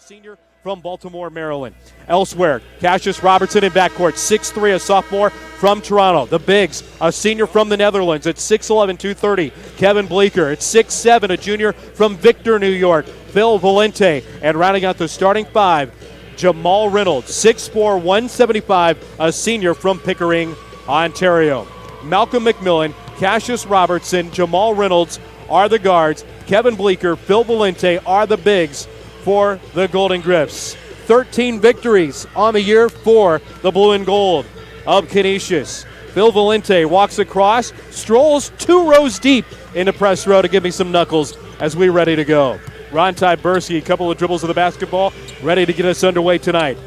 Senior from Baltimore, Maryland. Elsewhere, Cassius Robertson in backcourt, 6'3", a sophomore from Toronto. The bigs, a senior from the Netherlands at 6'11", 230, Kevin Bleeker. At 6'7", a junior from Victor, New York, Phil Valente. And rounding out the starting five, Jamal Reynolds, 6'4", 175, a senior from Pickering, Ontario. Malcolm McMillan, Cassius Robertson, Jamal Reynolds are the guards. Kevin Bleeker, Phil Valente are the bigs for the Golden Griffs. 13 victories on the year for the blue and gold of Canisius. Phil Valente walks across, strolls 2 rows deep into press row to give me some knuckles as we ready to go. Ron Tyberski, a couple of dribbles of the basketball, ready to get us underway tonight.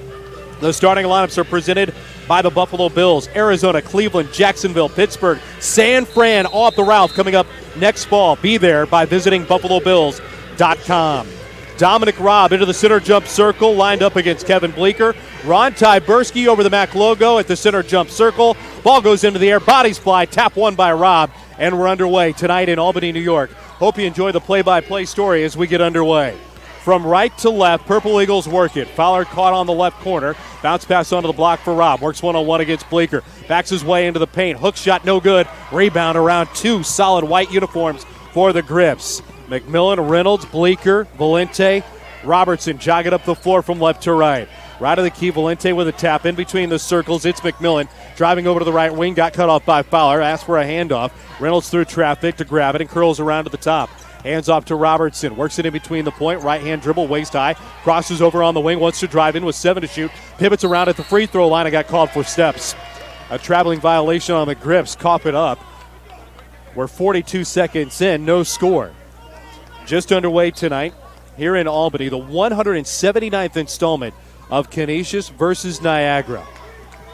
The starting lineups are presented by the Buffalo Bills. Arizona, Cleveland, Jacksonville, Pittsburgh, San Fran, all up the Ralph coming up next fall. Be there by visiting BuffaloBills.com. Dominic Robb into the center jump circle, lined up against Kevin Bleeker. Ron Tyberski over the MAAC logo at the center jump circle. Ball goes into the air, bodies fly, tap one by Robb, and we're underway tonight in Albany, New York. Hope you enjoy the play-by-play story as we get underway. From right to left, Purple Eagles work it. Fowler caught on the left corner. Bounce pass onto the block for Robb. Works one-on-one against Bleeker. Backs his way into the paint. Hook shot no good. Rebound around 2 solid white uniforms for the Griffs. McMillan, Reynolds, Bleeker, Valente, Robertson jogging up the floor from left to right. Right of the key, Valente with a tap in between the circles. It's McMillan driving over to the right wing. Got cut off by Fowler. Asked for a handoff. Reynolds through traffic to grab it and curls around to the top. Hands off to Robertson. Works it in between the point. Right hand dribble, waist high. Crosses over on the wing. Wants to drive in with 7 to shoot. Pivots around at the free throw line and got called for steps. A traveling violation on the Griffs. Cough it up. We're 42 seconds in. No score. Just underway tonight here in Albany, the 179th installment of Canisius versus Niagara.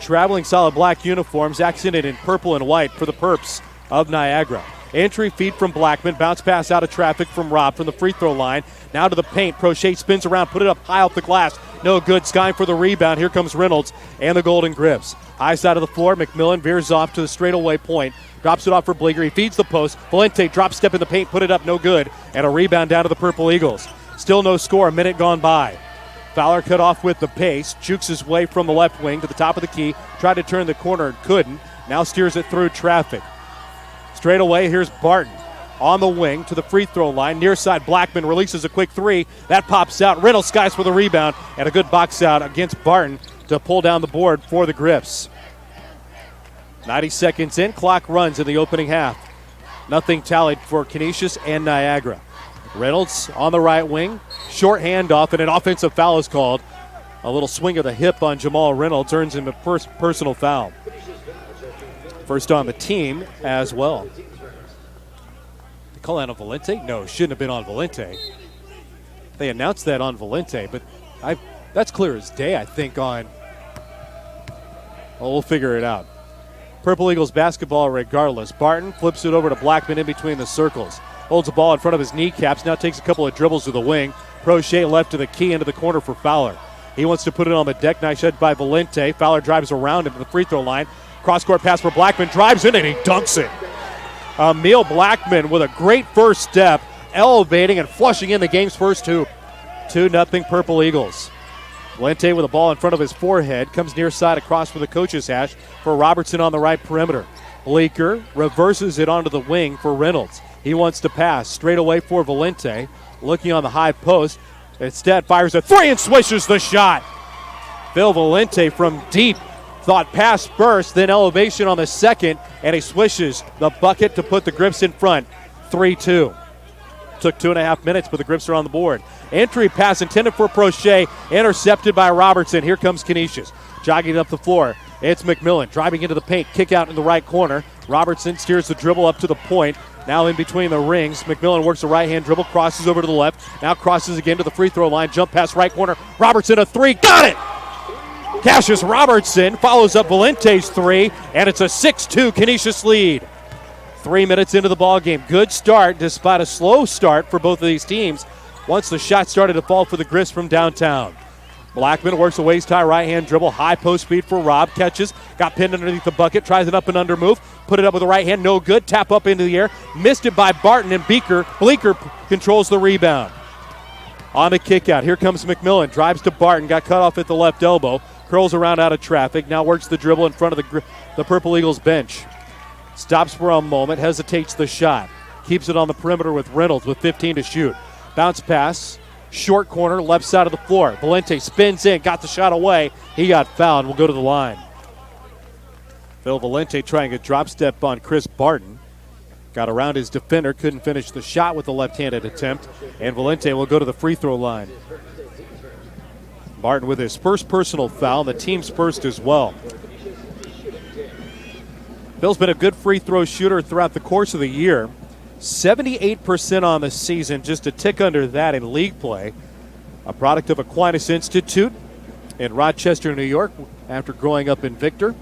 Traveling solid black uniforms accented in purple and white for the Perps of Niagara. Entry feed from Blackman, bounce pass out of traffic from Robb from the free throw line. Now to the paint, Prochet spins around, put it up high off the glass. No good, skying for the rebound. Here comes Reynolds and the Golden Griffs. High side of the floor, McMillan veers off to the straightaway point. Drops it off for Bleeker. He feeds the post. Valente drop step in the paint, put it up, no good. And a rebound down to the Purple Eagles. Still no score, a minute gone by. Fowler cut off with the pace. Jukes his way from the left wing to the top of the key. Tried to turn the corner and couldn't. Now steers it through traffic. Straight away, here's Barton on the wing to the free throw line. Near side, Blackman releases a quick 3. That pops out. Reynolds skies for the rebound. And a good box out against Barton to pull down the board for the Griffs. 90 seconds in, clock runs in the opening half. Nothing tallied for Canisius and Niagara. Reynolds on the right wing, short handoff, and an offensive foul is called. A little swing of the hip on Jamal Reynolds earns him a personal foul. First on the team as well. They call that on Valente? No, shouldn't have been on Valente. They announced that on Valente, but that's clear as day, I think, on. Well, we'll figure it out. Purple Eagles basketball regardless. Barton flips it over to Blackman in between the circles. Holds the ball in front of his kneecaps. Now takes a couple of dribbles to the wing. Prochet left to the key into the corner for Fowler. He wants to put it on the deck. Nice shot by Valente. Fowler drives around him to the free throw line. Cross-court pass for Blackman. Drives in and he dunks it. Emil Blackman with a great first step. Elevating and flushing in the game's first hoop. 2-0 Purple Eagles. Valente with the ball in front of his forehead. Comes near side across for the coach's hash for Robertson on the right perimeter. Bleeker reverses it onto the wing for Reynolds. He wants to pass straight away for Valente. Looking on the high post. Instead fires a 3 and swishes the shot. Phil Valente from deep. Thought pass first, then elevation on the second. And he swishes the bucket to put the Griffs in front. 3-2. Took 2.5 minutes, but the Griffs are on the board. Entry pass intended for Prochet, intercepted by Robertson. Here comes Canisius, jogging up the floor. It's McMillan driving into the paint, kick out in the right corner. Robertson steers the dribble up to the point. Now in between the rings, McMillan works a right-hand dribble, crosses over to the left. Now crosses again to the free throw line, jump pass right corner. Robertson a 3, got it! Cassius Robertson follows up Valente's 3, and it's a 6-2 Canisius lead. 3 minutes into the ball game. Good start despite a slow start for both of these teams once the shot started to fall for the Griffs from downtown. Blackman works a waist-high right-hand dribble, high post speed for Robb, catches, got pinned underneath the bucket, tries it up and under move, put it up with the right hand, no good, tap up into the air, missed it by Barton, and Bleeker controls the rebound. On the kick out, here comes McMillan. Drives to Barton, got cut off at the left elbow. Curls around out of traffic, now works the dribble in front of the Purple Eagles bench. Stops for a moment, hesitates the shot. Keeps it on the perimeter with Reynolds with 15 to shoot. Bounce pass, short corner, left side of the floor. Valente spins in, got the shot away. He got fouled and will go to the line. Phil Valente trying a drop step on Chris Barton. Got around his defender, couldn't finish the shot with the left-handed attempt, and Valente will go to the free throw line. Barton with his first personal foul, the team's first as well. Phil's been a good free throw shooter throughout the course of the year. 78% on the season, just a tick under that in league play. A product of Aquinas Institute in Rochester, New York, after growing up in Victor.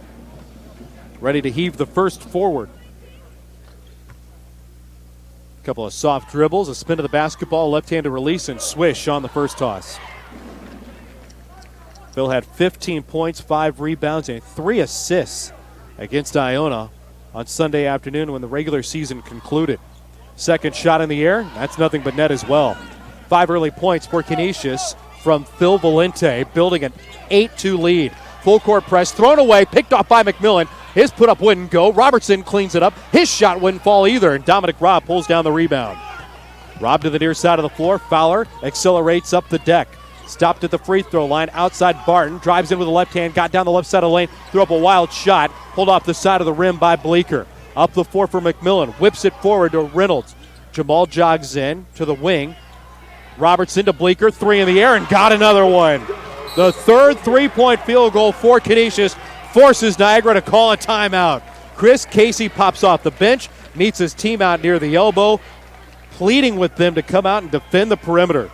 Ready to heave the first forward. A couple of soft dribbles, a spin to the basketball, left-handed release, and swish on the first toss. Phil had 15 points, 5 rebounds, and 3 assists against Iona on Sunday afternoon when the regular season concluded. Second shot in the air, that's nothing but net as well. 5 early points for Canisius from Phil Valente, building an 8-2 lead. Full court press, thrown away, picked off by McMillan. His put-up wouldn't go. Robertson cleans it up. His shot wouldn't fall either, and Dominic Robb pulls down the rebound. Robb to the near side of the floor. Fowler accelerates up the deck. Stopped at the free throw line outside Barton. Drives in with the left hand, got down the left side of the lane, threw up a wild shot. Pulled off the side of the rim by Bleeker. Up the floor for McMillan. Whips it forward to Reynolds. Jamal jogs in to the wing. Robertson to Bleeker. 3 in the air and got another one. The third three-point field goal for Canisius forces Niagara to call a timeout. Chris Casey pops off the bench, meets his team out near the elbow, pleading with them to come out and defend the perimeter.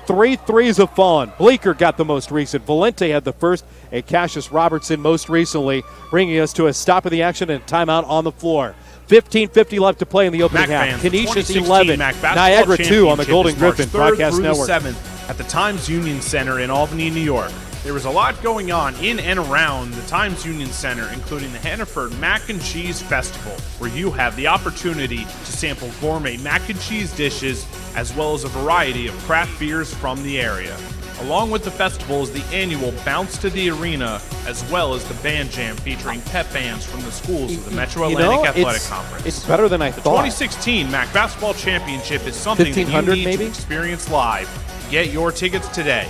3 threes have fallen. Bleeker got the most recent. Valente had the first, and Cassius Robertson most recently, bringing us to a stop of the action and a timeout on the floor. 15:50 left to play in the opening half. Canisius 11, Niagara 2 on the Golden Griffin Broadcast Network. 7th at the Times Union Center in Albany, New York. There was a lot going on in and around the Times Union Center, including the Hannaford Mac and Cheese Festival, where you have the opportunity to sample gourmet mac and cheese dishes, as well as a variety of craft beers from the area. Along with the festival is the annual Bounce to the Arena, as well as the Band Jam featuring pep bands from the schools of the Metro Atlantic Athletic Conference. It's better than I thought. The 2016 MAAC Basketball Championship is something that you need maybe? to experience live. Get your tickets today.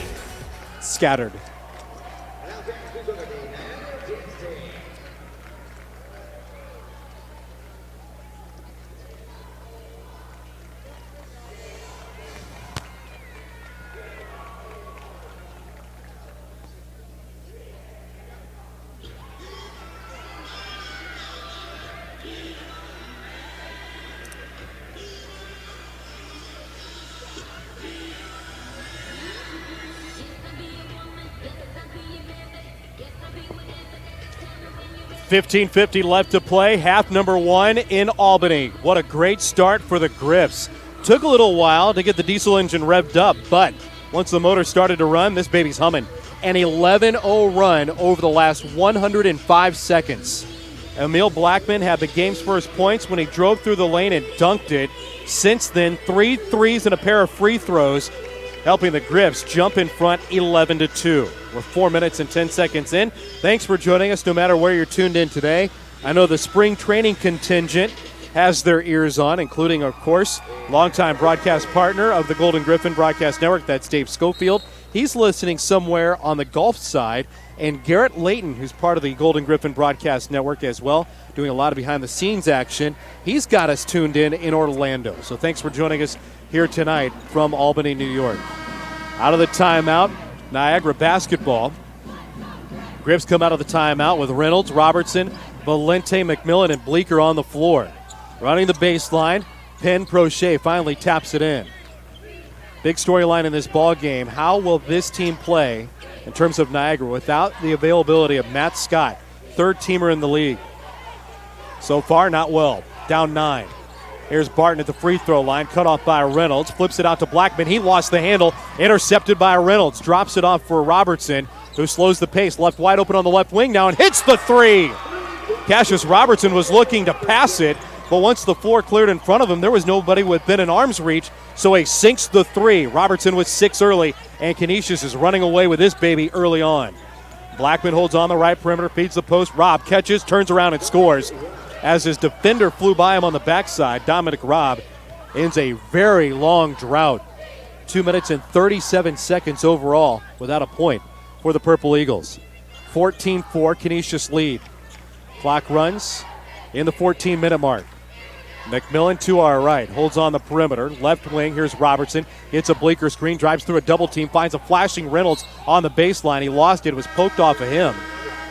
Scattered. $15:50 left to play, half number 1 in Albany. What a great start for the Griffs. Took a little while to get the diesel engine revved up, but once the motor started to run, this baby's humming. An 11-0 run over the last 105 seconds. Emil Blackman had the game's first points when he drove through the lane and dunked it. Since then, 3 threes and a pair of free throws, helping the Griffs jump in front 11-2. We're 4 minutes and 10 seconds in. Thanks for joining us no matter where you're tuned in today. I know the spring training contingent has their ears on, including, of course, longtime broadcast partner of the Golden Griffin Broadcast Network. That's Dave Schofield. He's listening somewhere on the Gulf side. And Garrett Layton, who's part of the Golden Griffin Broadcast Network as well, doing a lot of behind-the-scenes action. He's got us tuned in Orlando. So thanks for joining us here tonight from Albany, New York. Out of the timeout, Niagara basketball. Griffs come out of the timeout with Reynolds, Robertson, Valente, McMillan, and Bleeker on the floor. Running the baseline, Penn Prochet finally taps it in. Big storyline in this ball game. How will this team play in terms of Niagara without the availability of Matt Scott, third-teamer in the league? So far, not well. Down 9. Here's Barton at the free throw line, cut off by Reynolds, flips it out to Blackman. He lost the handle, intercepted by Reynolds, drops it off for Robertson, who slows the pace, left wide open on the left wing now and hits the 3. Cassius Robertson was looking to pass it, but once the floor cleared in front of him, there was nobody within an arm's reach, so he sinks the three. Robertson with 6 early, and Canisius is running away with this baby early on. Blackman holds on the right perimeter, feeds the post. Robb catches, turns around, and scores. As his defender flew by him on the backside, Dominic Robb ends a very long drought. 2 minutes and 37 seconds overall without a point for the Purple Eagles. 14-4, Canisius lead. Clock runs in the 14-minute mark. McMillan to our right, holds on the perimeter. Left wing, here's Robertson. Hits a Bleeker screen, drives through a double team, finds a flashing Reynolds on the baseline. He lost it, was poked off of him.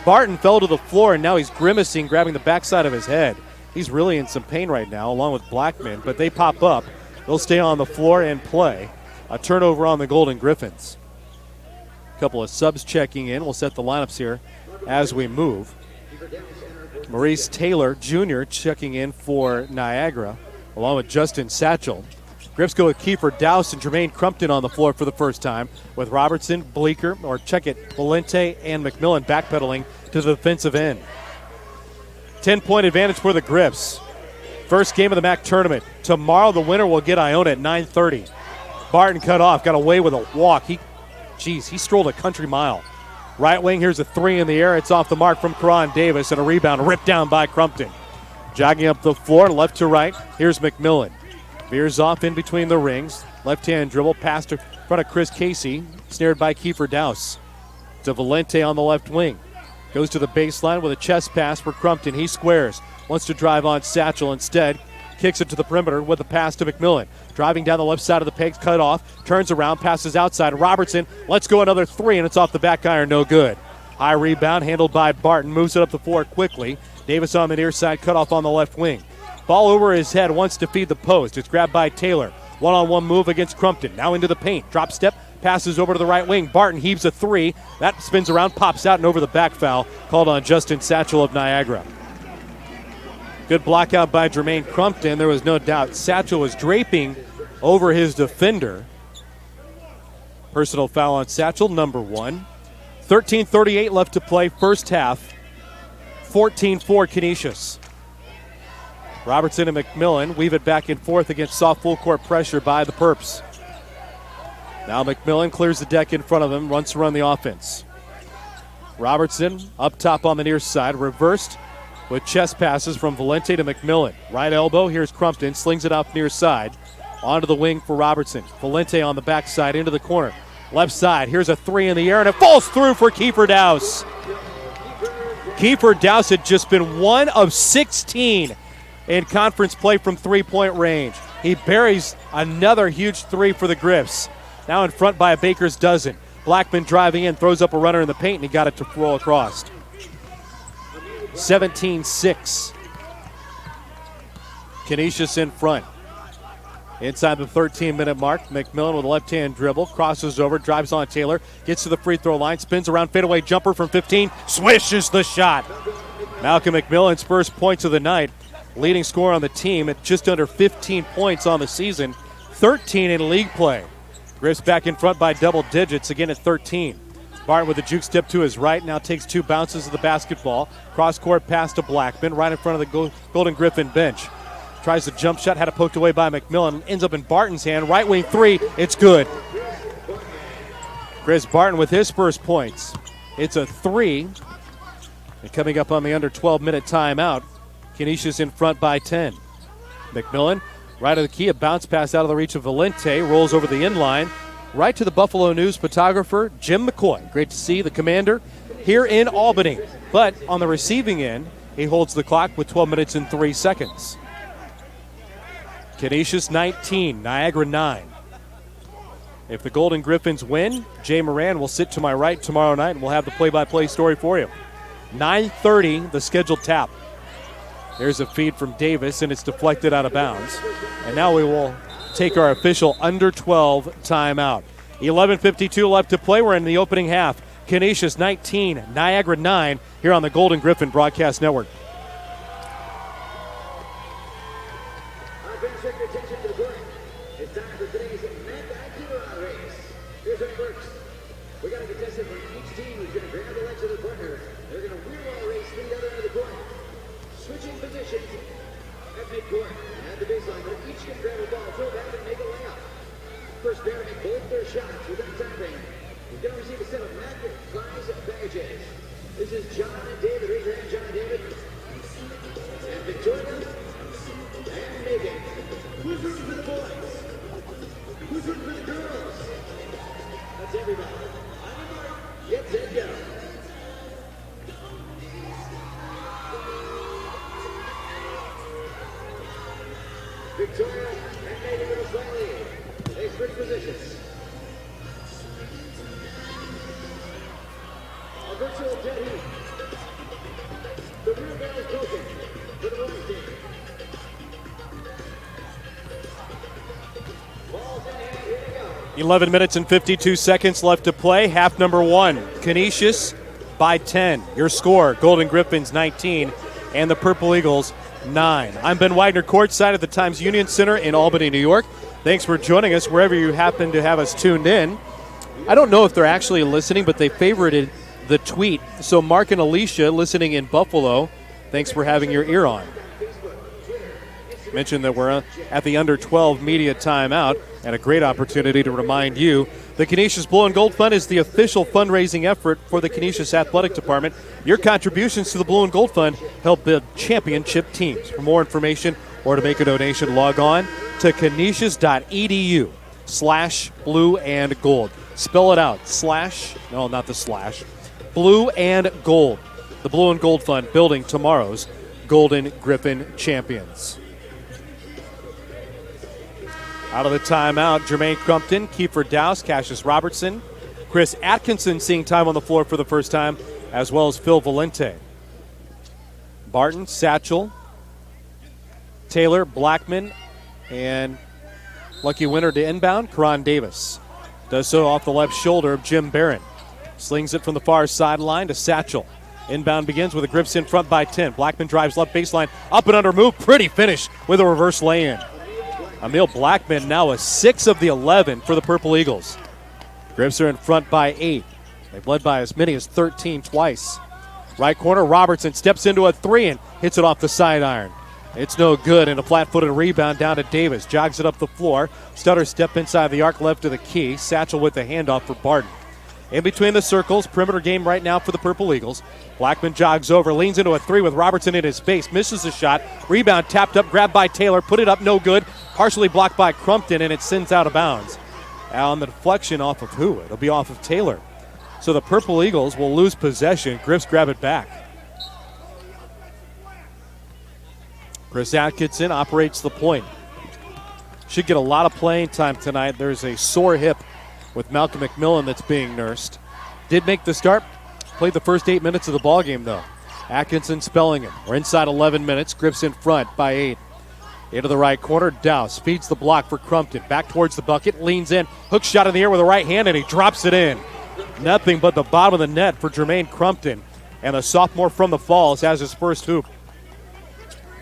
Barton fell to the floor, and now he's grimacing, grabbing the backside of his head. He's really in some pain right now, along with Blackman, but they pop up. They'll stay on the floor and play. A turnover on the Golden Griffins. A couple of subs checking in. We'll set the lineups here as we move. Maurice Taylor Jr. checking in for Niagara, along with Justin Satchel. Griffs go with Kiefer Dowse and Jermaine Crumpton on the floor for the first time, with Robertson, Bleeker, Valente, and McMillan backpedaling to the defensive end. 10-point advantage for the Griffs. First game of the MAAC tournament. Tomorrow the winner will get Iona at 9:30. Barton cut off, got away with a walk. He strolled a country mile. Right wing, here's a three in the air. It's off the mark from Karan Davis, and a rebound ripped down by Crumpton. Jogging up the floor, left to right, here's McMillan. Veers off in between the rings. Left-hand dribble, pass to front of Chris Casey, snared by Kiefer Dowse. To Valente on the left wing. Goes to the baseline with a chest pass for Crumpton. He squares, wants to drive on Satchel instead. Kicks it to the perimeter with a pass to McMillan. Driving down the left side of the pegs, cut off, turns around, passes outside. Robertson lets go another three, and it's off the back iron, no good. High rebound handled by Barton, moves it up the floor quickly. Davis on the near side, cut off on the left wing. Ball over his head, wants to feed the post. It's grabbed by Taylor. One-on-one move against Crumpton. Now into the paint. Drop step, passes over to the right wing. Barton heaves a three. That spins around, pops out, and over the back foul. Called on Justin Satchel of Niagara. Good block out by Jermaine Crumpton. There was no doubt Satchel was draping over his defender. Personal foul on Satchel, number 1. 13:38 left to play, first half. 14-4 Canisius. Robertson and McMillan weave it back and forth against soft full court pressure by the Perps. Now McMillan clears the deck in front of him, wants to run the offense. Robertson up top on the near side, reversed with chest passes from Valente to McMillan. Right elbow, here's Crumpton, slings it off near side. Onto the wing for Robertson. Valente on the backside into the corner. Left side, here's a three in the air, and it falls through for Kiefer Dowse. Kiefer Dowse had just been 1 of 16 in conference play from three-point range. He buries another huge three for the Griffs. Now in front by a baker's dozen. Blackman driving in, throws up a runner in the paint, and he got it to roll across. 17-6. Canisius in front. Inside the 13-minute mark, McMillan with a left-hand dribble, crosses over, drives on Taylor, gets to the free throw line, spins around, fadeaway jumper from 15, swishes the shot. Malcolm McMillan's first points of the night, leading scorer on the team at just under 15 points on the season, 13 in league play. Griffs back in front by double digits, again at 13. Barton with a juke step to his right, now takes 2 bounces of the basketball. Cross-court pass to Blackman, right in front of the Golden Griffin bench. Tries the jump shot, had it poked away by McMillan, ends up in Barton's hand. Right wing three, it's good. Chris Barton with his first points. It's a 3. And coming up on the under 12-minute timeout, Canisius in front by 10. McMillan, right of the key, a bounce pass out of the reach of Valente, rolls over the inline, right to the Buffalo News photographer, Jim McCoy. Great to see the commander here in Albany. But on the receiving end, he holds the clock with 12 minutes and 3 seconds. Canisius 19, Niagara 9. If the Golden Griffins win, Jay Moran will sit to my right tomorrow night, and we'll have the play-by-play story for you. 9:30, the scheduled tap. There's a feed from Davis, and it's deflected out of bounds. And now we will take our official under 12 timeout. 11:52 left to play. We're in the opening half. Canisius 19, Niagara 9, here on the Golden Griffin Broadcast Network. At midcourt, at the baseline, but each can grab a ball, throw back, and make a layup. First pair to make both their shots within tapping is going to receive a set of MAAC prize packages. This is John and David. Raise your hand, John and David. And Victoria and Megan. Who's rooting for the boys? Who's rooting for the girls? That's everybody. On your mark, get set, go. Victoria and Megan with a slight lead. They switch positions. A virtual dead heat. The rear bell is broken for the boys team. Balls in hand, here they go. 11 minutes and 52 seconds left to play. Half number one, Canisius by 10. Your score, Golden Griffins 19 and the Purple Eagles 9. I'm Ben Widener, courtside at the Times Union Center in Albany, New York. Thanks for joining us wherever you happen to have us tuned in. I don't know if they're actually listening, but they favorited the tweet. So Mark and Alicia listening in Buffalo, thanks for having your ear on. Mentioned that we're at the under 12 media timeout and a great opportunity to remind you the Canisius Blue and Gold Fund is the official fundraising effort for the Canisius Athletic Department. Your contributions to the Blue and Gold Fund help build championship teams. For more information or to make a donation, log on to canisius.edu/blue and gold. Spell it out. No, not the slash. Blue and gold. The Blue and Gold Fund building tomorrow's Golden Griffin champions. Out of the timeout, Jermaine Crumpton, Kiefer Dowse, Cassius Robertson, Chris Atkinson seeing time on the floor for the first time, as well as Phil Valente. Barton, Satchel, Taylor, Blackman, and lucky winner to inbound, Karan Davis. Does so off the left shoulder of Jim Barron. Slings it from the far sideline to Satchel. Inbound begins with a grips in front by 10. Blackman drives left baseline, up and under move. Pretty finish with a reverse lay-in. Emil Blackman now a 6 of the 11 for the Purple Eagles. Grips are in front by 8. They've led by as many as 13 twice. Right corner, Robertson steps into a 3 and hits it off the sidearm. It's no good, and a flat-footed rebound down to Davis. Jogs it up the floor. Stutter step inside the arc left of the key. Satchel with the handoff for Barton. In between the circles, perimeter game right now for the Purple Eagles. Blackman jogs over, leans into a 3 with Robertson in his face, misses the shot. Rebound tapped up, grabbed by Taylor, put it up, no good. Partially blocked by Crumpton, and it sends out of bounds. On the deflection off of who? It'll be off of Taylor. So the Purple Eagles will lose possession. Griffs grab it back. Chris Atkinson operates the point. Should get a lot of playing time tonight. There's a sore hip with Malcolm McMillan that's being nursed. Did make the start. Played the first 8 minutes of the ballgame, though. Atkinson spelling him. We're inside 11 minutes. Griffs in front by 8. Into the right corner, Dowse feeds the block for Crumpton. Back towards the bucket, leans in, hook shot in the air with the right hand, and he drops it in. Nothing but the bottom of the net for Jermaine Crumpton. And the sophomore from the Falls has his first hoop.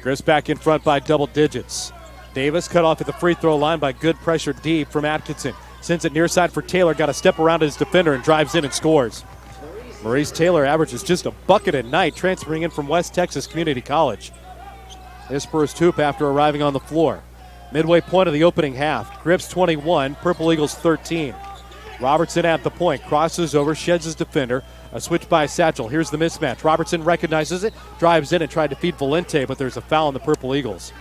Griffs back in front by double digits. Davis cut off at the free throw line by good pressure deep from Atkinson. Sends it near side for Taylor, got a step around his defender and drives in and scores. Maurice Taylor averages just a bucket a night, transferring in from West Texas Community College. His first hoop after arriving on the floor. Midway point of the opening half. Griffs 21, Purple Eagles 13. Robertson at the point, crosses over, sheds his defender. A switch by Satchel. Here's the mismatch. Robertson recognizes it, drives in and tried to feed Valente, but there's a foul on the Purple Eagles.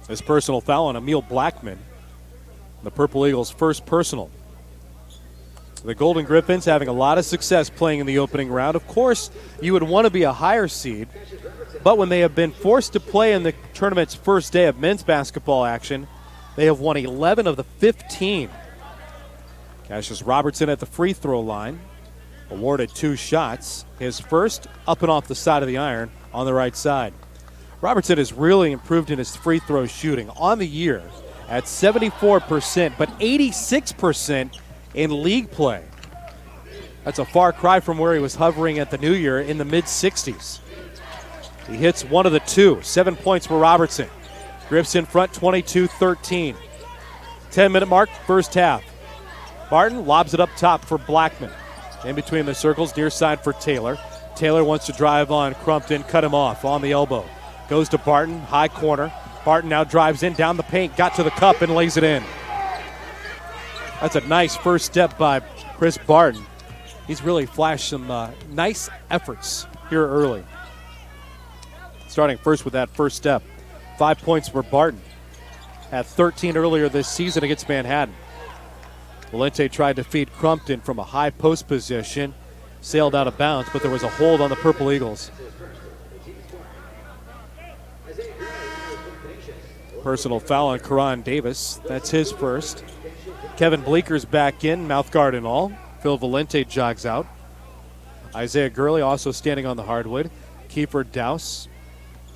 His personal foul on Emil Blackman. The Purple Eagles' first personal. The Golden Griffins having a lot of success playing in the opening round. Of course, you would want to be a higher seed, but when they have been forced to play in the tournament's first day of men's basketball action, they have won 11 of the 15. Cassius Robertson at the free throw line, awarded 2 shots. His first up and off the side of the iron on the right side. Robertson has really improved in his free throw shooting on the year at 74%, but 86% in league play. That's a far cry from where he was hovering at the new year in the mid-60s. He hits 1 of the 2. 7 points for Robertson. Griffs in front, 22-13. 10-minute mark, first half. Barton lobs it up top for Blackman. In between the circles, near side for Taylor. Taylor wants to drive on Crumpton, cut him off on the elbow. Goes to Barton, high corner. Barton now drives in, down the paint, got to the cup and lays it in. That's a nice first step by Chris Barton. He's really flashed some nice efforts here early. Starting first with that first step. 5 points for Barton. Had 13 earlier this season against Manhattan. Valente tried to feed Crumpton from a high post position. Sailed out of bounds, but there was a hold on the Purple Eagles. Personal foul on Karan Davis. That's his first. Kevin Bleeker's back in, mouth guard and all. Phil Valente jogs out. Isaiah Gurley also standing on the hardwood. Kiefer Dowse.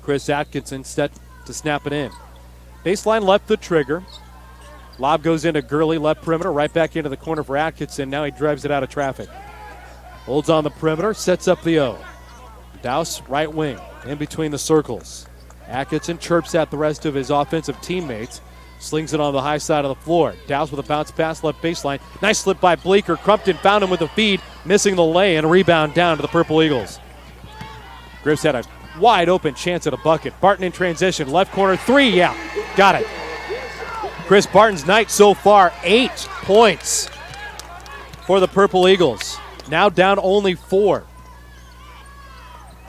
Chris Atkinson set to snap it in. Baseline left the trigger. Lob goes into Gurley, left perimeter, right back into the corner for Atkinson. Now he drives it out of traffic. Holds on the perimeter, sets up the O. Dowse, right wing, in between the circles. Atkinson chirps at the rest of his offensive teammates. Slings it on the high side of the floor. Dowse with a bounce pass, left baseline. Nice slip by Bleeker. Crumpton found him with a feed, missing the lay and rebound down to the Purple Eagles. Griffs had a wide open chance at a bucket. Barton in transition, left corner, three, yeah, got it. Chris Barton's night so far, 8 points for the Purple Eagles. Now down only 4.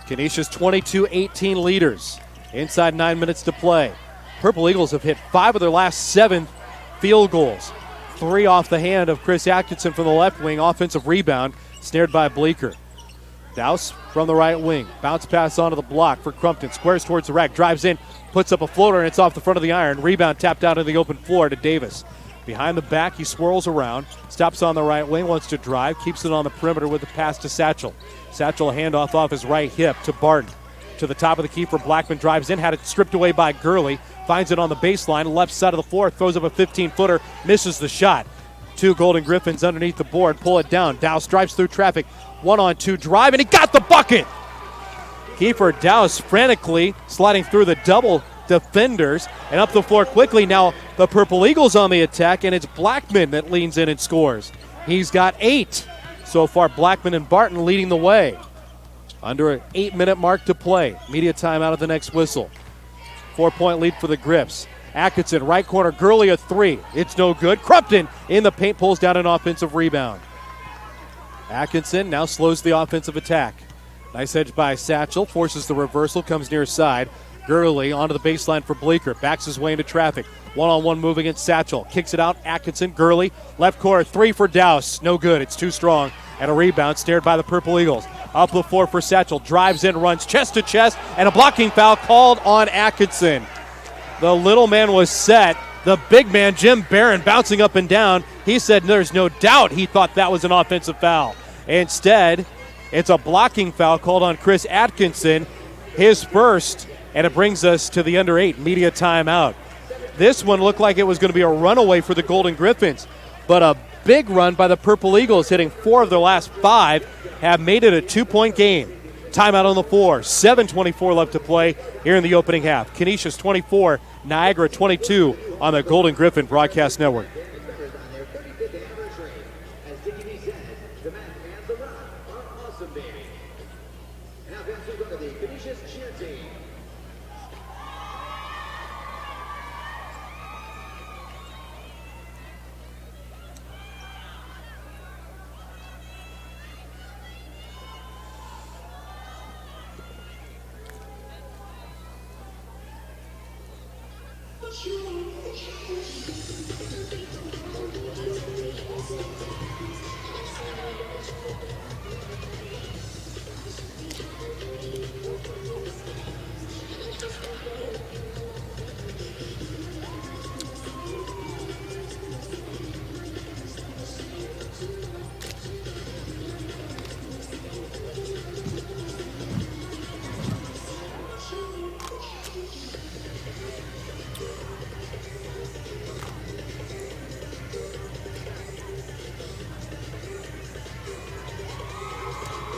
Canisius 22-18 leaders. Inside 9 minutes to play. Purple Eagles have hit 5 of their last 7 field goals. 3 off the hand of Chris Atkinson from the left wing. Offensive rebound, snared by Bleeker. Dowse from the right wing. Bounce pass onto the block for Crumpton. Squares towards the rack. Drives in. Puts up a floater, and it's off the front of the iron. Rebound tapped out into the open floor to Davis. Behind the back, he swirls around. Stops on the right wing. Wants to drive. Keeps it on the perimeter with a pass to Satchel. Satchel a handoff off his right hip to Barton. To the top of the key for Blackman. Drives in. Had it stripped away by Gurley. Finds it on the baseline. Left side of the floor. Throws up a 15-footer. Misses the shot. 2 Golden Griffins underneath the board. Pull it down. Dowse drives through traffic. 1-on-2 drive, and he got the bucket! Kiefer Dowse frantically sliding through the double defenders and up the floor quickly. Now the Purple Eagles on the attack, and it's Blackman that leans in and scores. He's got 8 so far. Blackman and Barton leading the way. Under an 8-minute mark to play. Media timeout at the next whistle. 4-point lead for the Griffs. Atkinson, right corner, Gurley a 3. It's no good. Crumpton in the paint, pulls down an offensive rebound. Atkinson now slows the offensive attack. Nice edge by Satchel, forces the reversal, comes near side. Gurley onto the baseline for Bleeker, backs his way into traffic. 1-on-1 move against Satchel, kicks it out, Atkinson, Gurley, left corner, 3 for Dowse. No good, it's too strong. And a rebound snared by the Purple Eagles. Up the floor for Satchel, drives in, runs chest to chest, and a blocking foul called on Atkinson. The little man was set. The big man, Jim Barron, bouncing up and down. He said there's no doubt he thought that was an offensive foul. Instead, it's a blocking foul called on Chris Atkinson, his first, and it brings us to the under 8 media timeout. This one looked like it was going to be a runaway for the Golden Griffins, but a big run by the Purple Eagles, hitting 4 of their last 5, have made it a 2-point game. Timeout on the floor, 7:24 left to play here in the opening half. Canisius 24, Niagara 22 on the Golden Griffin Broadcast Network.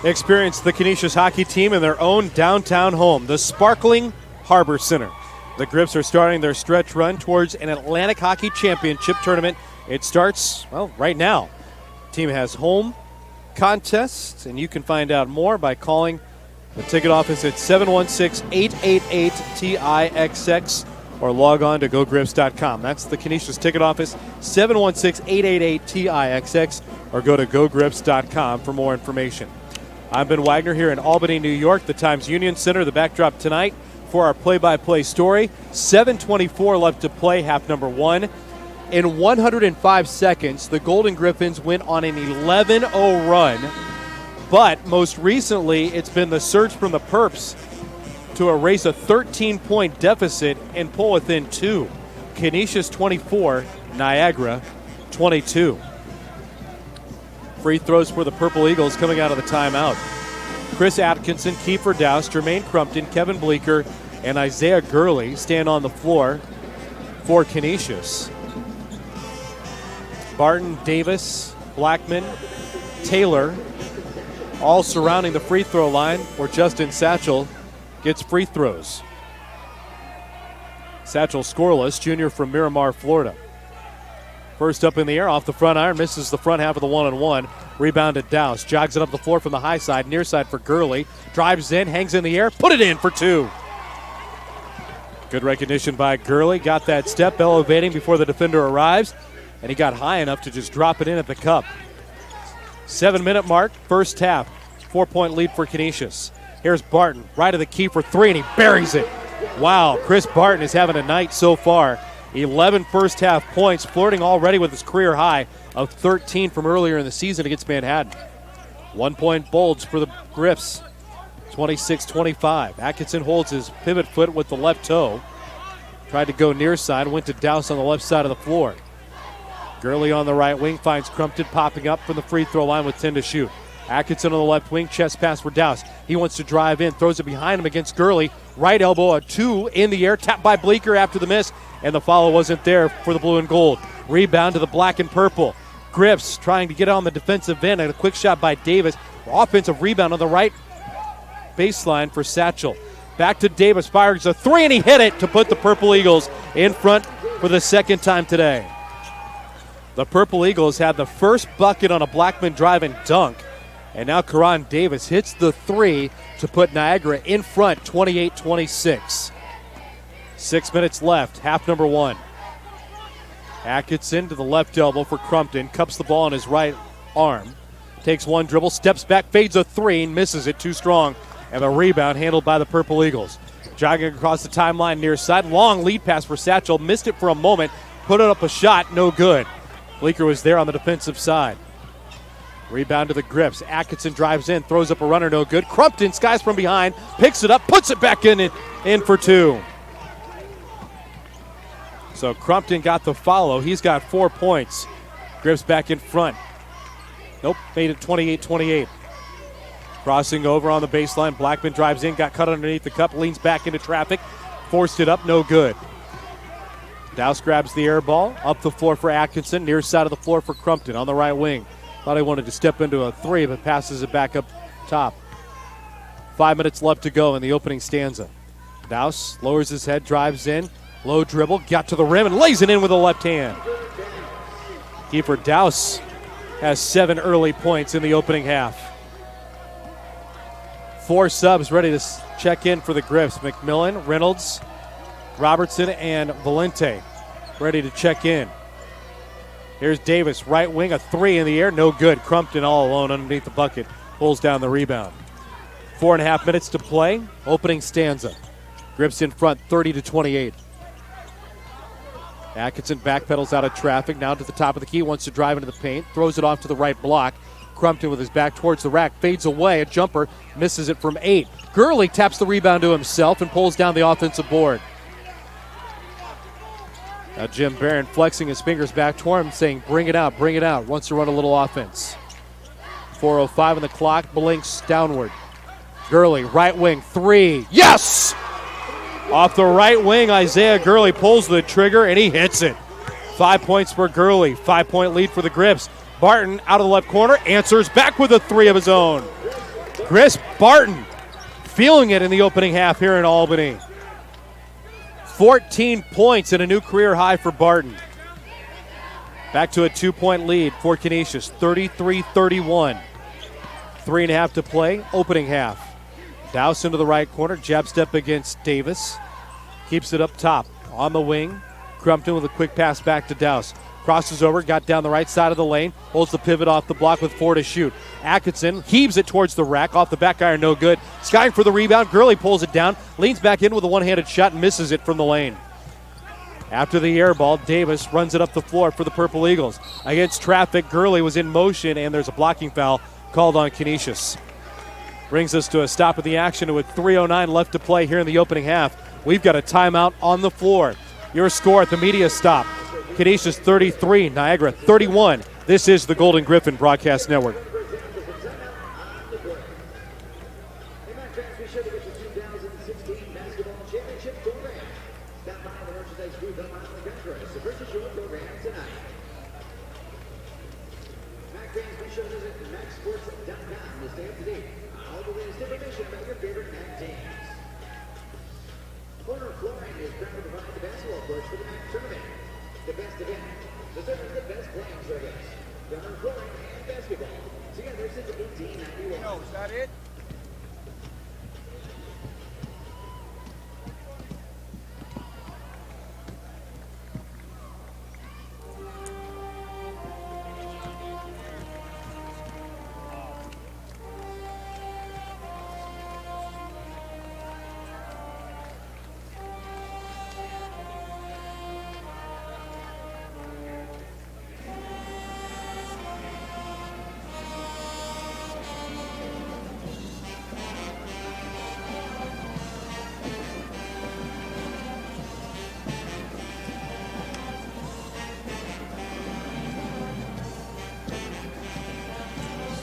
Experience the Canisius hockey team in their own downtown home, the sparkling Harbor Center. The Griffs are starting their stretch run towards an Atlantic Hockey Championship tournament. It starts, well, right now. The team has home contest, and you can find out more by calling the ticket office at 716-888-TIXX or log on to gogrips.com. That's the Canisius ticket office, 716-888-TIXX, or go to gogrips.com for more information. I'm Ben Wagner here in Albany, New York, the Times Union Center. The backdrop tonight for our play-by-play story. 7:24 left to play, half number one. In 105 seconds, the Golden Griffins went on an 11-0 run, but most recently it's been the search from the Perps to erase a 13-point deficit and pull within two. Canisius 24, Niagara 22. Free throws for the Purple Eagles coming out of the timeout. Chris Atkinson, Kiefer Douse, Jermaine Crumpton, Kevin Bleeker, and Isaiah Gurley stand on the floor for Canisius. Barton, Davis, Blackman, Taylor, all surrounding the free throw line where Justin Satchel gets free throws. Satchel scoreless, junior from Miramar, Florida. First up in the air, off the front iron, misses the front half of the one-on-one. Rebounded Douse, jogs it up the floor from the high side, near side for Gurley. Drives in, hangs in the air, put it in for two. Good recognition by Gurley, got that step elevating before the defender arrives, and he got high enough to just drop it in at the cup. 7-minute mark, first half, 4-point lead for Canisius. Here's Barton, right of the key for three, and he buries it. Wow, Chris Barton is having a night so far. 11 first half points, flirting already with his career high of 13 from earlier in the season against Manhattan. 1 point bulge for the Griffs, 26-25. Atkinson holds his pivot foot with the left toe. Tried to go near side, went to Douse on the left side of the floor. Gurley on the right wing finds Crumpton popping up from the free throw line with 10 to shoot. Atkinson on the left wing, chest pass for Douse. He wants to drive in, throws it behind him against Gurley. Right elbow, a two in the air, tapped by Bleeker after the miss, and the follow wasn't there for the blue and gold. Rebound to the black and purple. Griffs trying to get on the defensive end, and a quick shot by Davis. Offensive rebound on the right baseline for Satchel. Back to Davis, fires a three, and he hit it to put the Purple Eagles in front for the second time today. The Purple Eagles had the first bucket on a Blackman drive and dunk, and now Karan Davis hits the three to put Niagara in front, 28-26. 6 minutes left, half number one. Atkinson to the left elbow for Crumpton, cups the ball on his right arm, takes one dribble, steps back, fades a three, and misses it too strong, and a rebound handled by the Purple Eagles. Jogging across the timeline near side, long lead pass for Satchel, missed it for a moment, put it up a shot, no good. Bleeker was there on the defensive side. Rebound to the Griffs. Atkinson drives in, throws up a runner, no good. Crumpton skies from behind, picks it up, puts it back in for two. So Crumpton got the follow. He's got 4 points. Griffs back in front. Nope, made it 28-28. Crossing over on the baseline. Blackman drives in, got cut underneath the cup, leans back into traffic, forced it up, no good. Douse grabs the air ball, up the floor for Atkinson, near side of the floor for Crumpton on the right wing. Thought he wanted to step into a three, but passes it back up top. 5 minutes left to go in the opening stanza. Douse lowers his head, drives in, low dribble, got to the rim, and lays it in with the left hand. Keeper Douse has 7 early points in the opening half. 4 subs ready to check in for the Griffs. McMillan, Reynolds, Robertson, and Valente ready to check in. Here's Davis, right wing, a three in the air, no good. Crumpton all alone underneath the bucket, pulls down the rebound. 4.5 minutes to play, opening stanza. Griffs in front, 30-28. Atkinson backpedals out of traffic, now to the top of the key, wants to drive into the paint, throws it off to the right block. Crumpton with his back towards the rack, fades away, a jumper, misses it from 8. Gurley taps the rebound to himself and pulls down the offensive board. Now Jim Barron flexing his fingers back toward him, saying, bring it out, wants to run a little offense. 4:05 on the clock, blinks downward. Gurley, right wing, three, yes! Off the right wing, Isaiah Gurley pulls the trigger, and he hits it. 5 points for Gurley, 5-point lead for the Griffs. Barton out of the left corner, answers back with a three of his own. Chris Barton feeling it in the opening half here in Albany. 14 points and a new career high for Barton. Back to a 2-point lead for Canisius, 33-31. 3.5 to play, opening half. Douse into the right corner, jab step against Davis. Keeps it up top, on the wing. Crumpton with a quick pass back to Douse. Crosses over, got down the right side of the lane, holds the pivot off the block with 4 to shoot. Atkinson heaves it towards the rack, off the back iron, no good. Skying for the rebound, Gurley pulls it down, leans back in with a one-handed shot and misses it from the lane. After the air ball, Davis runs it up the floor for the Purple Eagles. Against traffic, Gurley was in motion, and there's a blocking foul called on Canisius. Brings us to a stop of the action with 3:09 left to play here in the opening half. We've got a timeout on the floor. Your score at the media stop. Canisius 33, Niagara 31. This is the Golden Griffin Broadcast Network.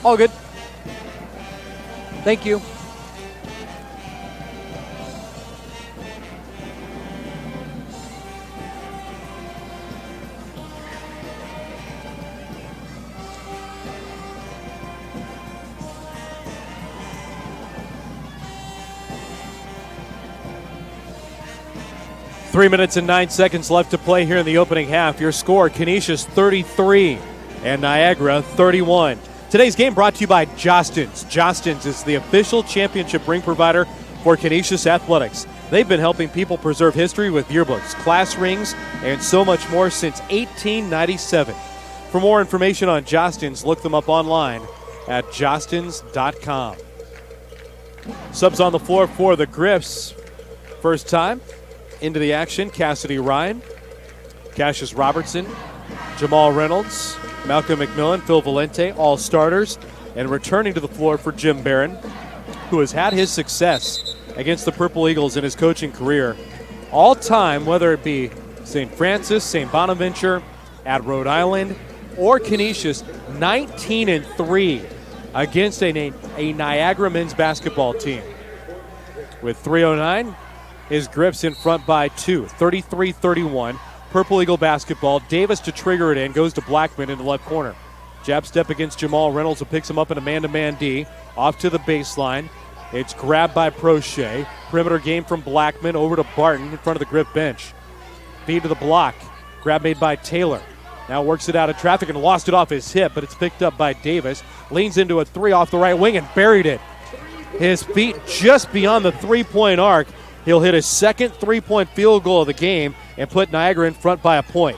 All good. Thank you. Three minutes and 9 seconds left to play here in the opening half. Your score, Canisius 33 and Niagara 31. Today's game brought to you by Jostens. Jostens is the official championship ring provider for Canisius Athletics. They've been helping people preserve history with yearbooks, class rings, and so much more since 1897. For more information on Jostens, look them up online at jostens.com. Subs on the floor for the Griffs. First time into the action, Cassidy Ryan, Cassius Robertson, Jamal Reynolds, Malcolm McMillan, Phil Valente, all starters, and returning to the floor for Jim Barron, who has had his success against the Purple Eagles in his coaching career. All time, whether it be St. Francis, St. Bonaventure, at Rhode Island, or Canisius, 19-3 against a Niagara men's basketball team. With 3:09, his Griffs in front by 2, 33-31. Purple Eagle basketball. Davis to trigger it in, goes to Blackman in the left corner. Jab step against Jamal Reynolds, who picks him up in a man-to-man D. Off to the baseline. It's grabbed by Prochet. Perimeter game from Blackman over to Barton in front of the Griff bench. Feed to the block. Grab made by Taylor. Now works it out of traffic and lost it off his hip, but it's picked up by Davis. Leans into a three off the right wing and buried it. His feet just beyond the three-point arc. He'll hit his second three-point field goal of the game and put Niagara in front by a point.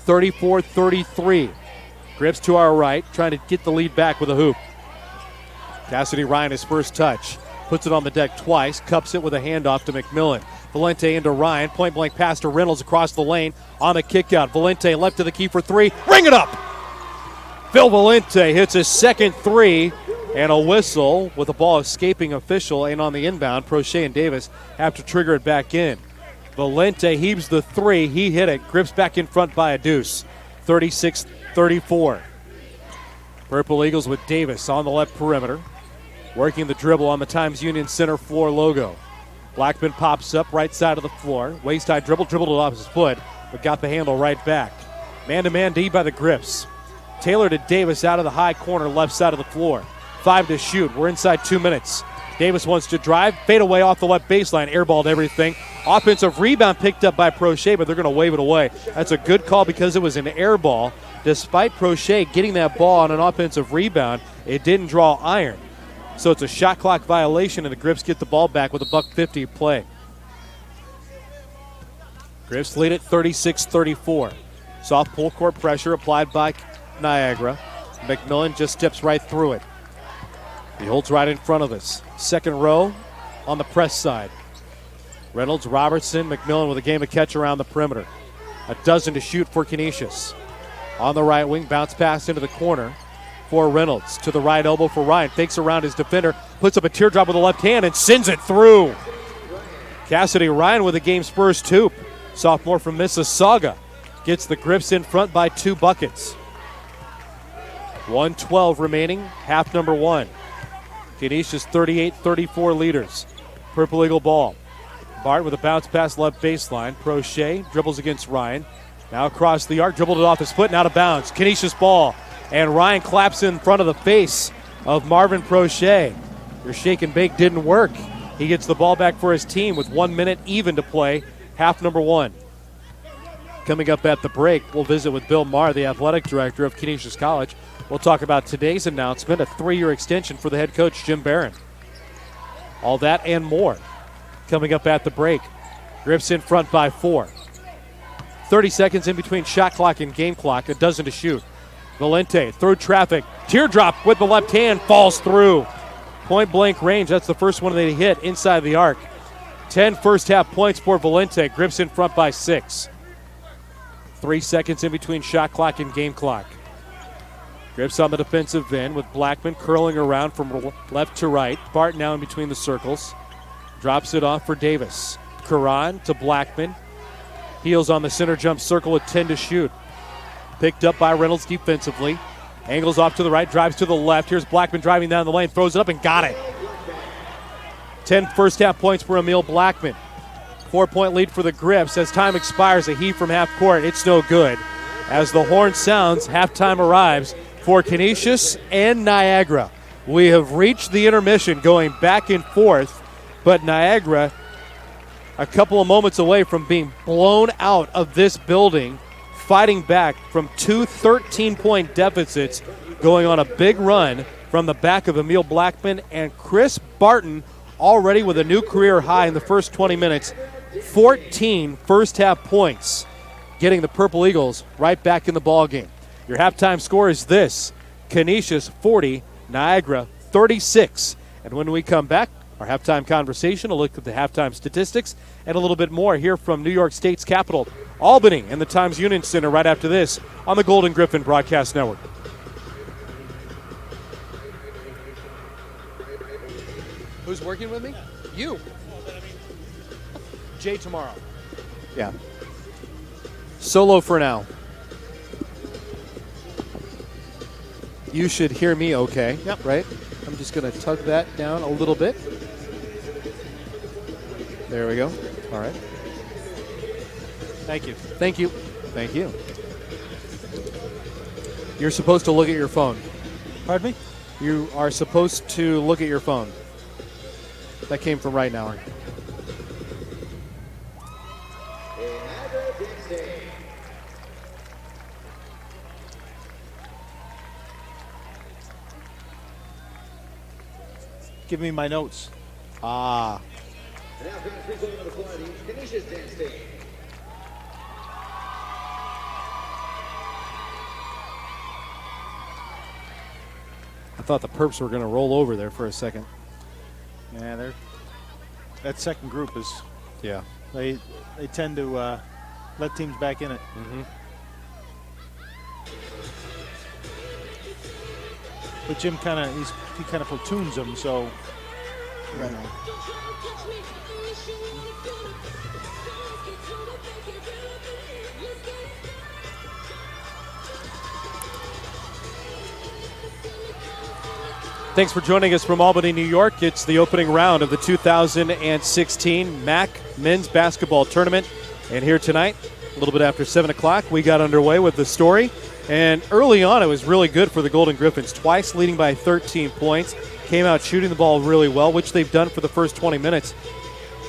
34-33. Griffs to our right, trying to get the lead back with a hoop. Cassidy Ryan, his first touch. Puts it on the deck twice, cups it with a handoff to McMillan. Valente into Ryan, point-blank pass to Reynolds across the lane on the kick-out. Valente left to the key for three. Ring it up! Phil Valente hits his second three, and a whistle with the ball escaping official, and on the inbound, Prochet and Davis have to trigger it back in. Valente heaves the three. He hit it. Grips back in front by a deuce. 36-34. Purple Eagles with Davis on the left perimeter. Working the dribble on the Times Union center floor logo. Blackman pops up right side of the floor. Waist-high dribbled it off his foot, but got the handle right back. Man-to-man D by the Griffs. Taylor to Davis out of the high corner left side of the floor. 5 to shoot. We're inside 2 minutes. Davis wants to drive. Fade away off the left baseline. Airballed everything. Offensive rebound picked up by Prochet, but they're going to wave it away. That's a good call because it was an air ball. Despite Prochet getting that ball on an offensive rebound, it didn't draw iron. So it's a shot clock violation, and the Griffs get the ball back with a $1:50 play. Griffs lead at 36-34. Soft pull court pressure applied by Niagara. McMillan just steps right through it. He holds right in front of us. Second row on the press side. Reynolds, Robertson, McMillan with a game of catch around the perimeter. A dozen to shoot for Canisius. On the right wing, bounce pass into the corner for Reynolds. To the right elbow for Ryan. Fakes around his defender. Puts up a teardrop with the left hand and sends it through. Cassidy Ryan with a game's first hoop. Sophomore from Mississauga gets the Griffs in front by 2 buckets. 1:12 remaining, half number 1. Canisius 38-34 leaders. Purple Eagle ball. Bart with a bounce pass left baseline. Prochet dribbles against Ryan. Now across the arc, dribbled it off his foot and out of bounds. Canisius ball. And Ryan claps in front of the face of Marvin Prochet. Your shake and bake didn't work. He gets the ball back for his team with 1 minute even to play, half number 1. Coming up at the break, we'll visit with Bill Maher, the athletic director of Canisius College. We'll talk about today's announcement, a 3-year extension for the head coach, Jim Barron. All that and more coming up at the break. Griffs in front by 4. 30 seconds in between shot clock and game clock, a dozen to shoot. Valente through traffic. Teardrop with the left hand, falls through. Point blank range, that's the first one they hit inside the arc. 10 first half points for Valente. Griffs in front by 6. 3 seconds in between shot clock and game clock. Griffs on the defensive end with Blackman curling around from left to right. Bart now in between the circles. Drops it off for Davis. Karan to Blackman. Heels on the center jump circle with 10 to shoot. Picked up by Reynolds defensively. Angles off to the right, drives to the left. Here's Blackman driving down the lane, throws it up and got it. 10 first half points for Emil Blackman. 4-point lead for the Griffs. As time expires, a heave from half court. It's no good. As the horn sounds, halftime arrives for Canisius and Niagara. We have reached the intermission going back and forth, but Niagara a couple of moments away from being blown out of this building, fighting back from 2 13-point deficits, going on a big run from the back of Emil Blackman and Chris Barton, already with a new career high in the first 20 minutes. 14 first half points, getting the Purple Eagles right back in the ball game. Your halftime score is this: Canisius 40, Niagara 36. And when we come back, our halftime conversation, a look at the halftime statistics, and a little bit more here from New York State's capital, Albany, and the Times Union Center right after this on the Golden Griffin Broadcast Network. Who's working with me? You. Jay tomorrow. Yeah. Solo for now. You should hear me okay. Yep. Right? I'm just going to tug that down a little bit. There we go. All right. Thank you. Thank you. Thank you. You're supposed to look at your phone. Pardon me? You are supposed to look at your phone. That came from right now. Give me my notes. Ah. And now fans, please welcome to the floor the Canisius dance team. I thought the Perps were going to roll over there for a second. Yeah, that second group is. Yeah. They tend to let teams back in it. Mm-hmm. But Jim kind of platoons them, so. Right. Thanks for joining us from Albany, New York. It's the opening round of the 2016 MAAC Men's Basketball Tournament. And here tonight, a little bit after 7 o'clock, we got underway with the story. And early on, it was really good for the Golden Griffins. Twice leading by 13 points. Came out shooting the ball really well, which they've done for the first 20 minutes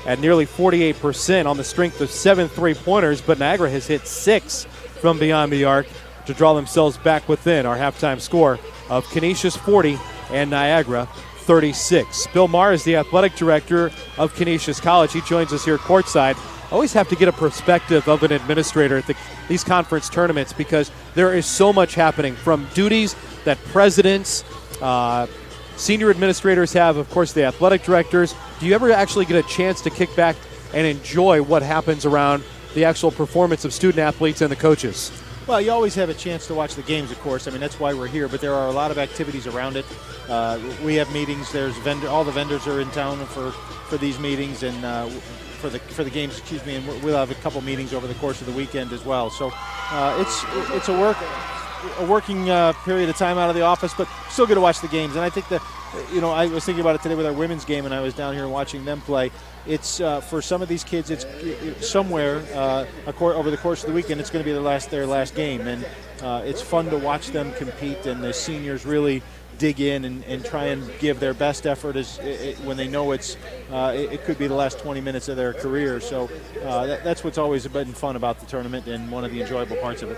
at nearly 48% on the strength of 7 3-pointers. But Niagara has hit 6 from beyond the arc to draw themselves back within our halftime score of Canisius 40 and Niagara 36. Bill Maher is the athletic director of Canisius College. He joins us here courtside. I always have to get a perspective of an administrator at these conference tournaments because there is so much happening, from duties that presidents, senior administrators have, of course, the athletic directors. Do you ever actually get a chance to kick back and enjoy what happens around the actual performance of student athletes and the coaches? Well, you always have a chance to watch the games, of course. I mean, that's why we're here, but there are a lot of activities around it. We have meetings. There's all the vendors are in town for these meetings and for the games, excuse me, and we'll have a couple meetings over the course of the weekend as well. So it's a working period of time out of the office, but still get to watch the games. And I think that, I was thinking about it today with our women's game, and I was down here watching them play. It's for some of these kids, it's somewhere over the course of the weekend, it's going to be their last game, and it's fun to watch them compete, and the seniors really dig in and try and give their best effort when they know it could be the last 20 minutes of their career. So that's what's always been fun about the tournament and one of the enjoyable parts of it.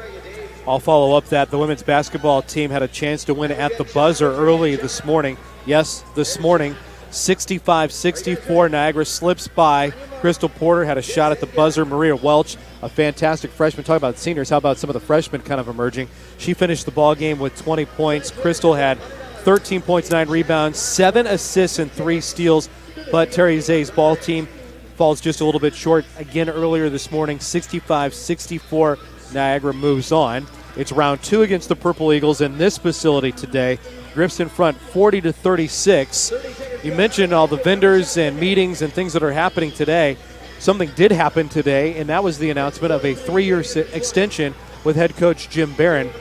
I'll follow up that the women's basketball team had a chance to win at the buzzer early this morning. Yes, this morning, 65-64. Niagara slips by. Crystal Porter had a shot at the buzzer. Maria Welch, a fantastic freshman. Talk about seniors. How about some of the freshmen kind of emerging? She finished the ball game with 20 points. Crystal had 13 points, 9 rebounds, 7 assists, and 3 steals. But Terry Zay's ball team falls just a little bit short again earlier this morning. 65-64. Niagara moves on. It's round 2 against the Purple Eagles in this facility today. Griffs in front 40-36. You mentioned all the vendors and meetings and things that are happening today. Something did happen today, and that was the announcement of a 3-year extension with head coach Jim Barron.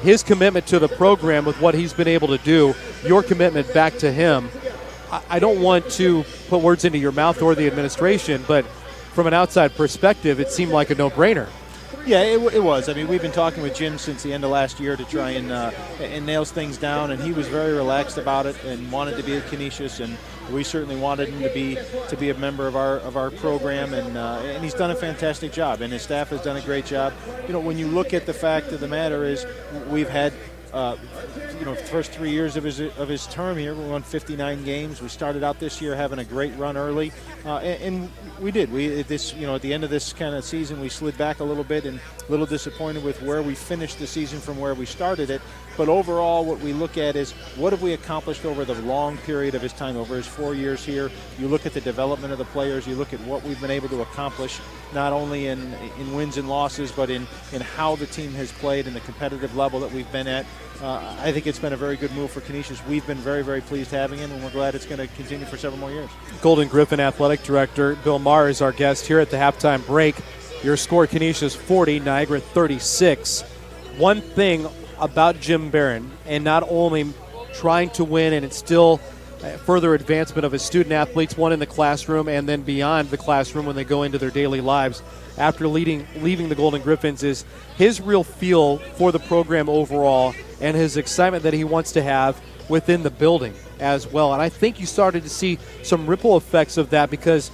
His commitment to the program with what he's been able to do, your commitment back to him. I don't want to put words into your mouth or the administration, but from an outside perspective, it seemed like a no-brainer. Yeah, it was. I mean, we've been talking with Jim since the end of last year to try and nails things down, and he was very relaxed about it and wanted to be at Canisius, and we certainly wanted him to be a member of our program, and he's done a fantastic job, and his staff has done a great job. When you look at the fact of the matter is, we've had the first 3 years of his term here, we won 59 games. We started out this year having a great run early, and we did. At the end of this kind of season, we slid back a little bit and a little disappointed with where we finished the season from where we started it. But overall, what we look at is what have we accomplished over the long period of his time, over his 4 years here. You look at the development of the players. You look at what we've been able to accomplish, not only in wins and losses, but in how the team has played and the competitive level that we've been at. I think it's been a very good move for Canisius. We've been very, very pleased having him, and we're glad it's going to continue for several more years. Golden Griffin Athletic Director Bill Maher is our guest here at the halftime break. Your score, Canisius 40, Niagara 36. One thing about Jim Barron, and not only trying to win and instill further advancement of his student athletes, one in the classroom and then beyond the classroom when they go into their daily lives after leaving the Golden Griffins, is his real feel for the program overall and his excitement that he wants to have within the building as well. And I think you started to see some ripple effects of that, because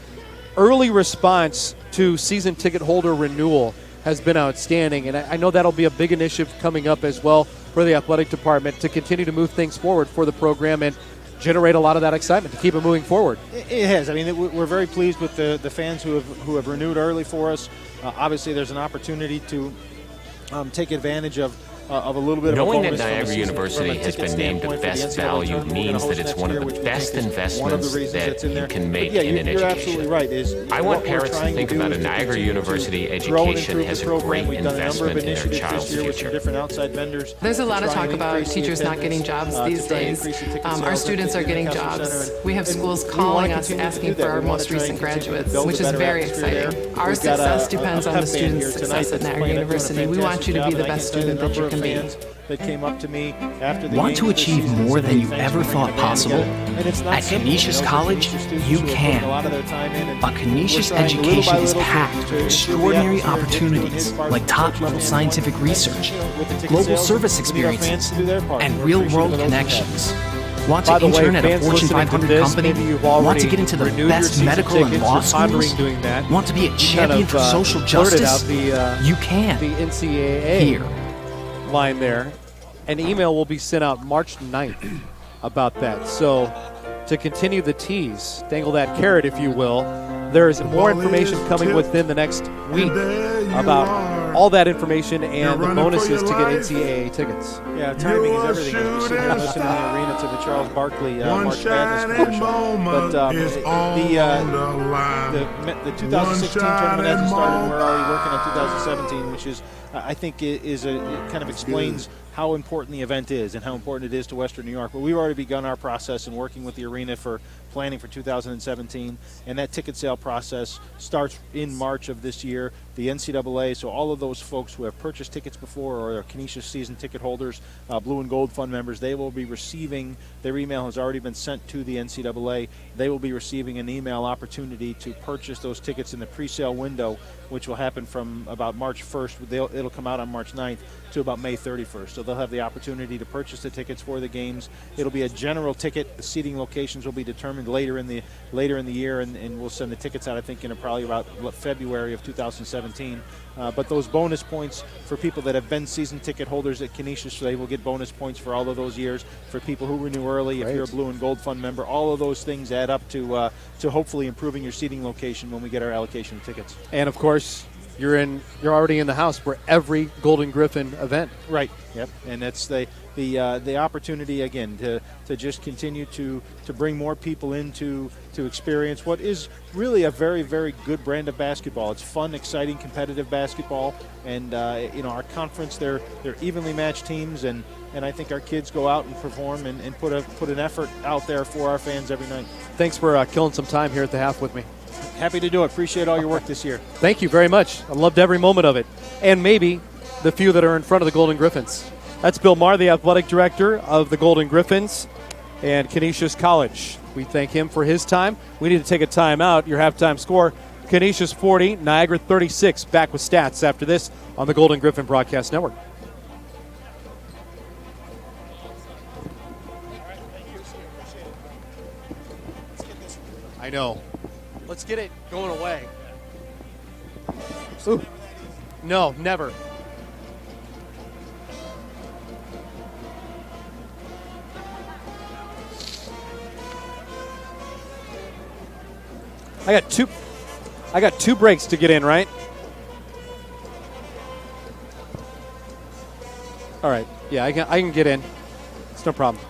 early response to season ticket holder renewal has been outstanding, and I know that'll be a big initiative coming up as well for the athletic department to continue to move things forward for the program and generate a lot of that excitement to keep it moving forward. It has. I mean, we're very pleased with the fans who have renewed early for us. Obviously, there's an opportunity to take advantage of a little bit Knowing of that Niagara University has been named the best value means that it's one of the best investments that you can make in an you're education. absolutely right. I want parents to think about a Niagara University education as a great investment in their child's future. There's a lot of talk about teachers not getting jobs these days. Our students are getting jobs. We have schools calling us asking for our most recent graduates, which is very exciting. Our success depends on the students' success at Niagara University. We want you to be the best student that you can be. That came up to me after the Want to achieve more than you ever thought possible? At Canisius College, you can. A Canisius education is packed with extraordinary opportunities like top-level scientific research, global service experiences, and real-world connections. Want to intern at a Fortune 500 company? Want to get into the best medical and law schools? Want to be a champion for social justice? You can. The NCAA here. line there. An email will be sent out March 9th about that. So to continue the tease, dangle that carrot, if you will, there is more information coming within the next week about all that information and the bonuses to get NCAA tickets. Yeah, timing is everything. As we sit here listening in the arena to the Charles Barkley March Madness commercial. But the 2016 tournament hasn't started. We're already working on 2017, which is, I think, it kind of explains how important the event is and how important it is to Western New York. But we've already begun our process and working with the arena for planning for 2017, and that ticket sale process starts in March of this year. The NCAA, so all of those folks who have purchased tickets before or are Canisius season ticket holders, Blue and Gold Fund members, they will be receiving, their email has already been sent to the NCAA, they will be receiving an email opportunity to purchase those tickets in the pre-sale window, which will happen from about March 1st. It'll come out on March 9th to about May 31st. So they'll have the opportunity to purchase the tickets for the games. It'll be a general ticket. The seating locations will be determined later in the year, and we'll send the tickets out, I think, in probably about February of 2017. But those bonus points for people that have been season ticket holders at Canisius, they will get bonus points for all of those years. For people who renew early, if you're a Blue and Gold Fund member, all of those things add up to hopefully improving your seating location when we get our allocation of tickets. And of course, you're already in the house for every Golden Griffin event. Right. Yep. And that's the opportunity again to just continue to bring more people in to experience what is really a very, very good brand of basketball. It's fun, exciting, competitive basketball, and our conference, they're evenly matched teams, and I think our kids go out and perform and put an effort out there for our fans every night. Thanks for killing some time here at the half with me. Happy to do it. Appreciate all your work this year. Thank you very much. I loved every moment of it, and maybe the few that are in front of the Golden Griffins. That's Bill Maher, the athletic director of the Golden Griffins and Canisius College. We thank him for his time. We need to take a timeout. Your halftime score, Canisius 40, Niagara 36. Back with stats after this on the Golden Griffin Broadcast Network. I know. Let's get it going away. Ooh. No, never. I got two breaks to get in, right? All right. Yeah, I can get in. It's no problem.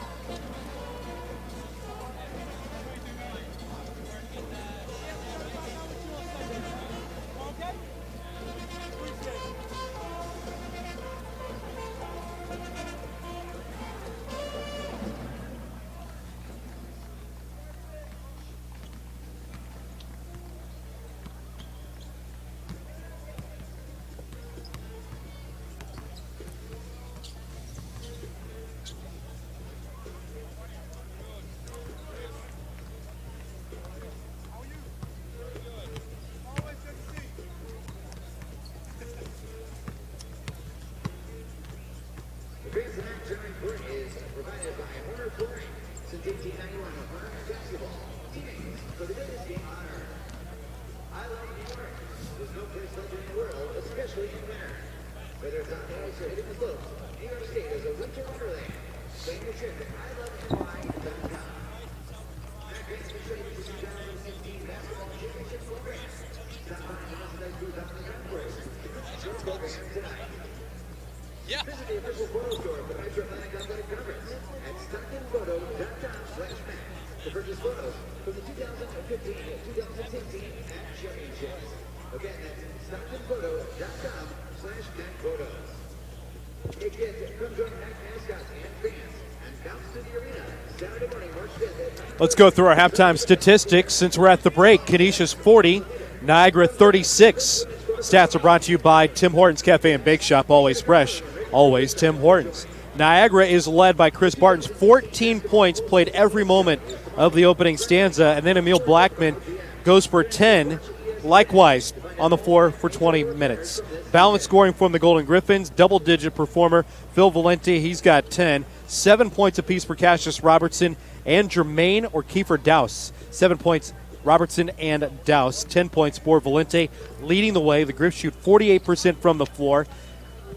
Let's go through our halftime statistics since we're at the break. Canisius 40, Niagara 36. Stats are brought to you by Tim Hortons Cafe and Bake Shop, always fresh, always Tim Hortons. Niagara is led by Chris Barton's 14 points, played every moment of the opening stanza, and then Emil Blackman goes for 10, likewise on the floor for 20 minutes. Balanced scoring from the Golden Griffins, double-digit performer Phil Valente, he's got 10. 7 points apiece for Cassius Robertson and Jermaine or Kiefer Dowse. 7 points, Robertson and Dowse. 10 points for Valente, leading the way. The Griffs shoot 48% from the floor.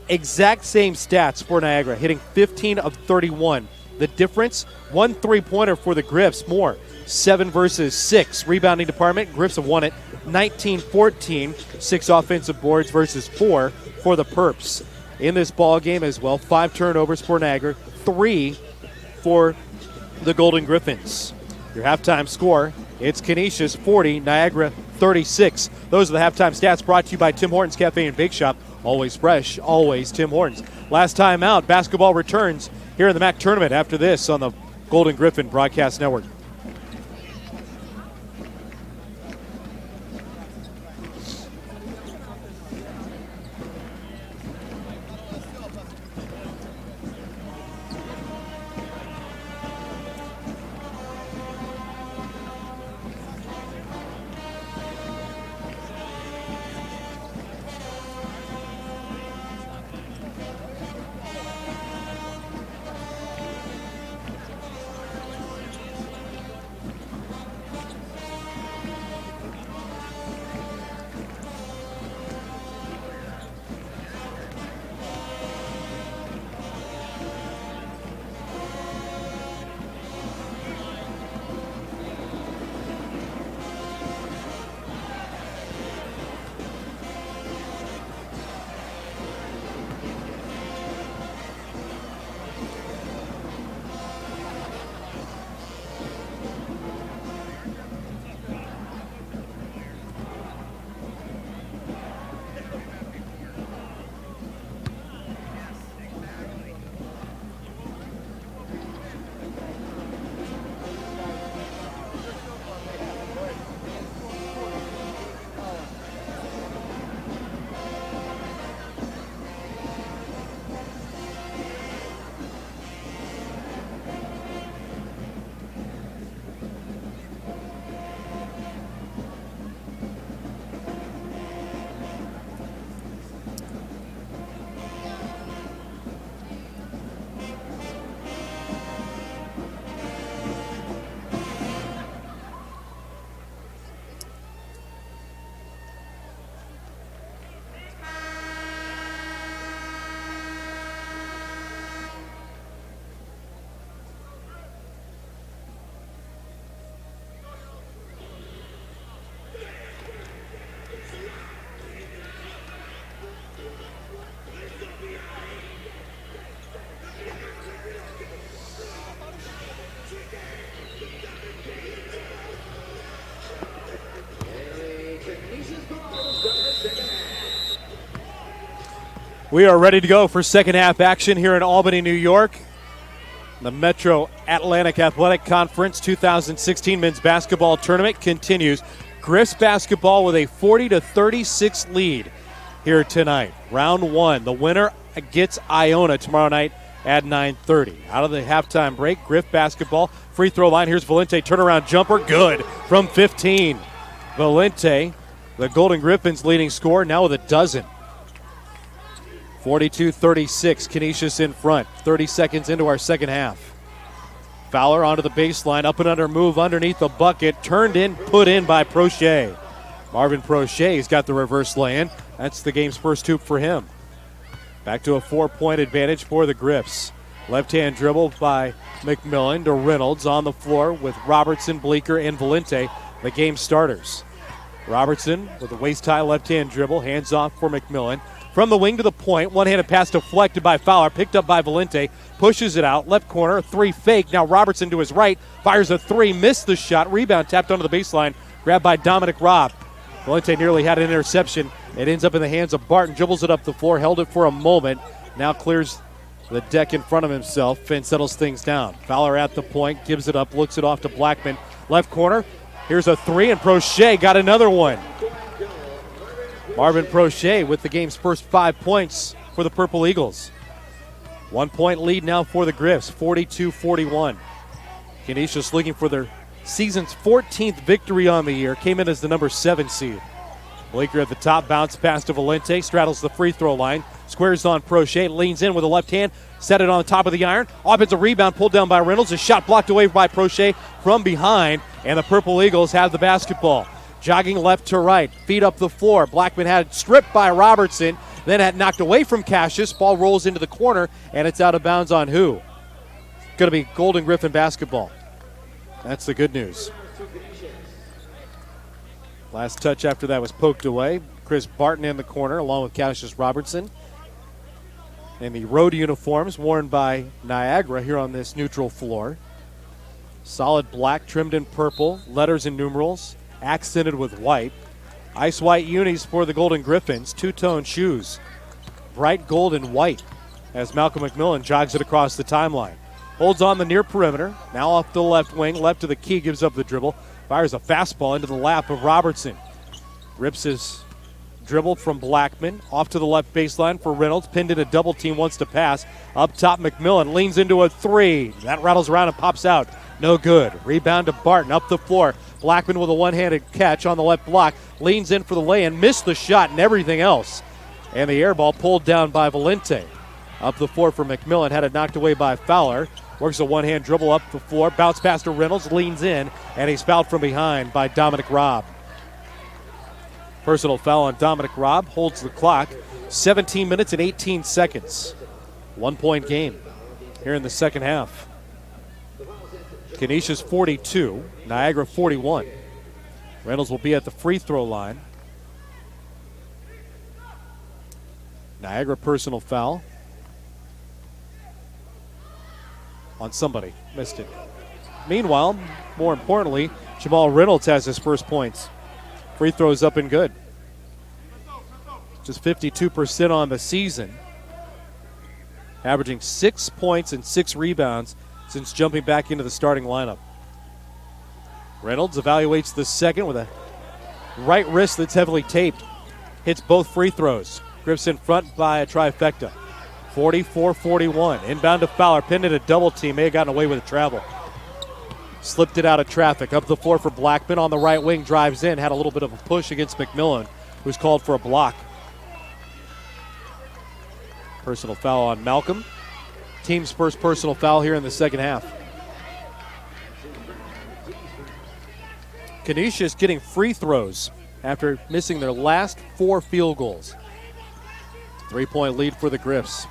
Exact same stats for Niagara, hitting 15 of 31 The difference, 1 3-pointer for the Griffs, more 7 versus 6. Rebounding department, Griffs have won it 19-14, 6 offensive boards versus 4 for the Perps. In this ball game as well, 5 turnovers for Niagara, 3 for the Golden Griffins. Your halftime score, it's Canisius 40, Niagara 36. Those are the halftime stats brought to you by Tim Hortons Cafe and Bake Shop. Always fresh, always Tim Hortons. Last time out, basketball returns here in the MAAC tournament after this on the Golden Griffin Broadcast Network. We are ready to go for second half action here in Albany, New York. The Metro Atlantic Athletic Conference 2016 men's basketball tournament continues. Griffs basketball with a 40-36 lead here tonight. Round 1. The winner gets Iona tomorrow night at 9:30. Out of the halftime break, Griff basketball, free throw line. Here's Valente, turnaround jumper, good from 15. Valente, the Golden Griffins' leading scorer, now with a dozen. 42-36, Canisius in front. 30 seconds into our second half. Fowler onto the baseline, up and under move underneath the bucket, turned in, put in by Prochet. Marvin Prochet's got the reverse lay-in. That's the game's first hoop for him. Back to a 4-point advantage for the Griffs. Left-hand dribble by McMillan to Reynolds on the floor with Robertson, Bleeker, and Valente, the game starters. Robertson with a waist-high left-hand dribble, hands off for McMillan. From the wing to the point, one-handed pass deflected by Fowler, picked up by Valente, pushes it out, left corner, 3 fake. Now Robertson to his right, fires a 3, missed the shot, rebound tapped onto the baseline, grabbed by Dominic Robb. Valente nearly had an interception. It ends up in the hands of Barton, dribbles it up the floor, held it for a moment, now clears the deck in front of himself and settles things down. Fowler at the point, gives it up, looks it off to Blackman. Left corner, here's a 3, and Prochet got another one. Marvin Prochet with the game's first 5 points for the Purple Eagles. 1-point lead now for the Griffs, 42-41. Canisius looking for their season's 14th victory on the year, came in as the number 7 seed. Bleeker at the top, bounce pass to Valente, straddles the free throw line, squares on Prochet, leans in with a left hand, set it on the top of the iron. Offensive rebound pulled down by Reynolds, a shot blocked away by Prochet from behind, and the Purple Eagles have the basketball. Jogging left to right, feet up the floor. Blackman had it stripped by Robertson, then had knocked away from Cassius. Ball rolls into the corner, and it's out of bounds on who? going to be Golden Griffin basketball. That's the good news. Last touch after that was poked away. Chris Barton in the corner along with Canisius Robertson. And the road uniforms worn by Niagara here on this neutral floor. Solid black trimmed in purple, letters and numerals, accented with white. Ice white unis for the Golden Griffins, two-tone shoes. Bright gold and white as Malcolm McMillan jogs it across the timeline. Holds on the near perimeter, now off the left wing, left to the key, gives up the dribble. Fires a fastball into the lap of Robertson. Rips his dribble from Blackman, off to the left baseline for Reynolds. Pinned in a double team, wants to pass. Up top, McMillan leans into a three. That rattles around and pops out. No good. Rebound to Barton, up the floor. Blackman with a one-handed catch on the left block. Leans in for the lay-in, missed the shot and everything else. And the air ball pulled down by Valente. Up the floor for McMillan, had it knocked away by Fowler. Works a one-hand dribble up the floor, bounce pass to Reynolds, leans in, and he's fouled from behind by Dominic Robb. Personal foul on Dominic Robb, holds the clock. 17 minutes and 18 seconds. 1 point game here in the second half. Canisius 42, Niagara 41. Reynolds will be at the free throw line. Niagara personal foul on somebody. Missed it. Meanwhile, more importantly, Jamal Reynolds has his first points. Free throws up and good. Just 52% on the season. Averaging 6 points and 6 rebounds since jumping back into the starting lineup. Reynolds evaluates the second with a right wrist that's heavily taped. Hits both free throws. Grips in front by a trifecta. 44-41. Inbound to Fowler. Pinned in a double team. May have gotten away with a travel. Slipped it out of traffic. Up the floor for Blackman on the right wing. Drives in. Had a little bit of a push against McMillan, who's called for a block. Personal foul on Malcolm. Team's first personal foul here in the second half. Canisius getting free throws after missing their last 4 field goals. 3-point lead for the Griffs.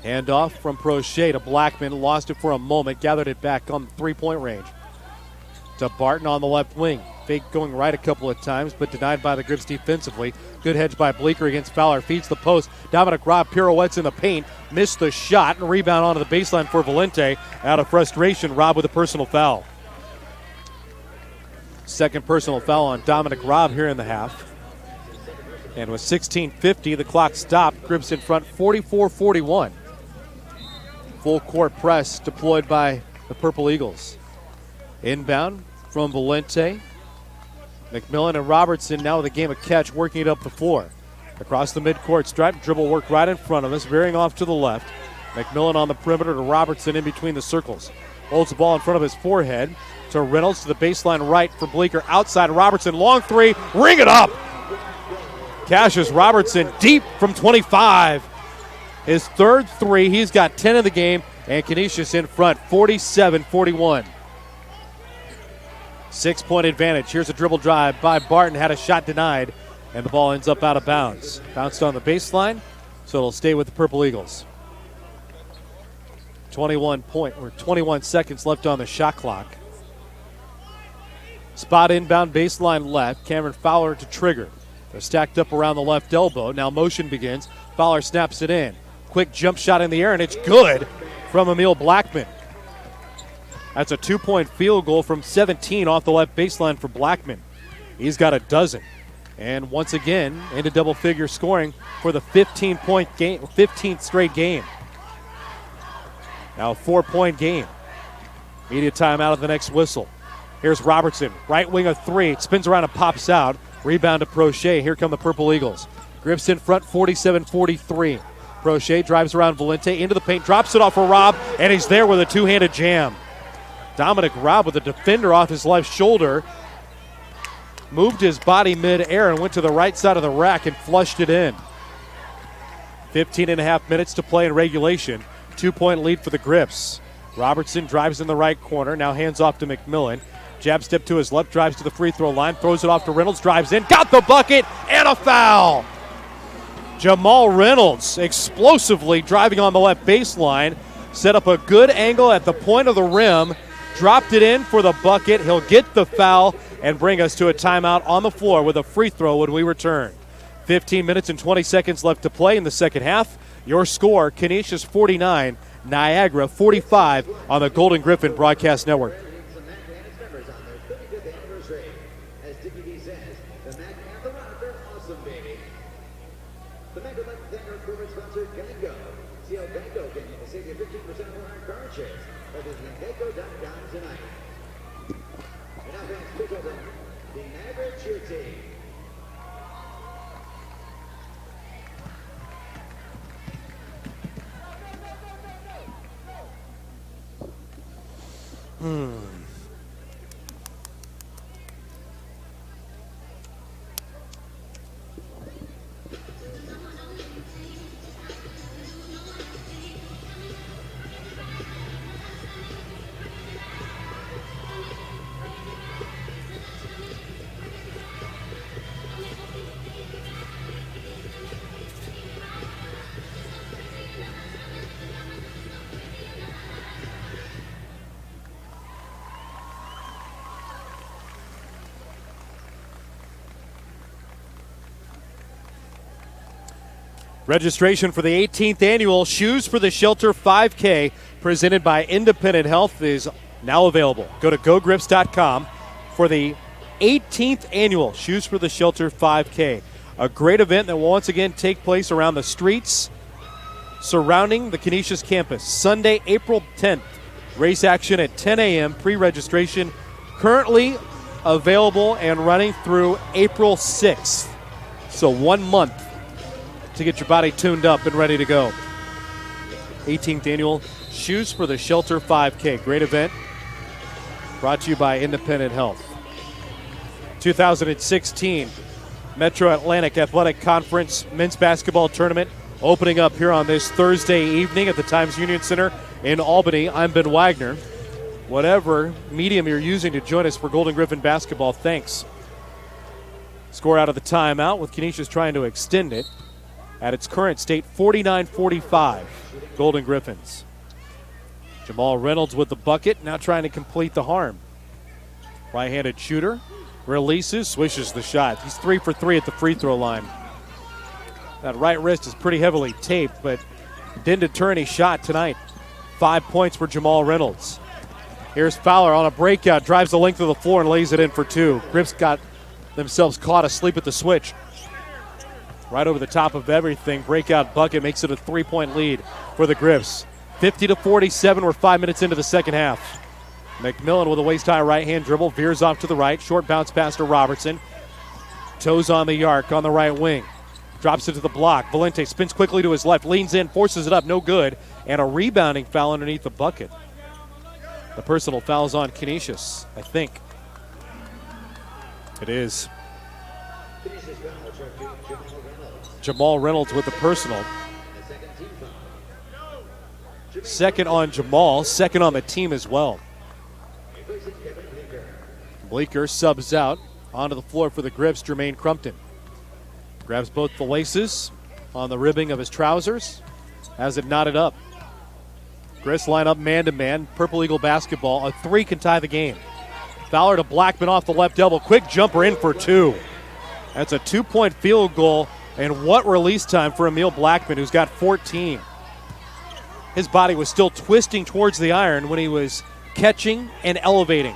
Handoff from Prochet to Blackman. Lost it for a moment. Gathered it back on the 3-point range. To Barton on the left wing. Fake going right a couple of times, but denied by the Griffs defensively. Good hedge by Bleeker against Fowler. Feeds the post. Dominic Robb pirouettes in the paint. Missed the shot and rebound onto the baseline for Valente. Out of frustration, Robb with a personal foul. Second personal foul on Dominic Robb here in the half. And with 16:50, the clock stopped. Griffs in front 44-41. Full court press deployed by the Purple Eagles. Inbound from Valente. McMillan and Robertson now with a game of catch, working it up the floor. Across the midcourt stripe, dribble work right in front of us, veering off to the left. McMillan on the perimeter to Robertson in between the circles. Holds the ball in front of his forehead to Reynolds to the baseline right for Bleeker. Outside Robertson, long three, ring it up. Cassius Robertson deep from 25. His third three, he's got 10 in the game, and Canisius in front, 47-41. 6-point advantage. Here's a dribble drive by Barton, had a shot denied, and the ball ends up out of bounds. Bounced on the baseline, so it'll stay with the Purple Eagles. 21 seconds left on the shot clock. Spot inbound baseline left. Cameron Fowler to trigger. They're stacked up around the left elbow. Now motion begins. Fowler snaps it in. Quick jump shot in the air, and it's good from Emil Blackman. That's a 2-point field goal from 17 off the left baseline for Blackman. He's got a dozen. And once again, into double-figure scoring for the 15-point game, 15th straight game. Now a 4-point game. Media timeout at the next whistle. Here's Robertson, right wing of three. It spins around and pops out. Rebound to Prochet. Here come the Purple Eagles. Griffs in front, 47-43. Prochet drives around Valente into the paint, drops it off for Robb, and he's there with a two-handed jam. Dominic Robb with a defender off his left shoulder. Moved his body mid-air and went to the right side of the rack and flushed it in. 15 and a half minutes to play in regulation. 2-point lead for the Griffs. Robertson drives in the right corner, now hands off to McMillan. Jab step to his left, drives to the free throw line, throws it off to Reynolds, drives in, got the bucket, and a foul. Jamal Reynolds explosively driving on the left baseline, set up a good angle at the point of the rim, dropped it in for the bucket. He'll get the foul and bring us to a timeout on the floor with a free throw when we return. 15 minutes and 20 seconds left to play in the second half. Your score, Canisius 49, Niagara 45 on the Golden Griffin Broadcast Network. Registration for the 18th annual Shoes for the Shelter 5K presented by Independent Health is now available. Go to gogrips.com for the 18th annual Shoes for the Shelter 5K. A great event that will once again take place around the streets surrounding the Canisius campus. Sunday, April 10th. Race action at 10 a.m. Pre-registration currently available and running through April 6th. So 1 month to get your body tuned up and ready to go. 18th annual Shoes for the Shelter 5K. Great event brought to you by Independent Health. 2016 Metro Atlantic Athletic Conference men's basketball tournament opening up here on this Thursday evening at the Times Union Center in Albany. I'm Ben Wagner. Whatever medium you're using to join us for Golden Griffin basketball, thanks. Score out of the timeout with Canisius trying to extend it. At its current state, 49-45, Golden Griffins. Jamal Reynolds with the bucket, now trying to complete the harm. Right-handed shooter, releases, swishes the shot. He's 3 for 3 at the free throw line. That right wrist is pretty heavily taped, but didn't deter any shot tonight. 5 points for Jamal Reynolds. Here's Fowler on a breakout, drives the length of the floor and lays it in for 2. Griffs got themselves caught asleep at the switch. Right over the top of everything. Breakout bucket makes it a 3-point lead for the Griffs. 50-47. We're 5 minutes into the second half. McMillan with a waist-high right-hand dribble. Veers off to the right. Short bounce pass to Robertson. Toes on the arc on the right wing. Drops it to the block. Valente spins quickly to his left. Leans in. Forces it up. No good. And a rebounding foul underneath the bucket. The personal foul's on Canisius, I think. It is. Jamal Reynolds with the personal. Second on Jamal, second on the team as well. Bleeker subs out onto the floor for the Griffs, Jermaine Crumpton. Grabs both the laces on the ribbing of his trousers, has it knotted up. Griffs line up man-to-man, Purple Eagle basketball. A 3 can tie the game. Fowler to Blackman off the left elbow. Quick jumper in for 2. That's a 2-point field goal. And what release time for Emil Blackman, who's got 14. His body was still twisting towards the iron when he was catching and elevating.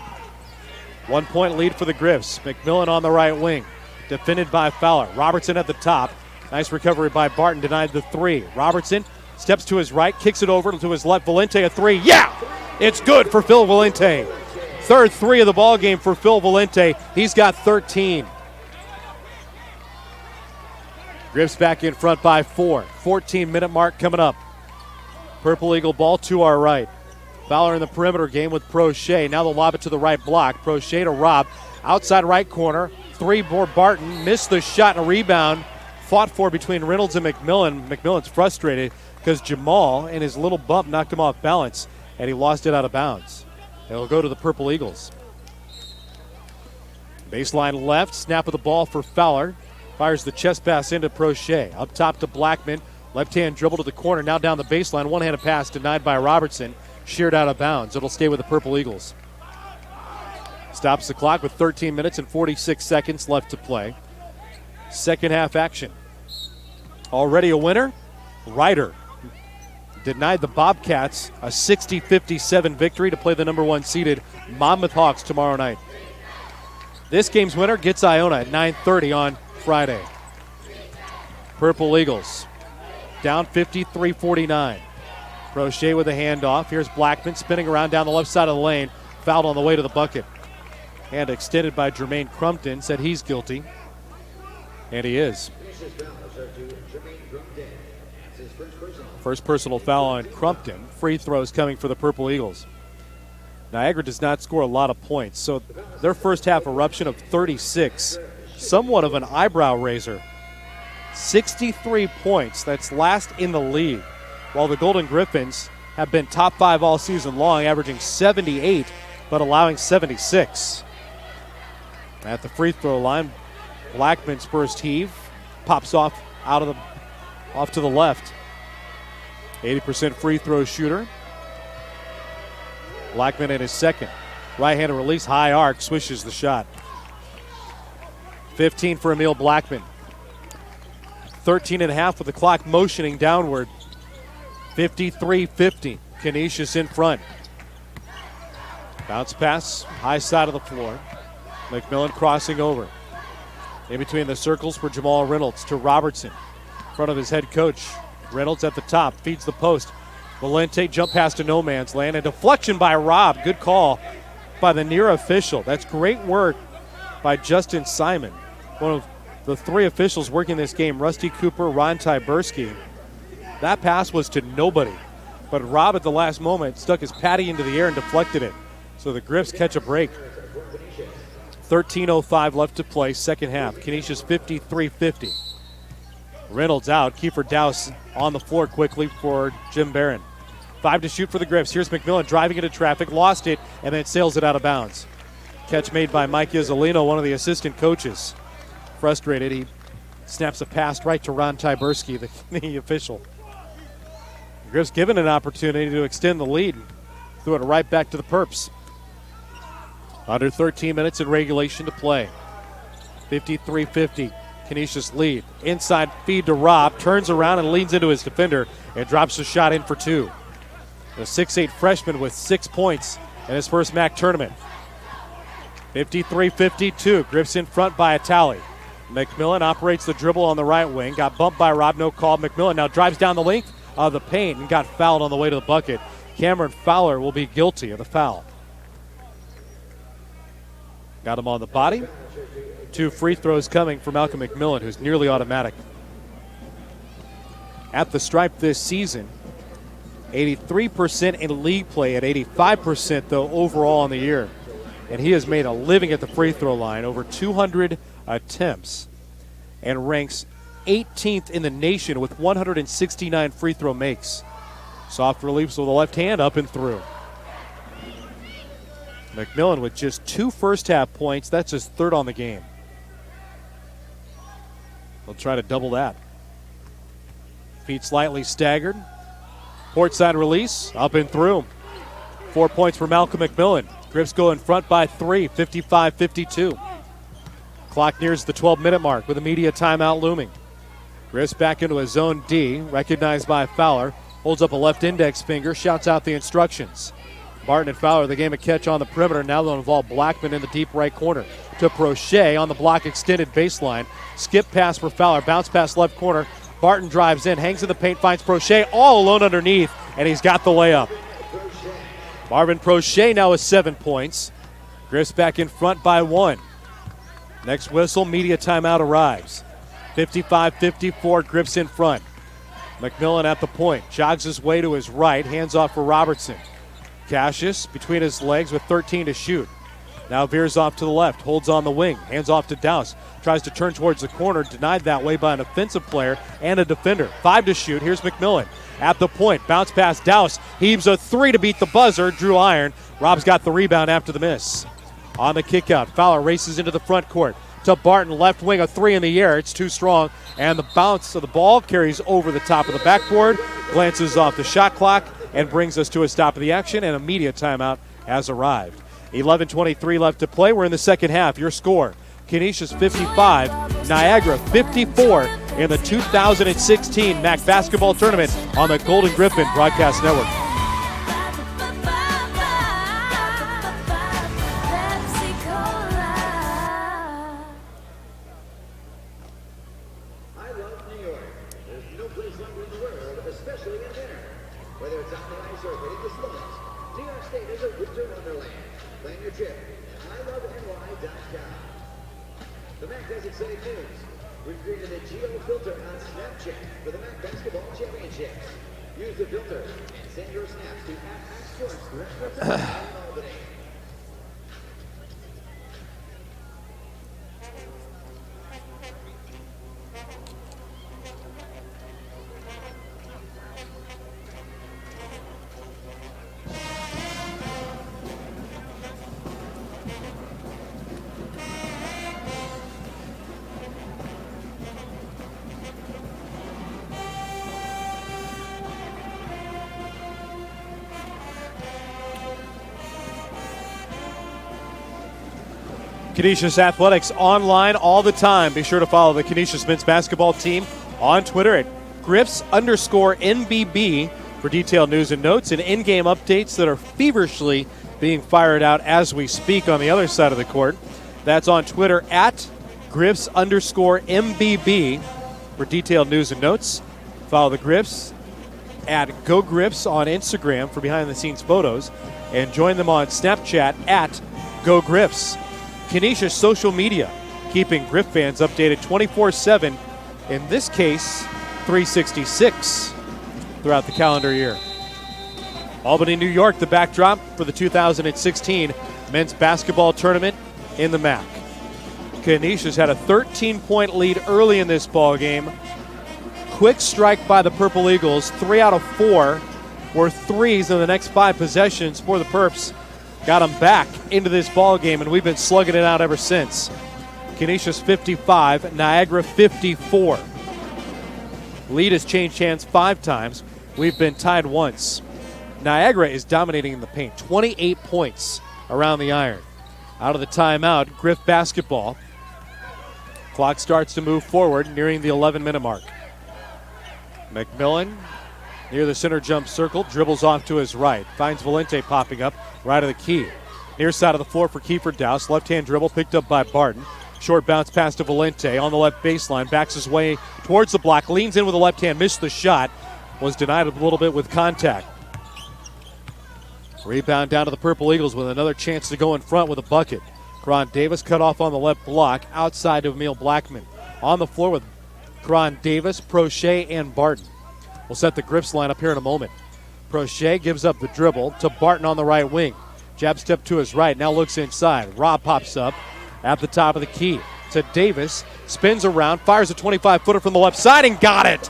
1-point lead for the Griffs. McMillan on the right wing, defended by Fowler. Robertson at the top. Nice recovery by Barton, denied the 3. Robertson steps to his right, kicks it over to his left. Valente a 3. Yeah! It's good for Phil Valente. Third 3 of the ball game for Phil Valente. He's got 13. Griffs back in front by 4. 14-minute mark coming up. Purple Eagle ball to our right. Fowler in the perimeter game with Prochet. Now they'll lob it to the right block. Prochet to Rob. Outside right corner. 3 more Barton. Missed the shot and a rebound. Fought for between Reynolds and McMillan. McMillan's frustrated because Jamal and his little bump knocked him off balance and he lost it out of bounds. It'll go to the Purple Eagles. Baseline left. Snap of the ball for Fowler. Fires the chest pass into Prochet. Up top to Blackman. Left-hand dribble to the corner, now down the baseline. One-handed pass denied by Robertson. Sheared out of bounds. It'll stay with the Purple Eagles. Stops the clock with 13 minutes and 46 seconds left to play. Second half action. Already a winner, Ryder. Denied the Bobcats a 60-57 victory to play the number 1 seeded Monmouth Hawks tomorrow night. This game's winner gets Iona at 9:30 on Friday. Purple Eagles down 53-49. Crochet with a handoff. Here's Blackman spinning around down the left side of the lane. Fouled on the way to the bucket. And extended by Jermaine Crumpton. Said he's guilty. And he is. First personal foul on Crumpton. Free throws coming for the Purple Eagles. Niagara does not score a lot of points, so their first half eruption of 36, somewhat of an eyebrow raiser. 63 points, that's last in the league, while the Golden Griffins have been top 5 all season long, averaging 78, but allowing 76. At the free throw line, Blackman's first heave pops off to the left. 80% free throw shooter. Blackman in his second. Right-handed release, high arc, swishes the shot. 15 for Emil Blackman. 13 and a half with the clock motioning downward. 53-50. Canisius in front. Bounce pass, high side of the floor. McMillan crossing over. In between the circles for Jamal Reynolds to Robertson. In front of his head coach. Reynolds at the top, feeds the post. Valente jump pass to no man's land. A deflection by Rob. Good call by the near official. That's great work by Justin Simon. One of the 3 officials working this game, Rusty Cooper, Ron Tyberski. That pass was to nobody. But Rob at the last moment stuck his patty into the air and deflected it. So the Griffs catch a break. 13:05 left to play, second half. Canisius 53-50. Reynolds out. Kiefer Dowse on the floor quickly for Jim Barron. 5 to shoot for the Griffs. Here's McMillan driving into traffic, lost it, and then sails it out of bounds. Catch made by Mike Izzolino, one of the assistant coaches. Frustrated, he snaps a pass right to Ron Tyberski, the official. The Griffs given an opportunity to extend the lead. Threw it right back to the Perps. Under 13 minutes in regulation to play. 53-50. Canisius lead. Inside feed to Rob. Turns around and leans into his defender and drops the shot in for 2. The 6'8 freshman with 6 points in his first MAAC tournament. 53-52. Griffs in front by a tally. McMillan operates the dribble on the right wing. Got bumped by Rob. No call. McMillan now drives down the length of the paint and got fouled on the way to the bucket. Cameron Fowler will be guilty of the foul. Got him on the body. 2 free throws coming for Malcolm McMillan, who's nearly automatic. At the stripe this season, 83% in league play, at 85% though overall on the year. And he has made a living at the free throw line, over 200 attempts, and ranks 18th in the nation with 169 free throw makes. Soft reliefs with the left hand, up and through. McMillan with just 2 first half points. That's his 3rd on the game. They'll try to double that. Feet slightly staggered. Port side release, up and through. 4 points for Malcolm McMillan. Griffs go in front by 3, 55-52. Clock nears the 12-minute mark with a media timeout looming. Griffs back into a zone D, recognized by Fowler. Holds up a left index finger, shouts out the instructions. Barton and Fowler, the game of catch on the perimeter. Now they'll involve Blackman in the deep right corner. To Prochet on the block, extended baseline. Skip pass for Fowler, bounce pass left corner. Barton drives in, hangs in the paint, finds Prochet all alone underneath, and he's got the layup. Marvin Prochet now with 7 points. Griffs back in front by 1. Next whistle, media timeout arrives. 55-54, Griffs in front. McMillan at the point, jogs his way to his right, hands off for Robertson. Cassius between his legs with 13 to shoot. Now veers off to the left, holds on the wing, hands off to Dowse. Tries to turn towards the corner, denied that way by an offensive player and a defender. 5 to shoot, here's McMillan. At the point, bounce pass Dowse. Heaves a 3 to beat the buzzer, drew iron. Rob's got the rebound after the miss. On the kick out, Fowler races into the front court. to Barton. Left wing, a three in the air. It's too strong. And the bounce of the ball carries over the top of the backboard, glances off the shot clock, and brings us to a stop of the action, and immediate timeout has arrived. 11:23 left to play. We're in the second half. Your score, Canisius 55, Niagara 54 in the 2016 MAAC basketball tournament on the Golden Griffin Broadcast Network. I love New York. There's no place like it in the world, especially in winter. Whether it's on the ice or hitting the slopes, New York State is a winter wonderland. Plan your trip at iloveny.com. The MAAC has exciting news. We've created a geo filter on Snapchat for the MAAC Basketball Championships. Use the filter and send your snaps to @MaxSports Albany. Canisius Athletics online all the time. Be sure to follow the Canisius men's basketball team on Twitter at Griffs_NBB for detailed news and notes and in-game updates that are feverishly being fired out as we speak on the other side of the court. That's on Twitter at Griffs_MBB for detailed news and notes. Follow the Griffs at GoGriffs on Instagram for behind-the-scenes photos, and join them on Snapchat at GoGriffs. Canisius social media, keeping Griff fans updated 24/7, in this case 366 throughout the calendar year. Albany, New York, the backdrop for the 2016 men's basketball tournament in the MAAC. Canisius had a 13-point lead early in this ball game. Quick strike by the Purple Eagles. 3 out of 4 were threes in the next 5 possessions for the Perps. Got them back into this ball game, and we've been slugging it out ever since. Canisius 55, Niagara 54. Lead has changed hands 5 times. We've been tied once. Niagara is dominating in the paint, 28 points around the iron. Out of the timeout, Griff basketball. Clock starts to move forward, nearing the 11-minute mark. McMillan near the center jump circle, dribbles off to his right. Finds Valente popping up right of the key. Near side of the floor for Kiefer Douse. Left-hand dribble picked up by Barton. Short bounce pass to Valente on the left baseline. Backs his way towards the block. Leans in with the left hand. Missed the shot. Was denied a little bit with contact. Rebound down to the Purple Eagles with another chance to go in front with a bucket. Karan Davis cut off on the left block. Outside to Emil Blackman. On the floor with Karan Davis, Prochet, and Barton. We'll set the Griffs lineup here in a moment. Prochet gives up the dribble to Barton on the right wing. Jab step to his right, now looks inside. Rob pops up at the top of the key to Davis. Spins around, fires a 25-footer from the left side and got it.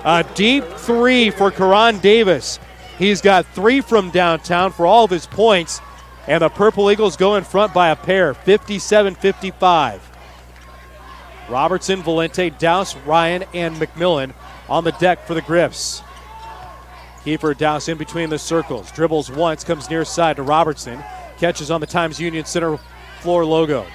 A deep 3 for Karan Davis. He's got 3 from downtown for all of his points. And the Purple Eagles go in front by a pair, 57-55. Robertson, Valente, Douse, Ryan, and McMillan on the deck for the Griffs. Kiefer Douse in between the circles. Dribbles once, comes near side to Robertson. Catches on the Times Union center floor logo.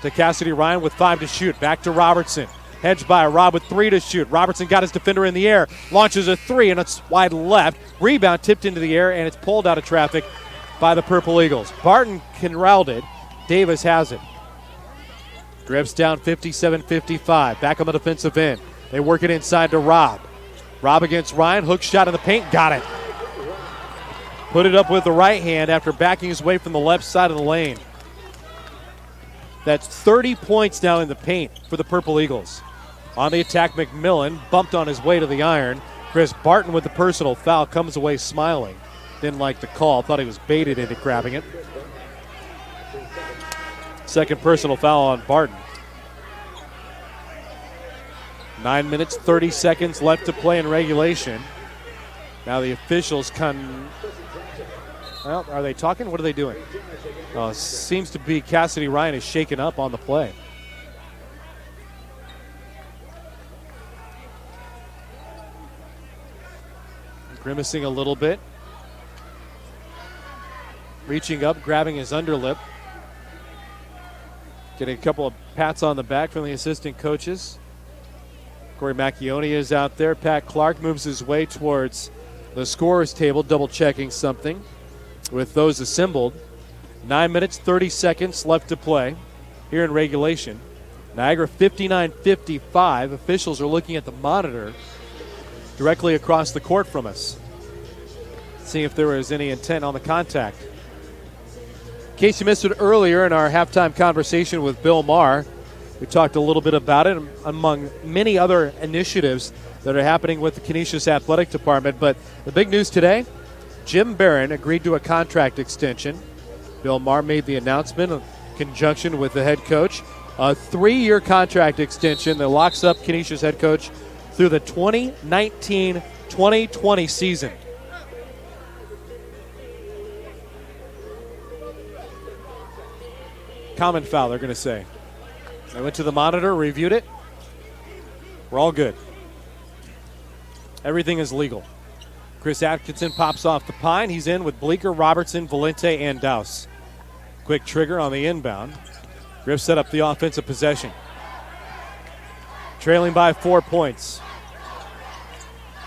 To Cassidy Ryan with 5 to shoot. Back to Robertson. Hedged by Rob with 3 to shoot. Robertson got his defender in the air. Launches a 3, and it's wide left. Rebound tipped into the air, and it's pulled out of traffic by the Purple Eagles. Barton corralled it. Davis has it. Griffs down 57-55. Back on the defensive end. They work it inside to Rob. Rob against Ryan. Hook shot in the paint. Got it. Put it up with the right hand after backing his way from the left side of the lane. That's 30 points now in the paint for the Purple Eagles. On the attack, McMillan bumped on his way to the iron. Chris Barton with the personal foul comes away smiling. Didn't like the call. Thought he was baited into grabbing it. Second personal foul on Barton. 9 minutes, 30 seconds left to play in regulation. Now the officials come. Well, are they talking? What are they doing? Seems to be Cassidy Ryan is shaken up on the play. Grimacing a little bit. Reaching up, grabbing his underlip. Getting a couple of pats on the back from the assistant coaches. Corey Macchione is out there. Pat Clark moves his way towards the scorer's table, double checking something with those assembled. 9 minutes, 30 seconds left to play here in regulation. Niagara 59-55. Officials are looking at the monitor directly across the court from us, seeing if there was any intent on the contact. In case you missed it earlier in our halftime conversation with Bill Maher, we talked a little bit about it among many other initiatives that are happening with the Canisius Athletic Department. But the big news today, Jim Barron agreed to a contract extension. Bill Maher made the announcement in conjunction with the head coach. A 3-year contract extension that locks up Canisius head coach through the 2019-2020 season. Common foul, they're going to say. They went to the monitor, reviewed it. We're all good. Everything is legal. Chris Atkinson pops off the pine. He's in with Bleeker, Robertson, Valente, and Dowse. Quick trigger on the inbound. Griff set up the offensive possession. Trailing by 4 points.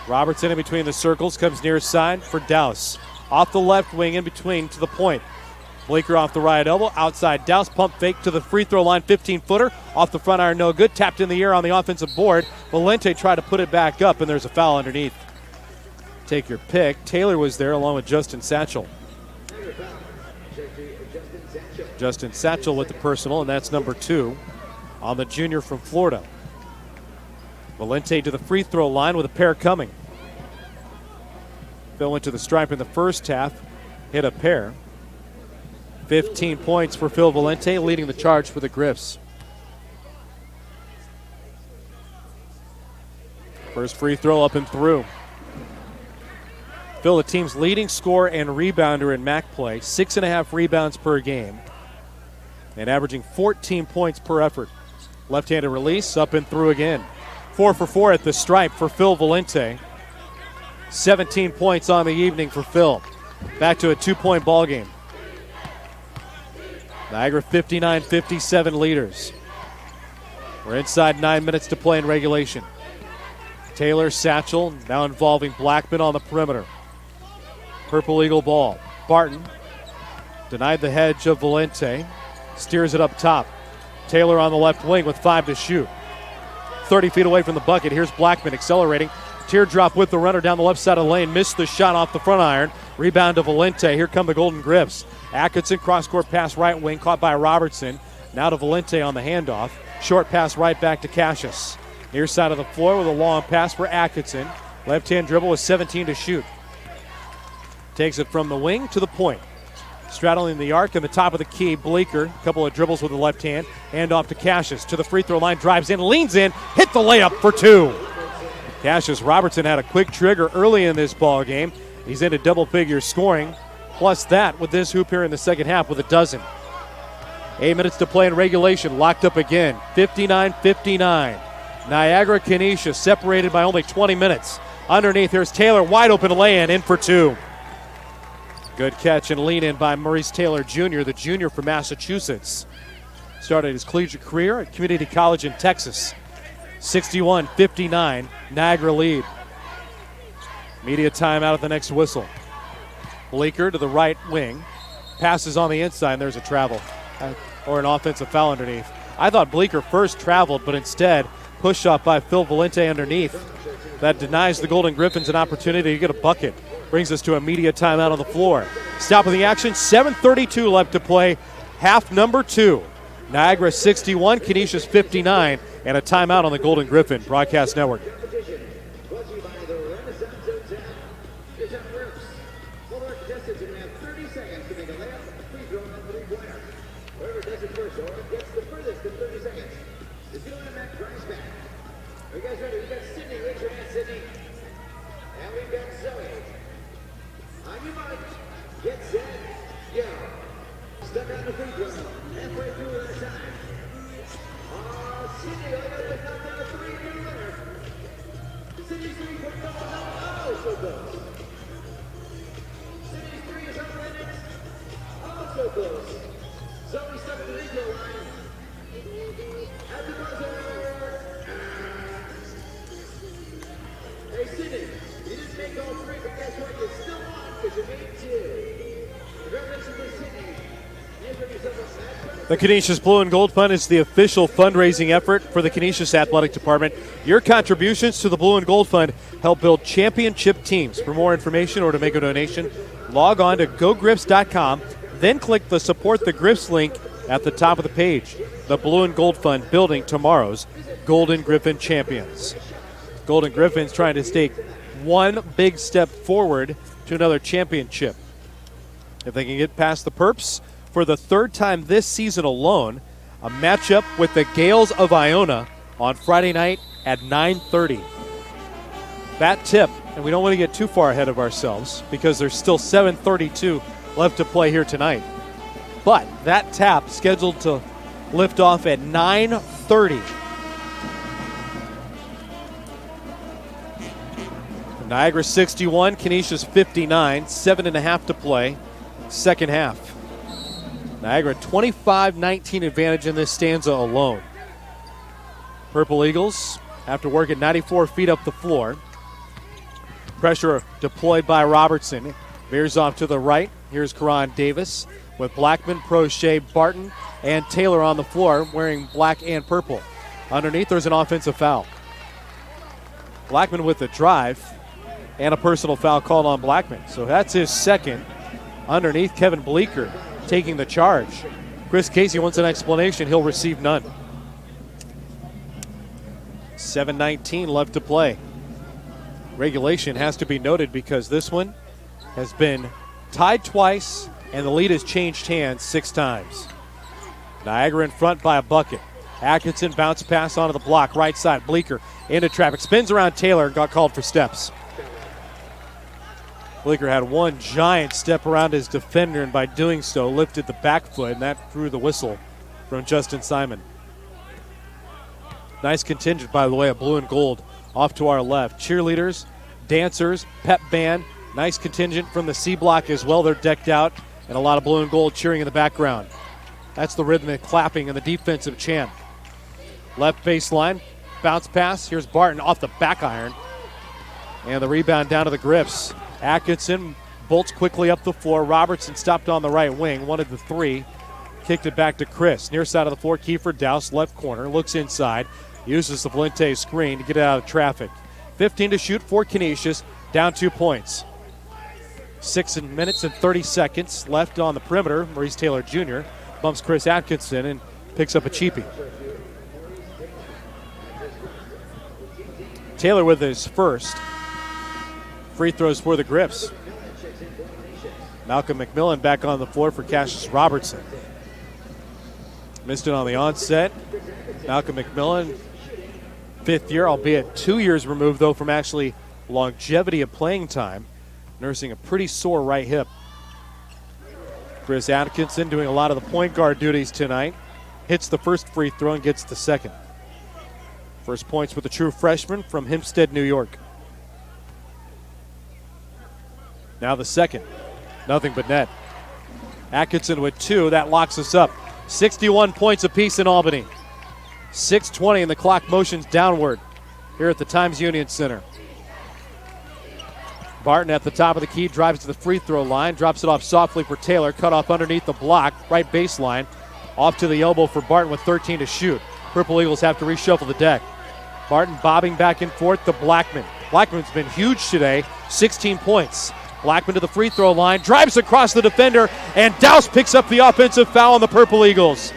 Robertson in between the circles, comes near side for Dowse. Off the left wing in between to the point. Bleeker off the right elbow, outside Dowse, pump fake to the free throw line, 15-footer. Off the front iron, no good. Tapped in the air on the offensive board. Valente tried to put it back up, and there's a foul underneath. Take your pick. Taylor was there along with Justin Satchel. Justin Satchel with the personal, and that's number 2 on the junior from Florida. Valente to the free throw line with a pair coming. Phil went to the stripe in the first half, hit a pair. 15 points for Phil Valente, leading the charge for the Griffs. First free throw up and through. Phil, the team's leading scorer and rebounder in MAAC play, 6.5 rebounds per game, and averaging 14 points per effort. Left-handed release, up and through again. 4 for 4 at the stripe for Phil Valente. 17 points on the evening for Phil. Back to a 2-point ball game. Niagara 59-57 leaders. We're inside 9 minutes to play in regulation. Taylor, Satchel, now involving Blackman on the perimeter. Purple Eagle ball. Barton denied the hedge of Valente. Steers it up top. Taylor on the left wing with 5 to shoot. 30 feet away from the bucket. Here's Blackman accelerating. Teardrop with the runner down the left side of the lane. Missed the shot off the front iron. Rebound to Valente. Here come the Golden Griffs. Atkinson cross-court pass right wing, caught by Robertson. Now to Valente on the handoff. Short pass right back to Cassius. Near side of the floor with a long pass for Atkinson. Left-hand dribble with 17 to shoot. Takes it from the wing to the point. Straddling the arc in the top of the key, Bleeker. A couple of dribbles with the left hand. Hand off to Cassius. To the free throw line, drives in, leans in, hit the layup for 2. Cassius Robertson had a quick trigger early in this ball game. He's into double-figure scoring. Plus that with this hoop here in the second half with a dozen. 8 minutes to play in regulation. Locked up again. 59-59. Niagara Canisius separated by only 20 minutes. Underneath, here's Taylor. Wide open lay-in, in for 2. Good catch and lean in by Maurice Taylor Jr., the junior from Massachusetts. Started his collegiate career at Community College in Texas. 61-59, Niagara lead. Media timeout at the next whistle. Bleeker to the right wing. Passes on the inside, and there's a travel. Or an offensive foul underneath. I thought Bleeker first traveled, but instead pushed off by Phil Valente underneath. That denies the Golden Griffins an opportunity to get a bucket. Brings us to a media timeout on the floor. Stop of the action, 7:32 left to play. Half number 2. Niagara 61, Canisius 59, and a timeout on the Golden Griffin Broadcast Network. so close. Zoe stuck at the free throw line. At the buzzer. Hey, Sydney, you didn't make all three, but guess what? You still won because you made two. Congratulations to Sydney. The Canisius Blue and Gold Fund is the official fundraising effort for the Canisius Athletic Department. Your contributions to the Blue and Gold Fund help build championship teams. For more information or to make a donation, log on to gogriffs.com, then click the Support the Griffs link at the top of the page. The Blue and Gold Fund building tomorrow's Golden Griffin champions. Golden Griffins trying to take one big step forward to another championship. If they can get past the Perps, for the third time this season alone, a matchup with the Gales of Iona on Friday night at 9:30. That tip, and we don't want to get too far ahead of ourselves because there's still 7:32 left to play here tonight. But that tap scheduled to lift off at 9:30. Niagara 61, Canisius 59, 7.5 to play, second half. Niagara 25-19 advantage in this stanza alone. Purple Eagles have to work at 94 feet up the floor. Pressure deployed by Robertson. Veers off to the right. Here's Karan Davis with Blackman, Prochet, Barton, and Taylor on the floor wearing black and purple. Underneath, there's an offensive foul. Blackman with the drive and a personal foul called on Blackman. So that's his second. Underneath, Kevin Bleeker taking the charge. Chris Casey wants an explanation. He'll receive none. 7:19 left to play. Regulation has to be noted because this one has been tied twice and the lead has changed hands 6 times. Niagara in front by a bucket. Atkinson bounce pass onto the block. Right side, Bleeker into traffic. Spins around Taylor and got called for steps. Bleeker had one giant step around his defender, and by doing so, lifted the back foot, and that drew the whistle from Justin Simon. Nice contingent, by the way, of blue and gold off to our left. Cheerleaders, dancers, pep band. Nice contingent from the C block as well. They're decked out, and a lot of blue and gold cheering in the background. That's the rhythmic clapping and the defensive chant. Left baseline, bounce pass. Here's Barton off the back iron, and the rebound down to the Griffs. Atkinson bolts quickly up the floor. Robertson stopped on the right wing, wanted the three. Kicked it back to Chris. Near side of the floor, Kiefer Douse, left corner, looks inside. Uses the Valente screen to get it out of traffic. 15 to shoot for Canisius, down 2 points. 6 minutes and 30 seconds left on the perimeter. Maurice Taylor Jr. bumps Chris Atkinson and picks up a cheapie. Taylor with his first. Free throws for the Griffs. Malcolm McMillan back on the floor for Cassius Robertson. Missed it on the onset. Malcolm McMillan, 5th year, albeit 2 years removed, though, from actually longevity of playing time, nursing a pretty sore right hip. Chris Atkinson doing a lot of the point guard duties tonight. Hits the first free throw and gets the second. First points with the true freshman from Hempstead, New York. Now the second. Nothing but net. Atkinson with 2. That locks us up. 61 points apiece in Albany. 6:20 and the clock motions downward here at the Times Union Center. Barton at the top of the key, drives to the free throw line, drops it off softly for Taylor, cut off underneath the block, right baseline. Off to the elbow for Barton with 13 to shoot. Purple Eagles have to reshuffle the deck. Barton bobbing back and forth to Blackman. Blackman's been huge today, 16 points. Blackman to the free throw line, drives across the defender, and Douse picks up the offensive foul on the Purple Eagles.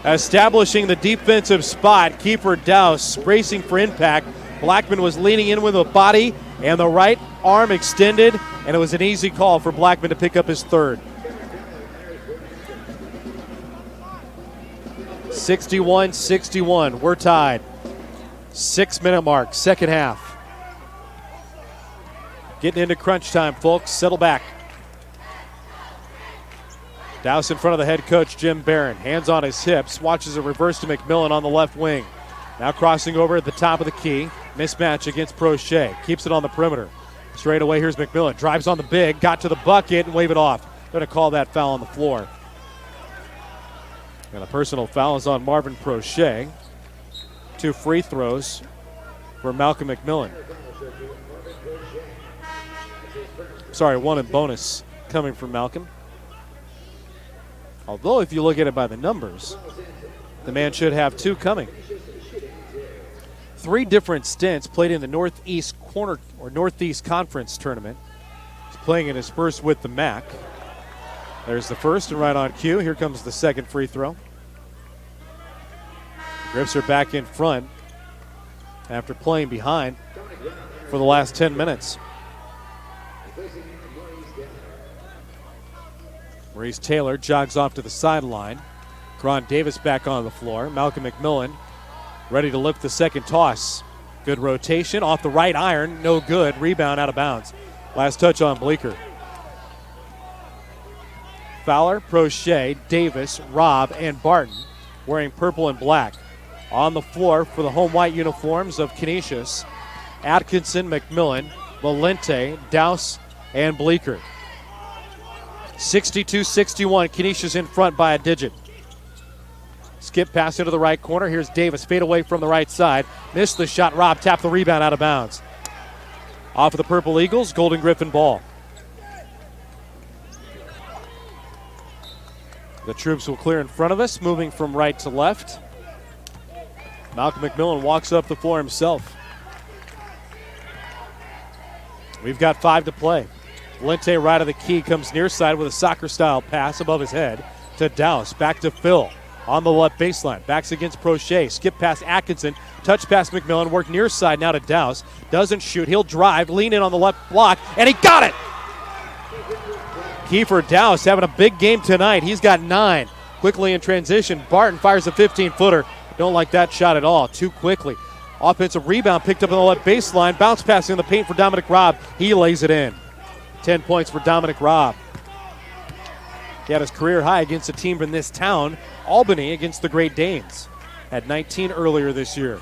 Establishing the defensive spot, Kiefer Douse bracing for impact. Blackman was leaning in with a body and the right arm extended, and it was an easy call for Blackman to pick up his third. 61-61, we're tied. 6-minute mark, second half. Getting into crunch time, folks. Settle back. Douse in front of the head coach, Jim Barron. Hands on his hips. Watches a reverse to McMillan on the left wing. Now crossing over at the top of the key. Mismatch against Prochet. Keeps it on the perimeter. Straight away, here's McMillan. Drives on the big. Got to the bucket and wave it off. going to call that foul on the floor. And a personal foul is on Marvin Prochet. 2 free throws for Malcolm McMillan. Sorry, 1 in bonus coming from Malcolm. Although if you look at it by the numbers, the man should have 2 coming. 3 different stints played in the Northeast Conference tournament. He's playing in his first with the MAAC. There's the first and right on cue. Here comes the second free throw. The Griffs are back in front after playing behind for the last 10 minutes. Maurice Taylor jogs off to the sideline. Grant Davis back on the floor. Malcolm McMillan ready to lift the second toss. Good rotation off the right iron. No good. Rebound out of bounds. Last touch on Bleeker. Fowler, Prochet, Davis, Robb, and Barton wearing purple and black. On the floor for the home white uniforms of Canisius, Atkinson, McMillan, Valente, Dowse, and Bleeker. 62-61, Canisius in front by a digit. Skip pass into the right corner. Here's Davis, fade away from the right side. Missed the shot. Robb tapped the rebound out of bounds. Off of the Purple Eagles, Golden Griffin ball. The troops will clear in front of us, moving from right to left. Malcolm McMillan walks up the floor himself. We've got 5 to play. Valente right of the key comes near side with a soccer-style pass above his head to Dowse. Back to Phil on the left baseline. Backs against Prochet. Skip pass Atkinson. Touch pass McMillan. Work near side now to Dowse. Doesn't shoot. He'll drive. Lean in on the left block. And he got it! Kiefer Dowse having a big game tonight. He's got 9. Quickly in transition. Barton fires a 15-footer. Don't like that shot at all. Too quickly. Offensive rebound picked up on the left baseline. Bounce passing in the paint for Dominic Robb. He lays it in. 10 points for Dominic Robb. He had his career high against a team from this town, Albany, against the Great Danes. Had 19 earlier this year.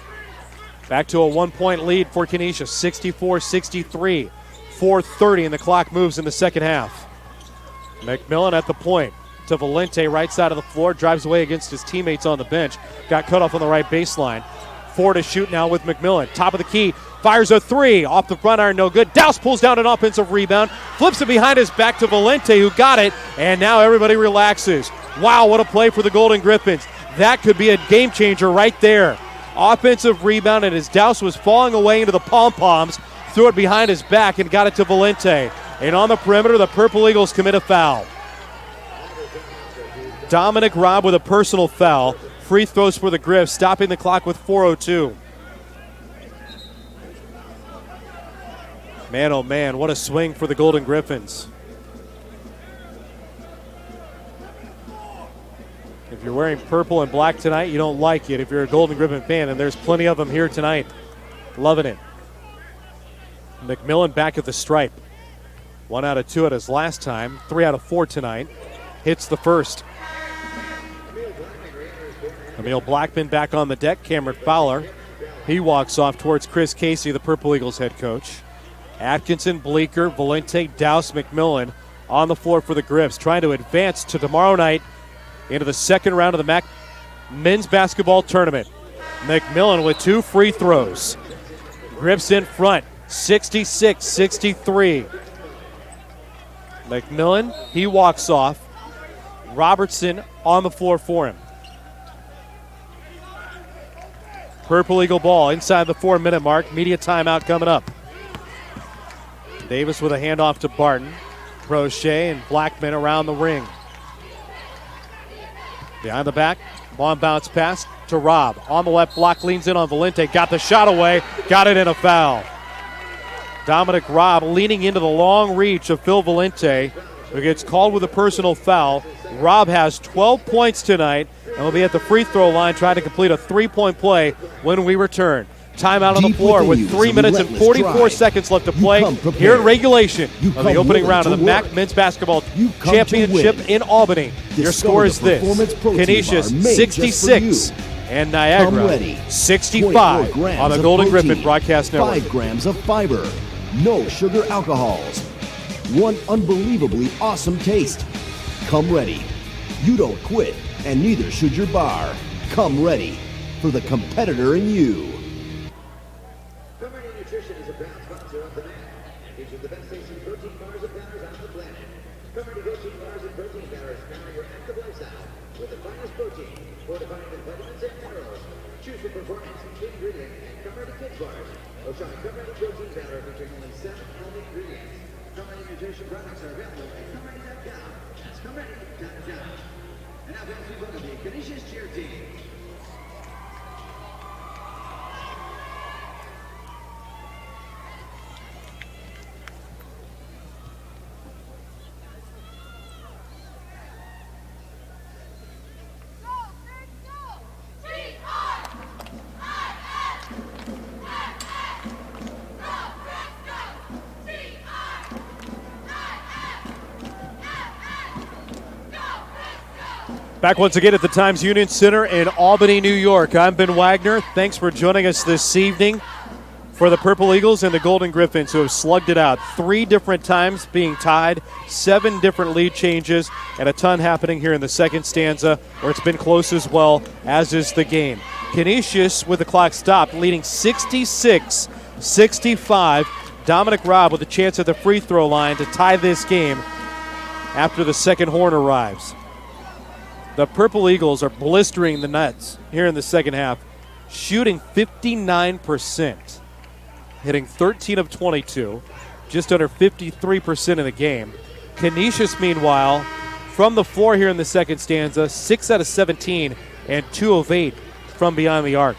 Back to a 1-point lead for Canisius, 64-63. 4:30 and the clock moves in the second half. McMillan at the point to Valente, right side of the floor, drives away against his teammates on the bench. Got cut off on the right baseline. 4 to shoot now with McMillan. Top of the key, fires a 3. Off the front iron, no good. Dowse pulls down an offensive rebound, flips it behind his back to Valente, who got it, and now everybody relaxes. Wow, what a play for the Golden Griffins. That could be a game changer right there. Offensive rebound, and as Dowse was falling away into the pom-poms, threw it behind his back and got it to Valente. And on the perimeter, the Purple Eagles commit a foul. Dominic Robb with a personal foul. Free throws for the Griffs, stopping the clock with 4:02. Man, oh man, what a swing for the Golden Griffins. If you're wearing purple and black tonight, you don't like it. If you're a Golden Griffin fan, and there's plenty of them here tonight, loving it. McMillan back at the stripe. 1 out of 2 at his last time, 3 out of 4 tonight. Hits the first. Emil Blackman back on the deck. Cameron Fowler, he walks off towards Chris Casey, the Purple Eagles head coach. Atkinson, Bleeker, Valente, Dowse, McMillan on the floor for the Griffs, trying to advance to tomorrow night into the second round of the MAAC men's basketball tournament. McMillan with 2 free throws. Griffs in front, 66-63. McMillan, he walks off. Robertson on the floor for him. Purple Eagle ball inside the 4-minute mark. Media timeout coming up. Davis with a handoff to Barton. Prochet and Blackman around the ring. Behind the back, long bounce pass to Robb. On the left block, leans in on Valente. Got the shot away, got it in a foul. Dominic Robb leaning into the long reach of Phil Valente, who gets called with a personal foul. Robb has 12 points tonight and will be at the free throw line trying to complete a 3-point play when we return. Timeout on the floor with 3 minutes and 44 seconds left to play here in regulation of the opening round of the MAAC Men's Basketball Championship in Albany. Your score is this: Canisius 66 and Niagara 65 on the Golden Griffin Broadcast Network. 5 grams of fiber, no sugar alcohols. one unbelievably awesome taste. Come ready. You don't quit, and neither should your bar. Come ready for the competitor in you. Come Ready Nutrition is a proud sponsor of the MAAC. Features the best tasting protein bars and powders on the planet. Come Ready protein bars and protein powders power your active lifestyle with the finest protein, fortified with vitamins and minerals. Choose the performance, ingredient, and Come Ready Kids bars. Or try Come Ready protein powder featuring only 7 healthy ingredients. Come Ready Nutrition products are available at ComeReady.com. That's ComeReady.com. And now back to the Canisius cheer team. Back once again at the Times Union Center in Albany, New York. I'm Ben Wagner. Thanks for joining us this evening for the Purple Eagles and the Golden Griffins, who have slugged it out 3 different times, being tied, 7 different lead changes, and a ton happening here in the second stanza, where it's been close as well, as is the game. Canisius, with the clock stopped, leading 66-65. Dominic Robb with a chance at the free throw line to tie this game after the second horn arrives. The Purple Eagles are blistering the Nets here in the second half, shooting 59%, hitting 13 of 22, just under 53% of the game. Canisius, meanwhile, from the floor here in the second stanza, 6 out of 17 and 2 of 8 from beyond the arc.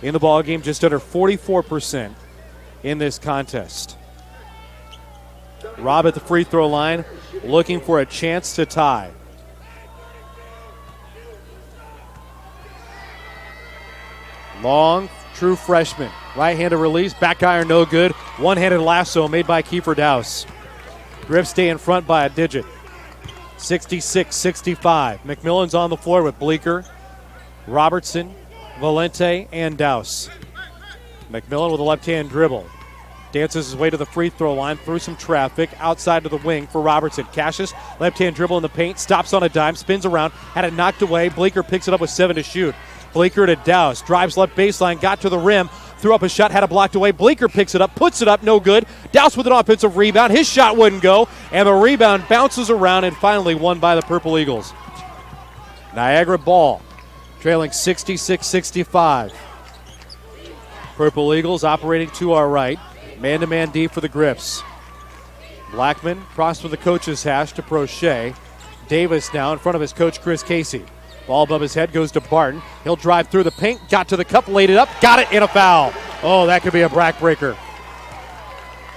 In the ballgame, just under 44% in this contest. Robb at the free throw line, looking for a chance to tie. Long, true freshman. Right-handed release, back iron no good. One-handed lasso made by Kiefer Dowse. Griffs stay in front by a digit. 66-65. McMillan's on the floor with Bleeker, Robertson, Valente, and Dowse. McMillan with a left-hand dribble. Dances his way to the free throw line through some traffic. Outside to the wing for Robertson. Cassius, left-hand dribble in the paint. Stops on a dime, spins around. Had it knocked away. Bleeker picks it up with 7 to shoot. Bleeker to Dowse, drives left baseline, got to the rim, threw up a shot, had it blocked away. Bleeker picks it up, puts it up, no good. Dowse with an offensive rebound. His shot wouldn't go, and the rebound bounces around and finally won by the Purple Eagles. Niagara ball, trailing 66-65. Purple Eagles operating to our right. Man-to-man D for the Griffs. Blackman crossed with the coach's hash to Prochet. Davis now in front of his coach, Chris Casey. Ball above his head goes to Barton. He'll drive through the paint, got to the cup, laid it up, got it, in a foul. Oh, that could be a backbreaker.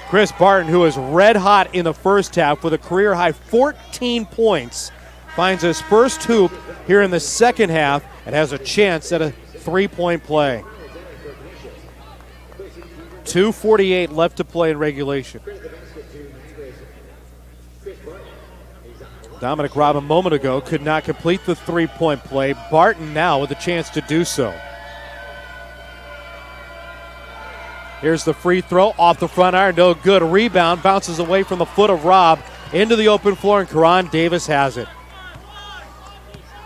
Chris Barton, who is red hot in the first half with a career-high 14 points, finds his first hoop here in the second half and has a chance at a three-point play. 2:48 left to play in regulation. Dominic Robb a moment ago could not complete the three-point play. Barton now with a chance to do so. Here's the free throw off the front iron, no good. Rebound bounces away from the foot of Robb into the open floor, and Karan Davis has it.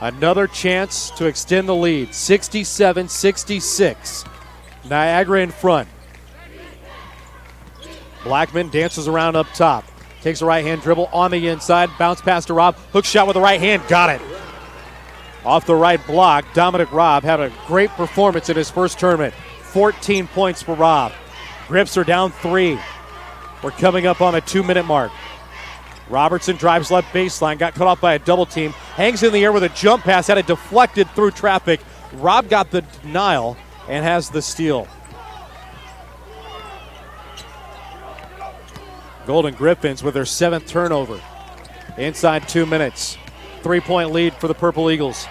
Another chance to extend the lead, 67-66. Niagara in front. Blackman dances around up top. Takes a right-hand dribble on the inside. Bounce pass to Robb. Hook shot with the right hand. Got it. Off the right block, Dominic Robb had a great performance in his first tournament. 14 points for Robb. Griffs are down 3. We're coming up on the 2-minute mark. Robertson drives left baseline. Got cut off by a double team. Hangs in the air with a jump pass. Had it deflected through traffic. Robb got the denial and has the steal. Golden Griffins with their 7th turnover. Inside 2 minutes. 3-point lead for the Purple Eagles.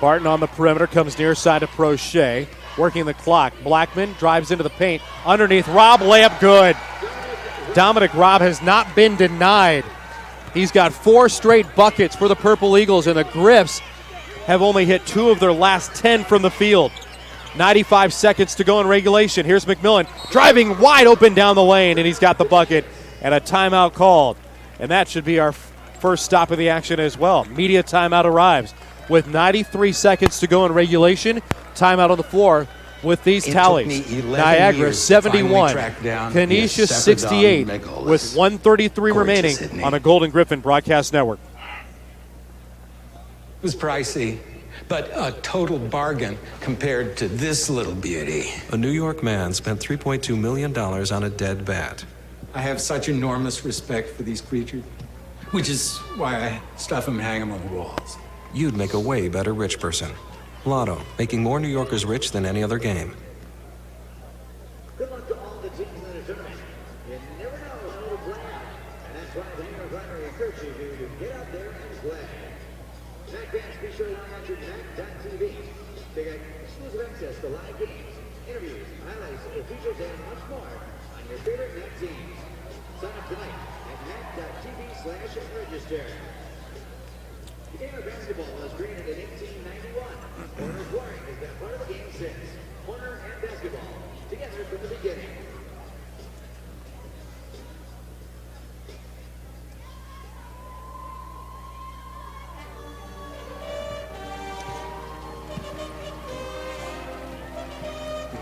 Barton on the perimeter, comes near side to Prochet. Working the clock. Blackman drives into the paint. Underneath, Robb, layup good. Dominic Robb has not been denied. He's got 4 straight buckets for the Purple Eagles, and the Griffs have only hit 2 of their last 10 from the field. 95 seconds to go in regulation. Here's McMillan driving wide open down the lane, and he's got the bucket. and a timeout called. And that should be our first stop of the action as well. Media timeout arrives with 93 seconds to go in regulation. Timeout on the floor with these tallies. Niagara 71, Canisius 68 with 133 remaining on the Golden Griffin Broadcast Network. It was pricey, but a total bargain compared to this little beauty. A New York man spent $3.2 million on a dead bat. I have such enormous respect for these creatures, which is why I stuff them and hang them on the walls. You'd make a way better rich person. Lotto, making more New Yorkers rich than any other game. Good luck to all the teams in the tournament. You never know how to play out, and that's why the Niagara Refinery encourages you to get out there and play. MAAC fans, be sure to log on to MAAC.tv to get exclusive access to live games, interviews, highlights, features, and much more on your favorite MAAC teams. Sign up tonight at MAAC.tv/register. The game of basketball was created in 1891. Corner scoring has been a part of the game since. Corner and basketball, together from the beginning.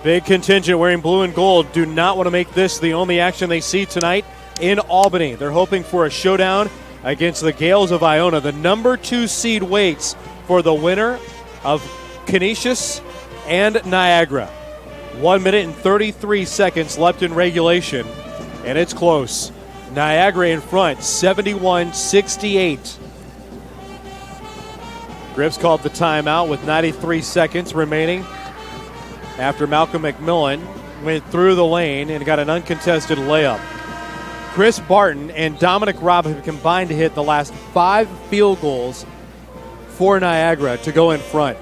Big contingent wearing blue and gold do not want to make this the only action they see tonight in Albany. They're hoping for a showdown against the Gales of Iona. The number 2 seed waits for the winner of Canisius and Niagara. 1 minute and 33 seconds left in regulation, and it's close. Niagara in front, 71-68. Griff's called the timeout with 93 seconds remaining after Malcolm McMillan went through the lane and got an uncontested layup. Chris Barton and Dominic Robb have combined to hit the last 5 field goals for Niagara to go in front.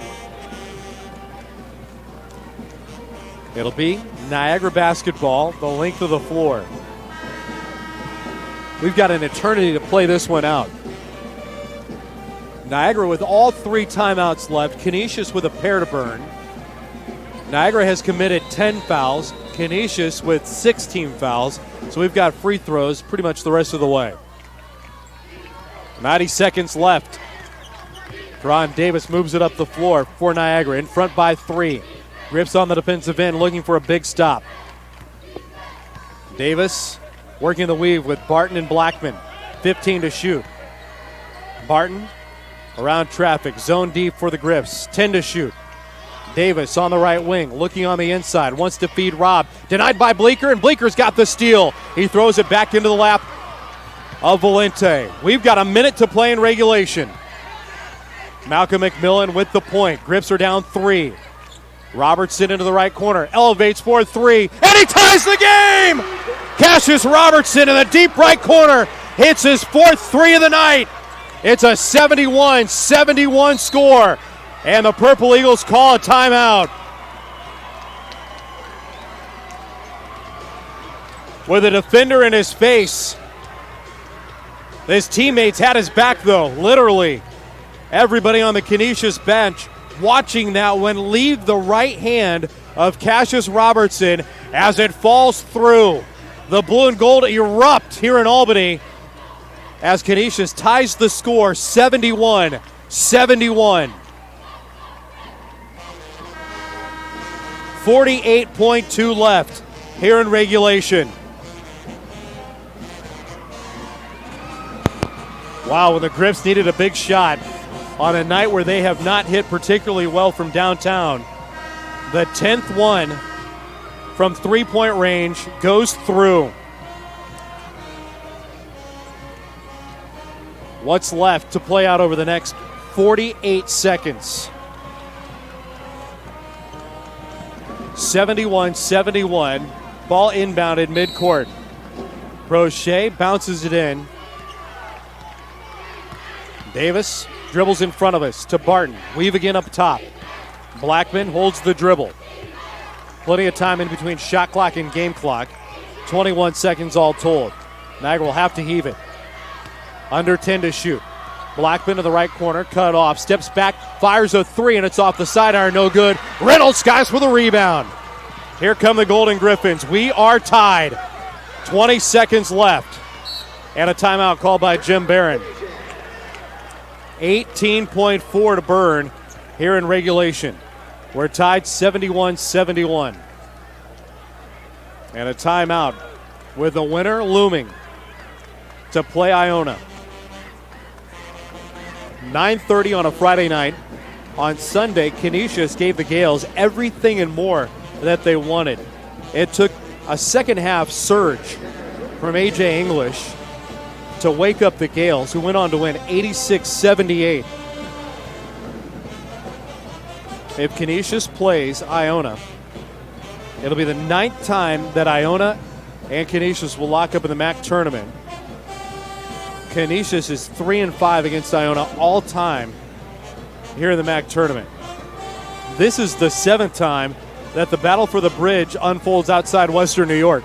It'll be Niagara basketball, the length of the floor. We've got an eternity to play this one out. Niagara with all 3 timeouts left, Canisius with a pair to burn. Niagara has committed 10 fouls, Canisius with 16 fouls, so we've got free throws pretty much the rest of the way. 90 seconds left. Teron Davis moves it up the floor for Niagara, in front by 3. Griff's on the defensive end, looking for a big stop. Davis working the weave with Barton and Blackman. 15 to shoot. Barton around traffic, zone deep for the Griffs. 10 to shoot. Davis on the right wing, looking on the inside, wants to feed Robb. Denied by Bleeker, and Bleeker's got the steal. He throws it back into the lap of Valente. We've got a minute to play in regulation. Malcolm McMillan with the point. Griffs are down 3. Robertson into the right corner, elevates for 3, and he ties the game! Cassius Robertson in the deep right corner hits his 4th 3 of the night. It's a 71-71 score, and the Purple Eagles call a timeout. With a defender in his face. His teammates had his back, though, literally. Everybody on the Canisius bench watching that one leave the right hand of Cassius Robertson as it falls through. The blue and gold erupt here in Albany as Canisius ties the score 71-71. 48.2 left here in regulation. Wow, when the Griffs needed a big shot on a night where they have not hit particularly well from downtown. The 10th one from three-point range goes through. What's left to play out over the next 48 seconds? 71-71. Ball inbounded midcourt. Brochet bounces it in. Davis dribbles in front of us to Barton. Weave again up top. Blackman holds the dribble. Plenty of time in between shot clock and game clock. 21 seconds all told. Niagara will have to heave it. Under 10 to shoot. Blackman to the right corner, cut off, steps back, fires a 3, and it's off the sidearm, no good. Reynolds skies for the rebound. Here come the Golden Griffins. We are tied. 20 seconds left. and a timeout called by Jim Barron. 18.4 to burn here in regulation. We're tied 71-71. And a timeout with the winner looming to play Iona. 9:30 on a Friday night. On Sunday, Canisius gave the Gales everything and more that they wanted. It took a second half surge from A.J. English to wake up the Gales, who went on to win 86-78. If Canisius plays Iona, it'll be the 9th time that Iona and Canisius will lock up in the MAAC tournament. Canisius is 3-5 against Iona all time here in the MAAC tournament. This is the 7th time that the battle for the bridge unfolds outside Western New York.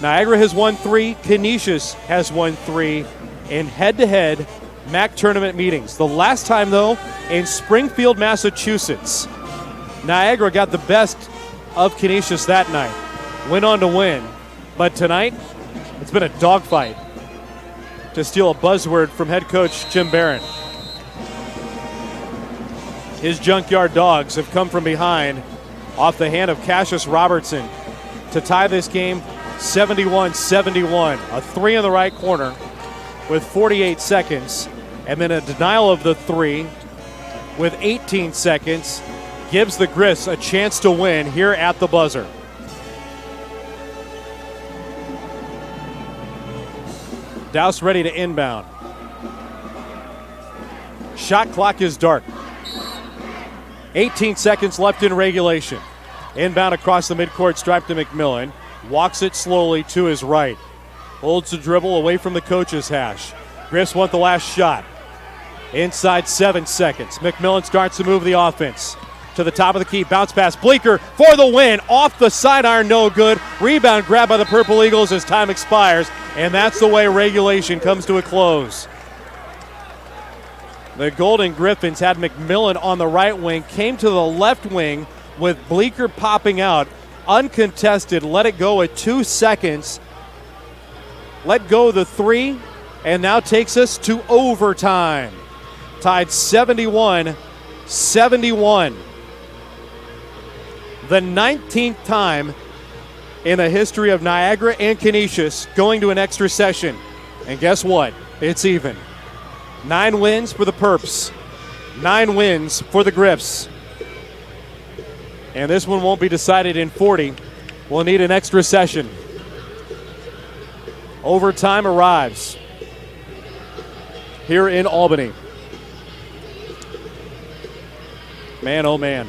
Niagara has won 3, Canisius has won 3 in head-to-head MAAC tournament meetings. The last time, though, in Springfield, Massachusetts. Niagara got the best of Canisius that night, went on to win. But tonight, it's been a dogfight, to steal a buzzword from head coach Jim Barron. His Junkyard Dogs have come from behind off the hand of Cassius Robertson to tie this game 71-71. A 3 in the right corner with 48 seconds, and then a denial of the 3 with 18 seconds gives the Griffs a chance to win here at the buzzer. Douse ready to inbound. Shot clock is dark. 18 seconds left in regulation. Inbound across the midcourt stripe to McMillan. Walks it slowly to his right. Holds the dribble away from the coach's hash. Griffs want the last shot. Inside 7 seconds. McMillan starts to move the offense. To the top of the key. Bounce pass. Bleeker for the win. Off the sidearm. No good. Rebound grabbed by the Purple Eagles as time expires. And that's the way regulation comes to a close. The Golden Griffins had McMillan on the right wing. Came to the left wing with Bleeker popping out. Uncontested. Let it go at 2 seconds. Let go the 3. And now takes us to overtime. Tied 71-71. The 19th time in the history of Niagara and Canisius going to an extra session. And guess what? It's even. 9 wins for the Perps. 9 wins for the Griffs. And this one won't be decided in 40. We'll need an extra session. Overtime arrives here in Albany. Man, oh man.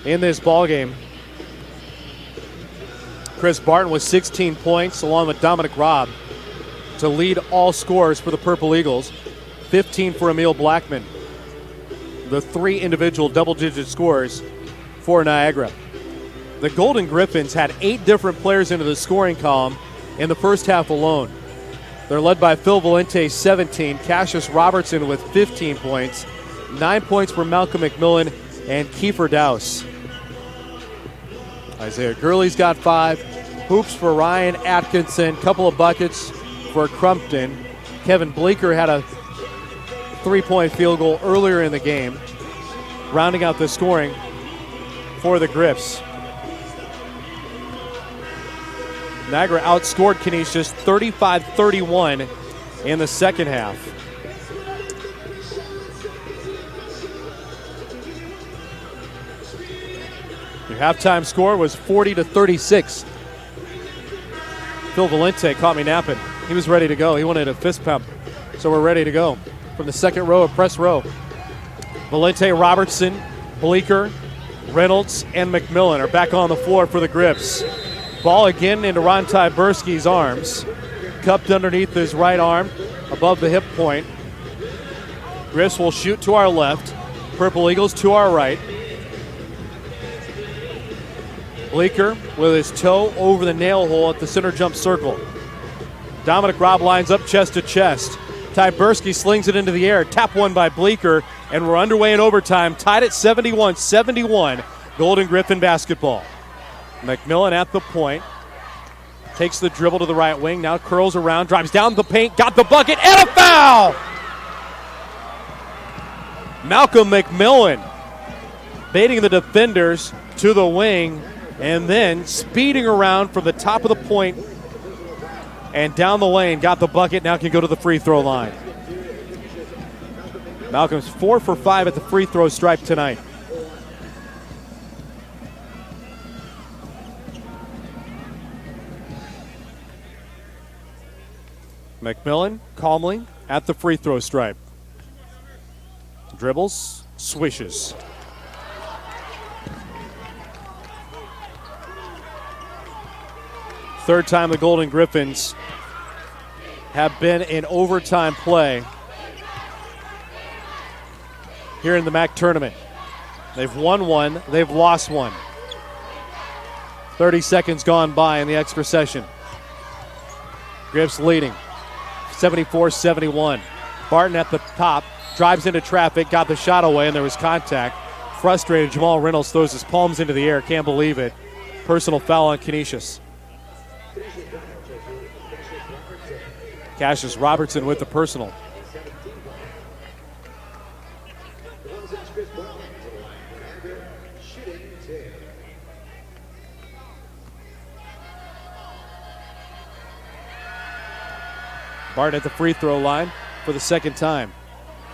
In this ballgame, Chris Barton with 16 points along with Dominic Robb to lead all scorers for the Purple Eagles. 15 for Emil Blackman. The 3 individual double-digit scores for Niagara. The Golden Griffins had 8 different players into the scoring column in the first half alone. They're led by Phil Valente, 17, Cassius Robertson with 15 points, 9 points for Malcolm McMillan and Kiefer Douse. Isaiah Gurley's got 5, hoops for Ryan Atkinson, couple of buckets for Crumpton. Kevin Bleeker had a 3-point field goal earlier in the game, rounding out the scoring for the Griffs. Niagara outscored Canisius 35-31 in the second half. Your halftime score was 40-36. Phil Valente caught me napping. He was ready to go. He wanted a fist pump. So we're ready to go. From the second row of press row, Valente, Robertson, Bleeker, Reynolds, and McMillan are back on the floor for the Griffs. Ball again into Ron Tyberski's arms. Cupped underneath his right arm, above the hip point. Griffs will shoot to our left. Purple Eagles to our right. Bleeker with his toe over the nail hole at the center jump circle. Dominic Robb lines up chest to chest. Tyberski slings it into the air. Tap one by Bleeker, and we're underway in overtime. Tied at 71-71. Golden Griffin basketball. McMillan at the point. Takes the dribble to the right wing, now curls around, drives down the paint, got the bucket, and a foul! Malcolm McMillan baiting the defenders to the wing and then speeding around from the top of the point and down the lane, got the bucket, now can go to the free throw line. Malcolm's 4 for 5 at the free throw stripe tonight. McMillan calmly at the free throw stripe. Dribbles, swishes. Third time the Golden Griffins have been in overtime play here in the MAAC tournament. They've won one, they've lost one. 30 seconds gone by in the extra session. Griffs leading, 74-71. Barton at the top, drives into traffic, got the shot away, and there was contact. Frustrated, Jamal Reynolds throws his palms into the air, can't believe it. Personal foul on Canisius. Cassius Robertson with the personal. Barton at the free throw line for the second time.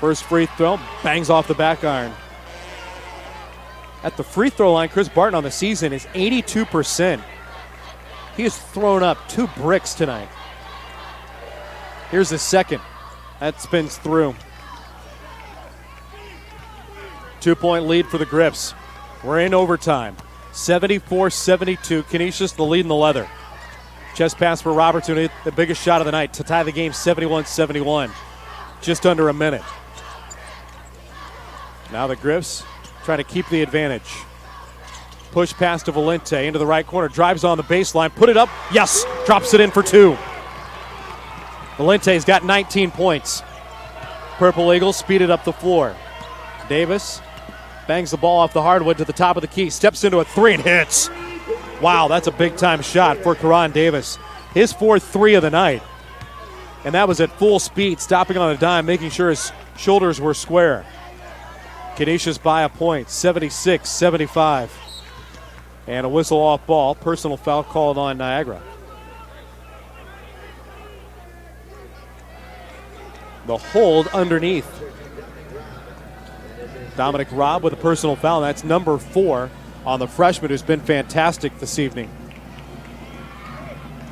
First free throw, bangs off the back iron. At the free throw line, Chris Barton on the season is 82%. He has thrown up 2 bricks tonight. Here's the second. That spins through. 2-point lead for the Griffs. We're in overtime. 74-72. Canisius the lead in the leather. Chest pass for Robertson, the biggest shot of the night to tie the game 71-71. Just under a minute. Now the Griffs trying to keep the advantage. Push pass to Valente into the right corner. Drives on the baseline. Put it up. Yes. Drops it in for 2. Valente's got 19 points. Purple Eagles speeded up the floor. Davis bangs the ball off the hardwood to the top of the key. Steps into a 3 and hits. Wow, that's a big-time shot for Karan Davis. His 4th 3 of the night. And that was at full speed, stopping on a dime, making sure his shoulders were square. Canisius by a point, 76-75. And a whistle off ball. Personal foul called on Niagara. The hold underneath. Dominic Robb with a personal foul. That's number 4 on the freshman who's been fantastic this evening.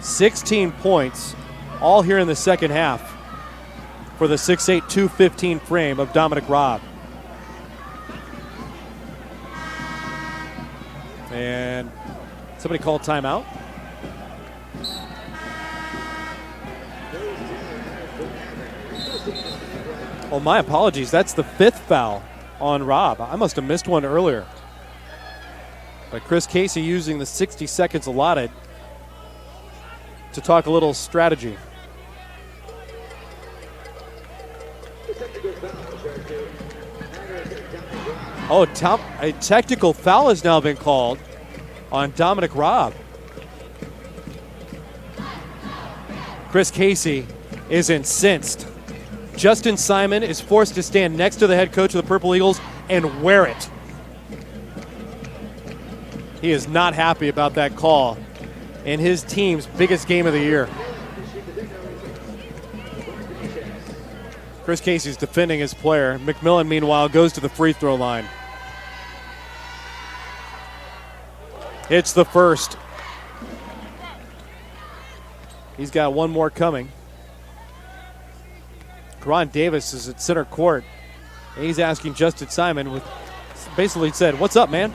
16 points, all here in the second half for the 6'8", 215 frame of Dominic Robb. And somebody called timeout. Oh, my apologies. That's the 5th foul on Robb. I must have missed one earlier. But Chris Casey using the 60 seconds allotted to talk a little strategy. Oh, a technical foul has now been called on Dominic Robb. Chris Casey is incensed. Justin Simon is forced to stand next to the head coach of the Purple Eagles and wear it. He is not happy about that call in his team's biggest game of the year. Chris Casey's defending his player. McMillan, meanwhile, goes to the free throw line. It's the first. He's got one more coming. Karan Davis is at center court. And he's asking Justin Simon, with basically said, "What's up, man?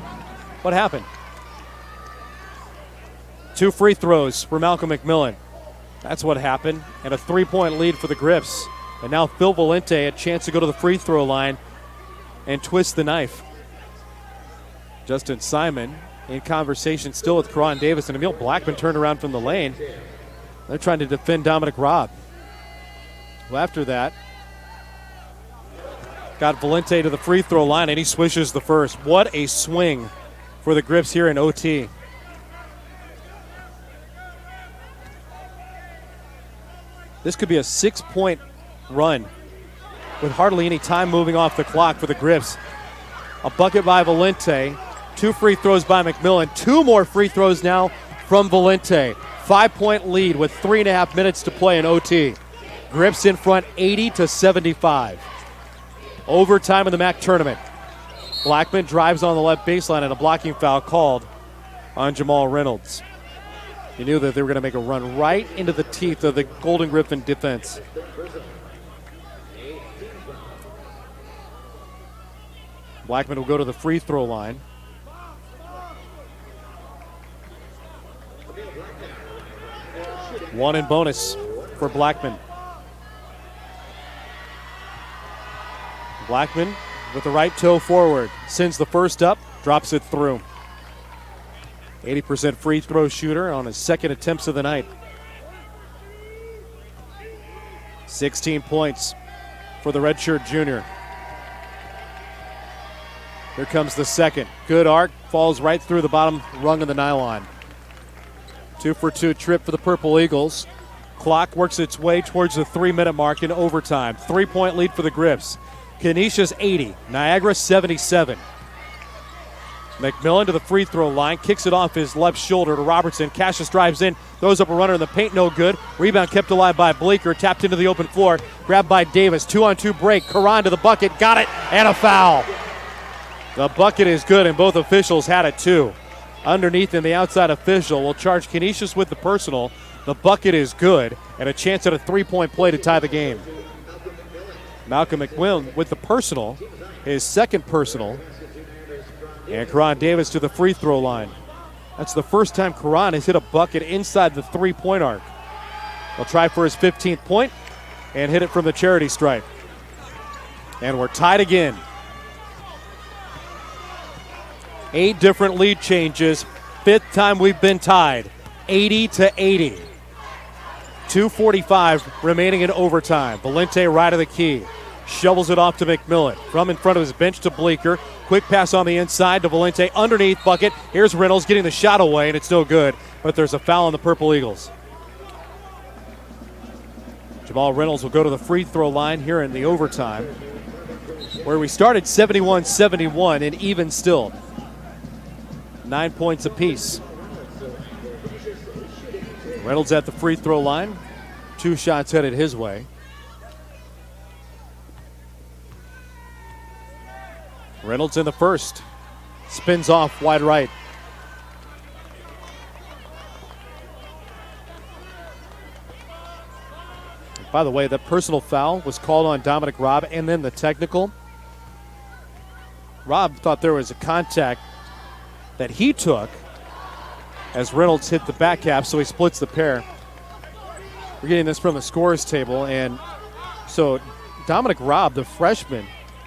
What happened?" 2 free throws for Malcolm McMillan. That's what happened. And a 3-point lead for the Griffs. And now Phil Valente a chance to go to the free throw line and twist the knife. Justin Simon in conversation still with Karan Davis, and Emil Blackman turned around from the lane. They're trying to defend Dominic Robb. Well, after that, got Valente to the free throw line, and he swishes the first. What a swing for the Griffs here in OT. This could be a 6-point run with hardly any time moving off the clock for the Grips. A bucket by Valente, 2 free throws by McMillan, 2 more free throws now from Valente. 5-point lead with 3.5 minutes to play in OT. Grips in front 80-75. Overtime in the MAAC tournament. Blackman drives on the left baseline and a blocking foul called on Jamal Reynolds. You knew that they were going to make a run right into the teeth of the Golden Griffin defense. Blackman will go to the free throw line. One in bonus for Blackman. Blackman with the right toe forward. Sends the first up, drops it through. 80% free throw shooter on his second attempts of the night. 16 points for the redshirt junior. Here comes the second. Good arc, falls right through the bottom rung of the nylon. 2-for-2 trip for the Purple Eagles. Clock works its way towards the 3-minute mark in overtime. 3-point lead for the Grips. Canisius 80, Niagara 77. McMillan to the free throw line, kicks it off his left shoulder to Robertson. Cassius drives in, throws up a runner in the paint, no good. Rebound kept alive by Bleeker, tapped into the open floor, grabbed by Davis. 2-on-2 break, Karan to the bucket, got it, and a foul. The bucket is good, and both officials had it too. Underneath him, the outside official will charge Canisius with the personal. The bucket is good, and a chance at a 3-point play to tie the game. Malcolm McMillan with the personal, his second personal. And Karan Davis to the free throw line. That's the first time Karan has hit a bucket inside the 3-point arc. He'll try for his 15th point and hit it from the charity stripe. And we're tied again. 8 different lead changes. 5th time we've been tied. 80-80. 2:45 remaining in overtime. Valente right of the key. Shovels it off to McMillan. From in front of his bench to Bleeker. Quick pass on the inside to Valente. Underneath bucket. Here's Reynolds getting the shot away, and it's no good. But there's a foul on the Purple Eagles. Jamal Reynolds will go to the free throw line here in the overtime, where we started 71-71 and even still. 9 points apiece. Reynolds at the free throw line. 2 shots headed his way. Reynolds in the first. Spins off wide right. By the way, the personal foul was called on Dominic Robb, and then the technical. Robb thought there was a contact that he took as Reynolds hit the back cap, so he splits the pair. We're getting this from the scorers table, and so Dominic Robb, the freshman,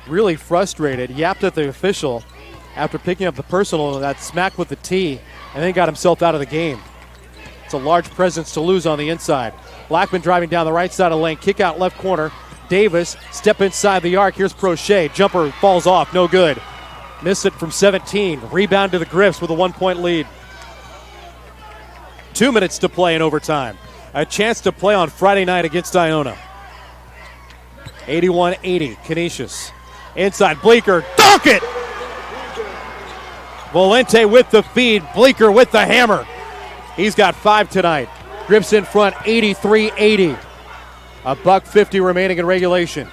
really frustrated, yapped at the official after picking up the personal and got smacked with the tee, and then got himself out of the game. It's a large presence to lose on the inside. Blackman driving down the right side of the lane, kick out left corner. Davis, step inside the arc. Here's Prochet. Jumper falls off, no good. Missed it from 17. Rebound to the Griffs with a 1-point lead. 2 minutes to play in overtime. A chance to play on Friday night against Iona. 81-80, Canisius. Inside, Bleeker, dunk it! Valente with the feed, Bleeker with the hammer. He's got 5 tonight. Grips in front, 83-80. $1:50 remaining in regulation.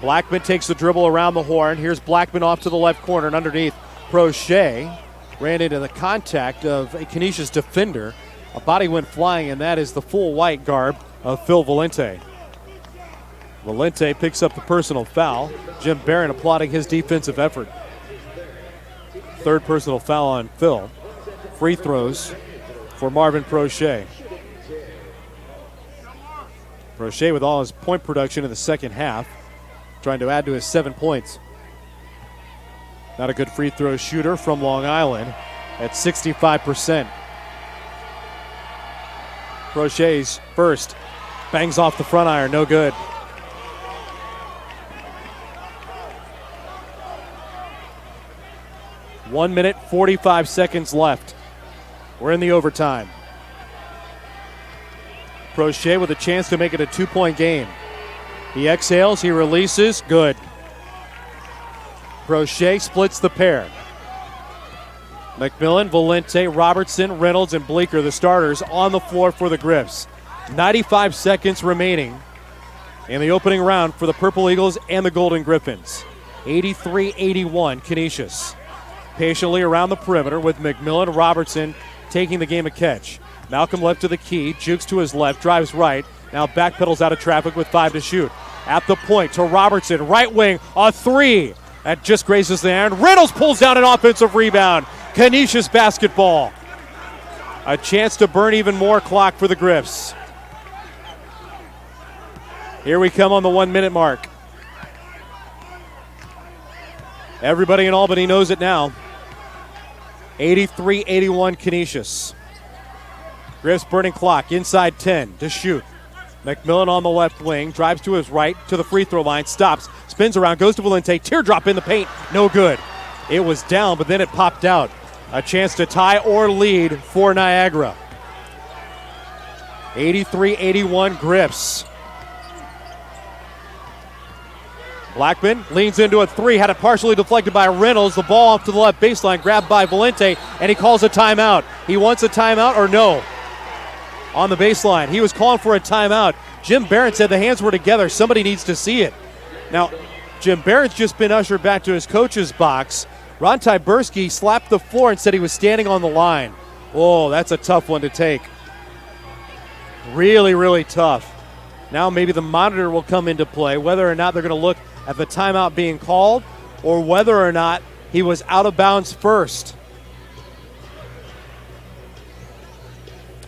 Blackman takes the dribble around the horn. Here's Blackman off to the left corner and underneath. Prochet ran into the contact of a Canisius defender. A body went flying, and that is the full white garb of Phil Valente. Valente picks up the personal foul. Jim Barron applauding his defensive effort. 3rd personal foul on Phil. Free throws for Marvin Prochet. Prochet with all his point production in the second half, trying to add to his 7 points. Not a good free throw shooter from Long Island at 65%. Prochet's first. Bangs off the front iron, no good. One minute, 45 seconds left. We're in the overtime. Prochet with a chance to make it a 2-point game. He exhales, he releases, good. Prochet splits the pair. McMillan, Valente, Robertson, Reynolds, and Bleeker, the starters, on the floor for the Griffs. 95 seconds remaining in the opening round for the Purple Eagles and the Golden Griffins. 83-81, Canisius. Patiently around the perimeter with McMillan, Robertson taking the game a catch. Malcolm left to the key, jukes to his left, drives right, now backpedals out of traffic with 5 to shoot. At the point to Robertson, right wing, a 3. That just grazes the iron. Reynolds pulls down an offensive rebound. Canisius basketball. A chance to burn even more clock for the Griffs. Here we come on the 1-minute mark. Everybody in Albany knows it now. 83-81 Canisius. Griffs burning clock, inside 10 to shoot. McMillan on the left wing, drives to his right to the free throw line, stops, spins around, goes to Valente, teardrop in the paint, no good. It was down, but then it popped out. A chance to tie or lead for Niagara. 83-81 Griffs. Blackman leans into a 3, had it partially deflected by Reynolds. The ball off to the left baseline, grabbed by Valente, and he calls a timeout. He wants a timeout or no? On the baseline, he was calling for a timeout. Jim Barron said the hands were together. Somebody needs to see it. Now, Jim Barron's just been ushered back to his coach's box. Ron Tyberski slapped the floor and said he was standing on the line. Oh, that's a tough one to take. Really, really tough. Now maybe the monitor will come into play, whether or not they're going to look at the timeout being called or whether or not he was out of bounds first.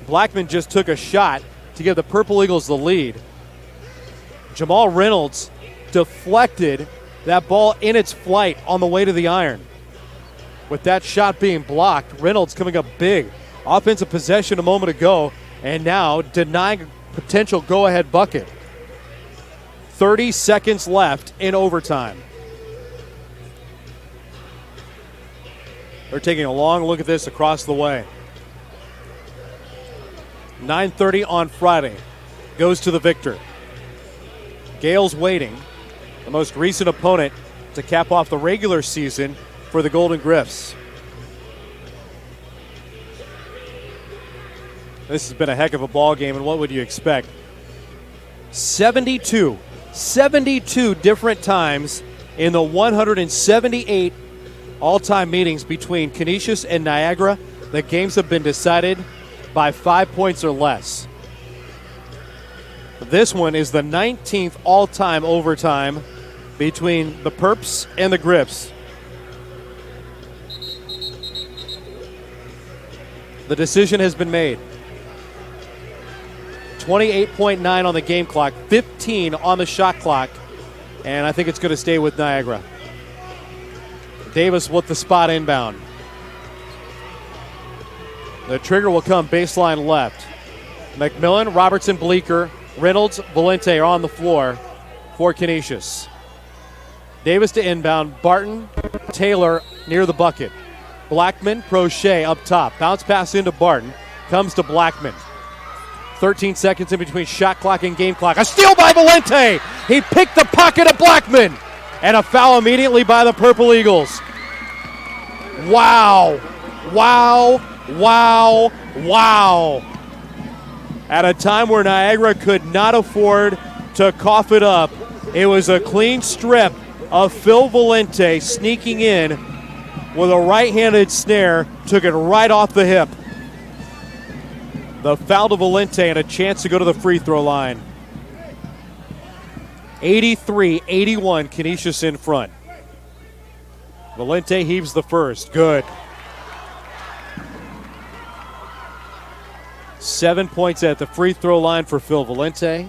Blackman just took a shot to give the Purple Eagles the lead. Jamal Reynolds deflected that ball in its flight on the way to the iron. With that shot being blocked, Reynolds coming up big. Offensive possession a moment ago, and now denying a potential go-ahead bucket. 30 seconds left in overtime. They're taking a long look at this across the way. 9:30 on Friday goes to the victor. Gales waiting, the most recent opponent to cap off the regular season for the Golden Griffs. This has been a heck of a ball game, and what would you expect? 72 different times in the 178 all-time meetings between Canisius and Niagara. The games have been decided by 5 points or less. This one is the 19th all-time overtime between the Perps and the Griffs. The decision has been made. 28.9 on the game clock, 15 on the shot clock, and I think it's going to stay with Niagara. Davis with the spot inbound. The trigger will come baseline left. McMillan, Robertson, Bleeker, Reynolds, Valente are on the floor for Canisius. Davis to inbound, Barton, Taylor near the bucket. Blackman, Prochet up top. Bounce pass into Barton, comes to Blackman. 13 seconds in between shot clock and game clock. A steal by Valente. He picked the pocket of Blackman. And a foul immediately by the Purple Eagles. Wow. Wow. Wow. Wow. At a time where Niagara could not afford to cough it up, it was a clean strip of Phil Valente sneaking in with a right-handed snare, took it right off the hip. The foul to Valente and a chance to go to the free throw line. 83-81, Canisius in front. Valente heaves the first, good. 7 points at the free throw line for Phil Valente.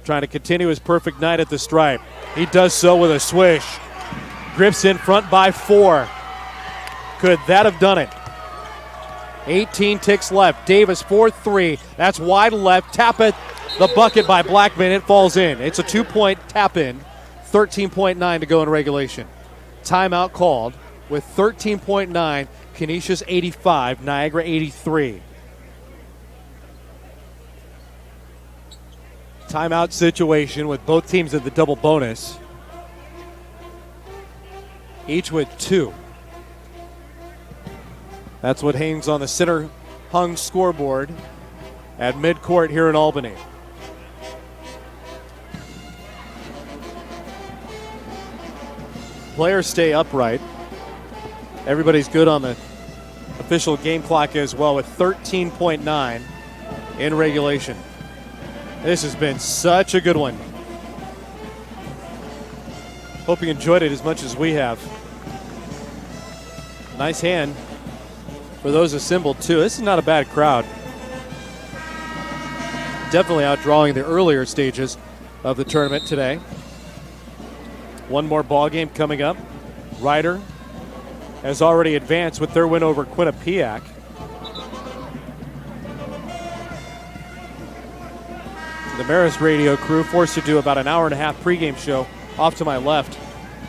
Trying to continue his perfect night at the stripe. He does so with a swish. Griffs in front by 4. Could that have done it? 18 ticks left. Davis 4-3. That's wide left. Tap at the bucket by Blackman. It falls in. It's a 2-point tap in. 13.9 to go in regulation. Timeout called with 13.9. Canisius 85, Niagara 83. Timeout situation with both teams at the double bonus. Each with 2. That's what hangs on the center hung scoreboard at midcourt here in Albany. Players stay upright. Everybody's good on the official game clock as well with 13.9 in regulation. This has been such a good one. Hope you enjoyed it as much as we have. Nice hand for those assembled too. This is not a bad crowd. Definitely outdrawing the earlier stages of the tournament today. One more ball game coming up. Ryder has already advanced with their win over Quinnipiac. The Marist radio crew forced to do about an hour and a half pregame show off to my left.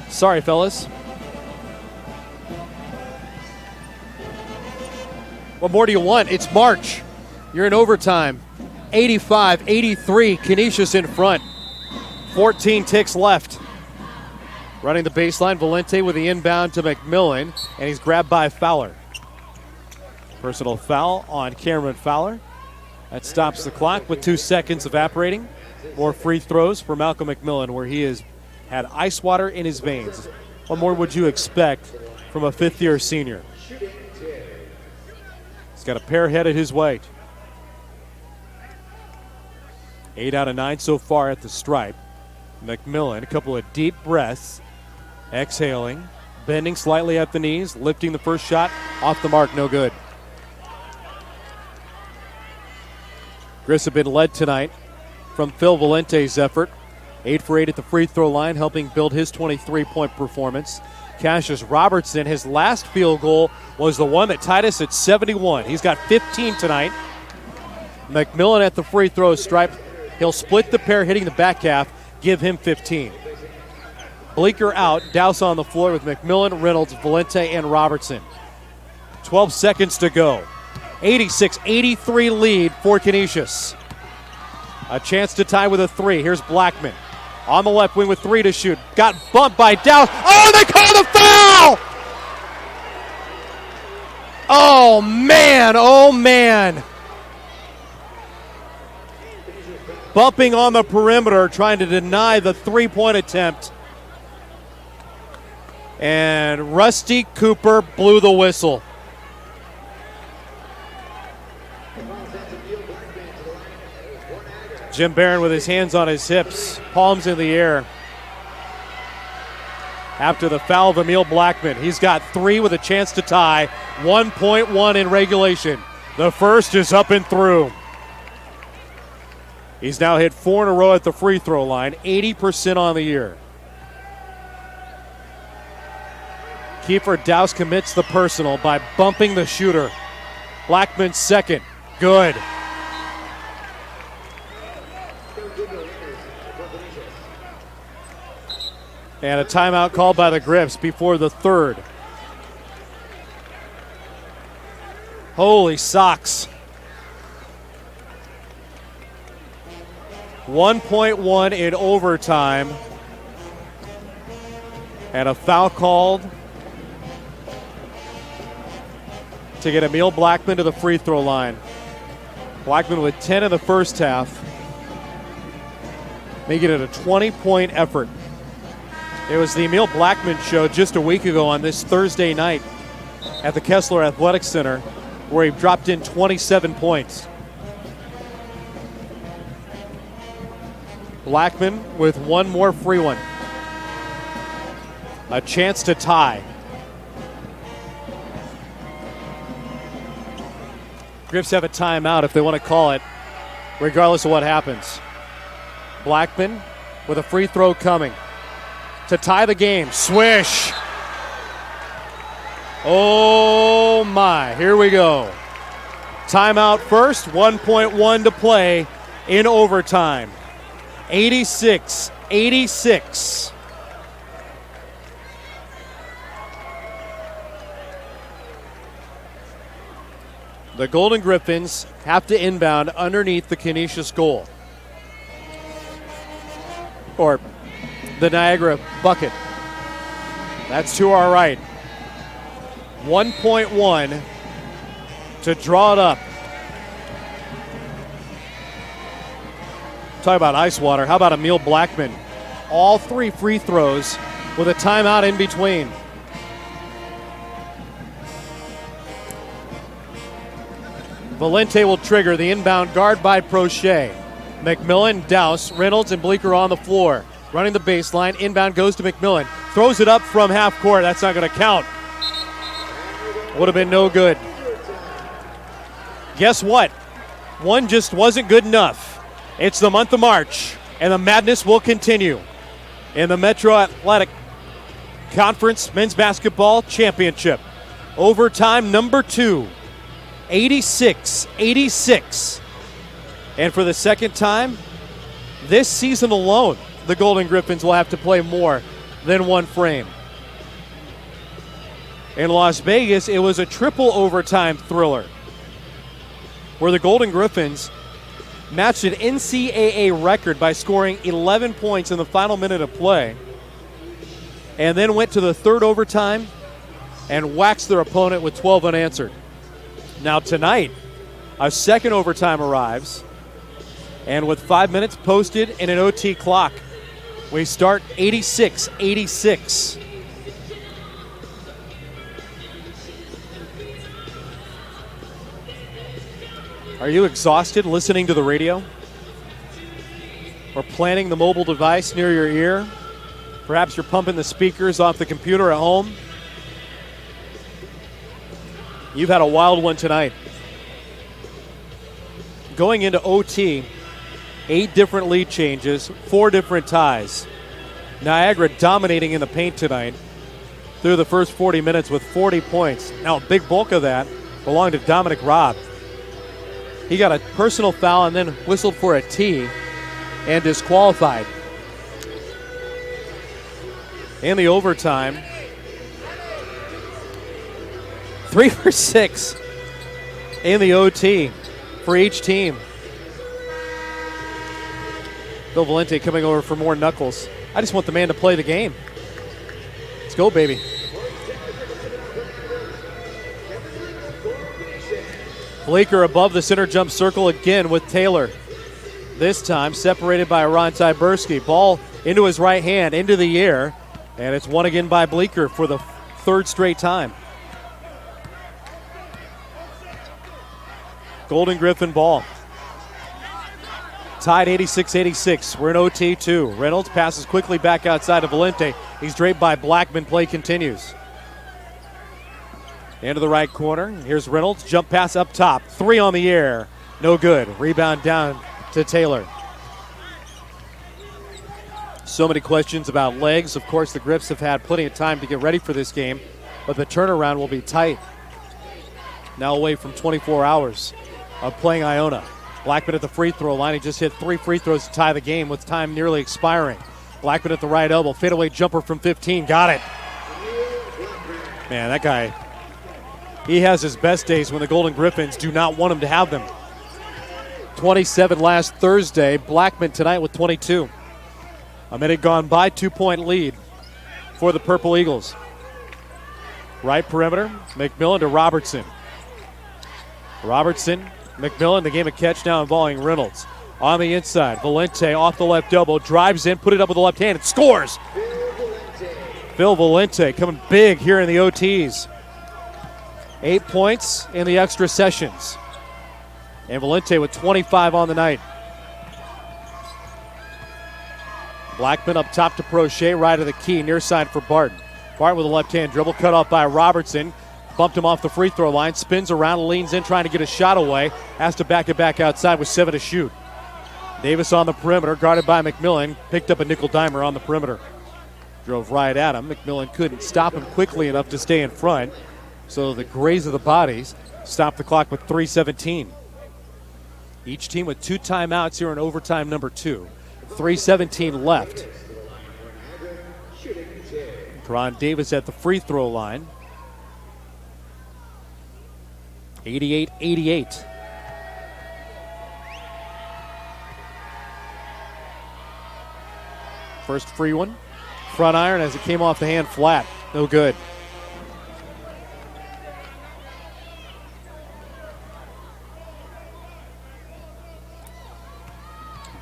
Sorry, fellas. What more do you want? It's March. You're in overtime. 85-83, Canisius in front. 14 ticks left. Running the baseline, Valente with the inbound to McMillan, and he's grabbed by Fowler. Personal foul on Cameron Fowler. That stops the clock with 2 seconds evaporating. More free throws for Malcolm McMillan, where he has had ice water in his veins. What more would you expect from a fifth-year senior? He's got a pair headed his way. 8 out of 9 so far at the stripe. McMillan, a couple of deep breaths, exhaling, bending slightly at the knees, lifting the first shot, off the mark, no good. Griffs have been led tonight from Phil Valente's effort. 8 for 8 at the free throw line, helping build his 23-point performance. Cassius Robertson, his last field goal was the one that tied us at 71. He's got 15 tonight. McMillan at the free throw stripe. He'll split the pair hitting the back half, give him 15. Bleeker out, Douse on the floor with McMillan, Reynolds, Valente, and Robertson. 12 seconds to go. 86-83 lead for Canisius. A chance to tie with a 3. Here's Blackman. On the left wing with 3 to shoot. Got bumped by Douse. Oh, they call the foul! Oh, man. Oh, man. Bumping on the perimeter, trying to deny the 3-point attempt. And Rusty Cooper blew the whistle. Jim Barron with his hands on his hips, palms in the air. After the foul of Emil Blackman, he's got 3 with a chance to tie. 1.1 in regulation. The first is up and through. He's now hit 4 in a row at the free throw line, 80% on the year. Kiefer Douse commits the personal by bumping the shooter. Blackman's second, good. And a timeout called by the Griffs before the third. Holy socks. 1.1 in overtime. And a foul called to get Emil Blackman to the free throw line. Blackman with 10 in the first half, making it a 20-point effort. It was the Emil Blackman show just a week ago on this Thursday night at the Kessler Athletic Center, where he dropped in 27 points. Blackman with one more free one. A chance to tie. Griffs have a timeout if they want to call it, regardless of what happens. Blackman with a free throw coming to tie the game. Swish. Oh my, here we go. Timeout first, 1.1 to play in overtime. 86-86. The Golden Griffins have to inbound underneath the Canisius goal. or the Niagara bucket. That's to our right. 1.1 to draw it up. Talk about ice water. How about Emil Blackman? All 3 free throws with a timeout in between. Valente will trigger the inbound guard by Prochet. McMillan, Douse, Reynolds, and Bleeker on the floor. Running the baseline. Inbound goes to McMillan. Throws it up from half court. That's not going to count. Would have been no good. Guess what? One just wasn't good enough. It's the month of March, and the madness will continue in the Metro Athletic Conference Men's Basketball Championship. Overtime number 2, 86-86. And for the second time this season alone, the Golden Griffins will have to play more than one frame. In Las Vegas, it was a triple overtime thriller where the Golden Griffins matched an NCAA record by scoring 11 points in the final minute of play, and then went to the third overtime and waxed their opponent with 12 unanswered. Now tonight, a second overtime arrives, and with 5 minutes posted and an OT clock, we start 86-86. Are you exhausted listening to the radio? Or planting the mobile device near your ear? Perhaps you're pumping the speakers off the computer at home. You've had a wild one tonight. Going into OT, 8 different lead changes, 4 different ties. Niagara dominating in the paint tonight through the first 40 minutes with 40 points. Now, a big bulk of that belonged to Dominic Robb. He got a personal foul and then whistled for a tee and disqualified. In the overtime, 3 for 6 in the OT for each team. Bill Valente coming over for more knuckles. I just want the man to play the game. Let's go, baby. Bleeker above the center jump circle again with Taylor. This time separated by Ron Tyberski. Ball into his right hand, into the air, and it's won again by Bleeker for the 3rd straight time. Golden Griffin ball. Tied 86-86. We're in OT 2. Reynolds passes quickly back outside of Valente. He's draped by Blackman. Play continues. Into the right corner. Here's Reynolds. Jump pass up top. 3 on the air. No good. Rebound down to Taylor. So many questions about legs. Of course, the Griffs have had plenty of time to get ready for this game, but the turnaround will be tight. Now away from 24 hours of playing Iona. Blackman at the free throw line. He just hit 3 free throws to tie the game with time nearly expiring. Blackman at the right elbow. Fadeaway jumper from 15. Got it. Man, that guy, he has his best days when the Golden Griffins do not want him to have them. 27 last Thursday. Blackman tonight with 22. A minute gone by, 2-point lead for the Purple Eagles. Right perimeter, McMillan to Robertson. Robertson, McMillan, the game of catch now involving Reynolds. On the inside, Valente off the left elbow, drives in, put it up with the left hand, and scores! Phil Valente coming big here in the OTs. 8 points in the extra sessions. And Valente with 25 on the night. Blackman up top to Prochet, right of the key, near side for Barton. Barton with a left-hand dribble, cut off by Robertson. Bumped him off the free throw line, spins around, leans in, trying to get a shot away. Has to back it back outside with 7 to shoot. Davis on the perimeter, guarded by McMillan. Picked up a nickel dimer on the perimeter. Drove right at him. McMillan couldn't stop him quickly enough to stay in front. So the graze of the bodies stopped the clock with 3:17. Each team with 2 timeouts here in overtime number 2. 3:17 left. Teron Davis at the free throw line. 88-88. First free one. Front iron as it came off the hand flat. No good.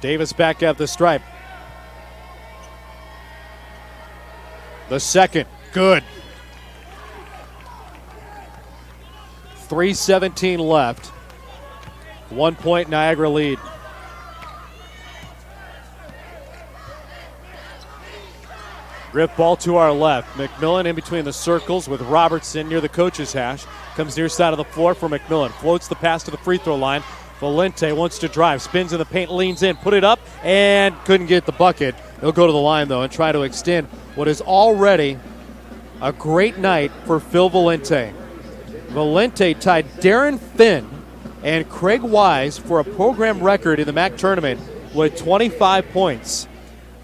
Davis back at the stripe. The second. Good. 3:17 left. 1 point Niagara lead. Grip ball to our left. McMillan in between the circles with Robertson near the coach's hash. Comes near side of the floor for McMillan. Floats the pass to the free throw line. Valente wants to drive. Spins in the paint, leans in, put it up, and couldn't get the bucket. He'll go to the line, though, and try to extend what is already a great night for Phil Valente. Valente tied Darren Finn and Craig Wise for a program record in the MAAC tournament with 25 points.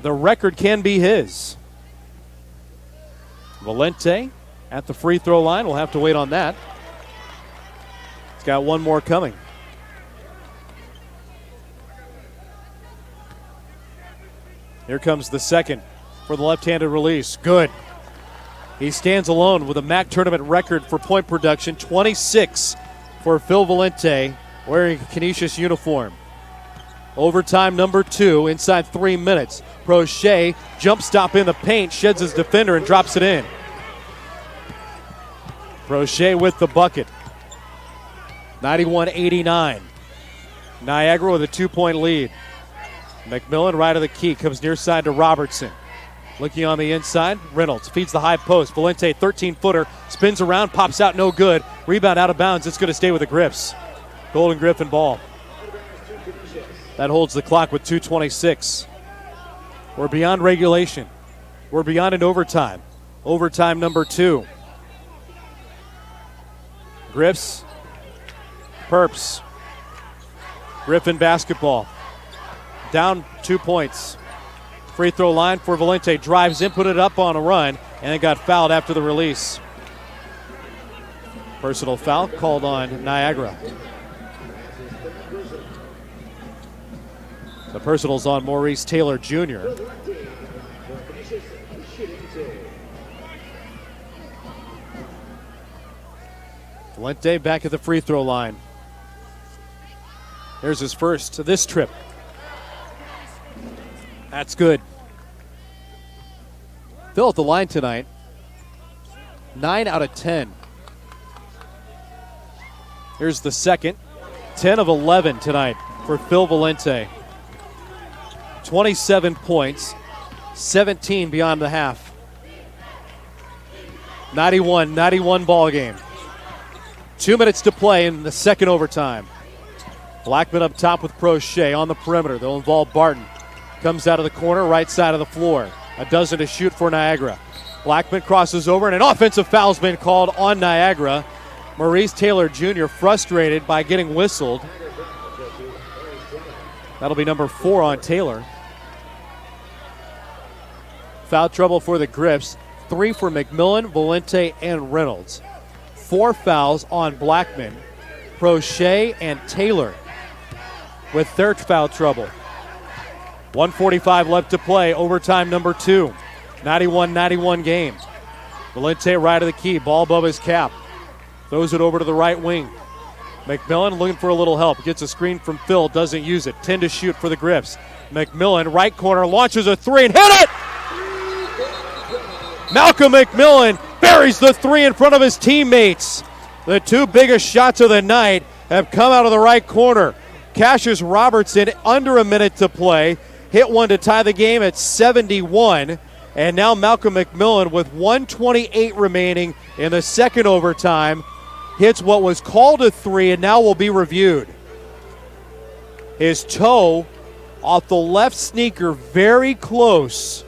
The record can be his. Valente at the free throw line. We'll have to wait on that. He's got one more coming. Here comes the second for the left-handed release. Good. He stands alone with a MAAC tournament record for point production, 26 for Phil Valente wearing a Canisius uniform. Overtime number 2, inside 3 minutes. Prochet, jump stop in the paint, sheds his defender and drops it in. Prochet with the bucket. 91-89. Niagara with a 2-point lead. McMillan right of the key, comes near side to Robertson. Looking on the inside, Reynolds feeds the high post. Valente, 13-footer, spins around, pops out, no good. Rebound out of bounds, it's going to stay with the Griffs. Golden Griffin ball. That holds the clock with 2:26. We're beyond regulation. We're beyond an overtime. Overtime number 2. Griffs, Perps. Griffin basketball. Down 2 points. Free throw line for Valente. Drives in, put it up on a run, and it got fouled after the release. Personal foul called on Niagara. The personal's on Maurice Taylor Jr. Valente back at the free throw line. There's his first this trip. That's good. Phil at the line tonight. 9 out of 10. Here's the second. 10 of 11 tonight for Phil Valente. 27 points, 17 beyond the half. 91 ball game. 2 minutes to play in the second overtime. Blackman up top with Prochet on the perimeter. They'll involve Barton. Comes out of the corner, right side of the floor. A dozen to shoot for Niagara. Blackman crosses over, and an offensive foul's been called on Niagara. Maurice Taylor Jr. frustrated by getting whistled. That'll be number 4 on Taylor. Foul trouble for the Griffs. 3 for McMillan, Valente, and Reynolds. 4 fouls on Blackman, Prochet, and Taylor with their foul trouble. 1:45 left to play. Overtime number 2. 91-91 game. Valente right of the key. Ball above his cap. Throws it over to the right wing. McMillan looking for a little help. Gets a screen from Phil. Doesn't use it. 10 to shoot for the Griffs. McMillan, right corner, launches a 3 and hit it! Malcolm McMillan buries the 3 in front of his teammates. The 2 biggest shots of the night have come out of the right corner. Cassius Robertson, under a minute to play, hit one to tie the game at 71. And now Malcolm McMillan, with 1:28 remaining in the second overtime, hits what was called a 3 and now will be reviewed. His toe off the left sneaker, very close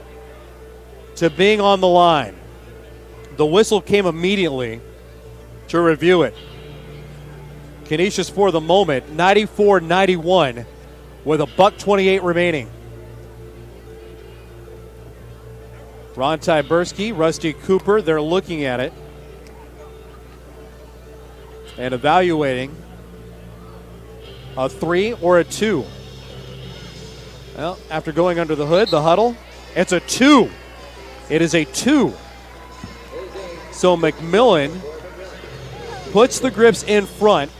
to being on the line. The whistle came immediately to review it. Canisius for the moment, 94-91 with a $1:28 remaining. Ron Tyberski, Rusty Cooper, they're looking at it and evaluating a 3 or a 2. Well, after going under the hood, the huddle, It's a 2. It is a 2. So McMillan puts the Grips in front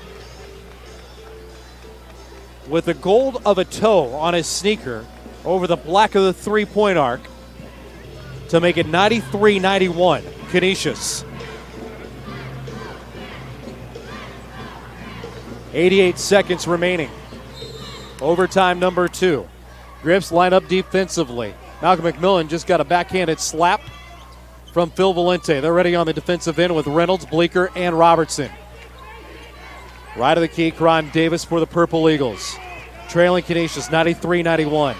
with the gold of a toe on his sneaker over the black of the three-point arc to make it 93-91. Canisius. 88 seconds remaining. Overtime number 2. Grips line up defensively. Malcolm McMillan just got a backhanded slap from Phil Valente. They're ready on the defensive end with Reynolds, Bleeker, and Robertson. Right of the key, Karan Davis for the Purple Eagles. Trailing Canisius, 93-91.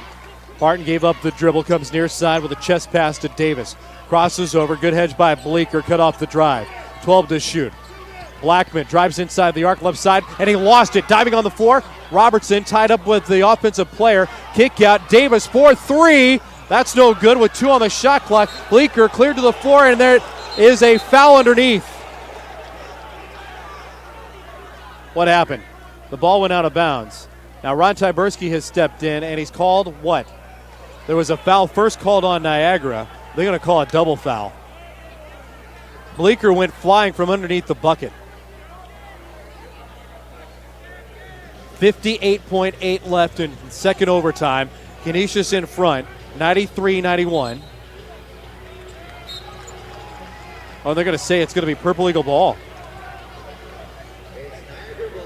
Barton gave up the dribble, comes near side with a chest pass to Davis. Crosses over, good hedge by Bleeker, cut off the drive. 12 to shoot. Blackman drives inside the arc, left side, and he lost it. Diving on the floor, Robertson tied up with the offensive player. Kick out, Davis for 3. That's no good with 2 on the shot clock. Bleeker cleared to the floor, and there is a foul underneath. What happened? The ball went out of bounds. Now Ron Tyberski has stepped in, and he's called what? There was a foul first called on Niagara. They're going to call a double foul. Bleeker went flying from underneath the bucket. 58.8 left in second overtime. Canisius in front, 93-91. Oh, they're going to say it's going to be Purple Eagle ball.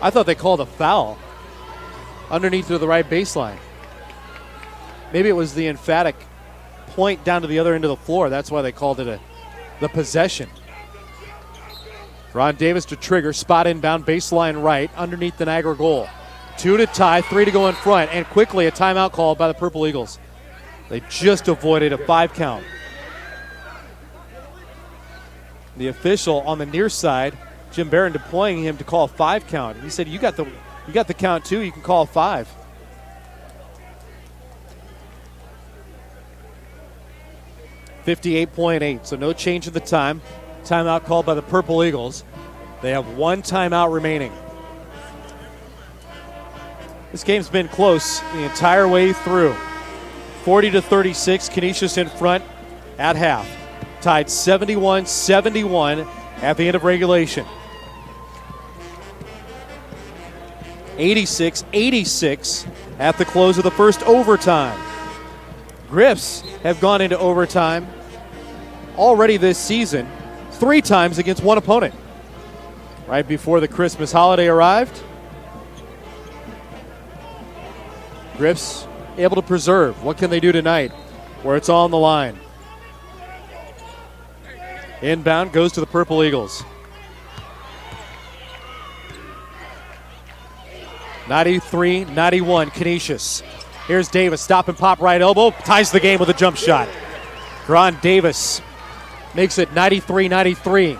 I thought they called a foul underneath to the right baseline. Maybe it was the emphatic point down to the other end of the floor. That's why they called it the possession. Ron Davis to trigger, spot inbound, baseline right, underneath the Niagara goal. 2 to tie, 3 to go in front, and quickly a timeout called by the Purple Eagles. They just avoided a 5 count. The official on the near side, Jim Barron, deploying him to call a 5 count. He said, you got the count too, you can call a 5. .8, so no change in the time. Timeout called by the Purple Eagles. They have 1 timeout remaining. This game's been close the entire way through. 40-36, Canisius in front at half. Tied 71-71 at the end of regulation. 86-86 at the close of the first overtime. Griffs have gone into overtime already this season 3 times against one opponent. Right before the Christmas holiday arrived, Griffs able to preserve. What can they do tonight where it's on the line? Inbound goes to the Purple Eagles. 93-91, Canisius. Here's Davis, stop and pop right elbow, ties the game with a jump shot. Ron Davis makes it 93-93.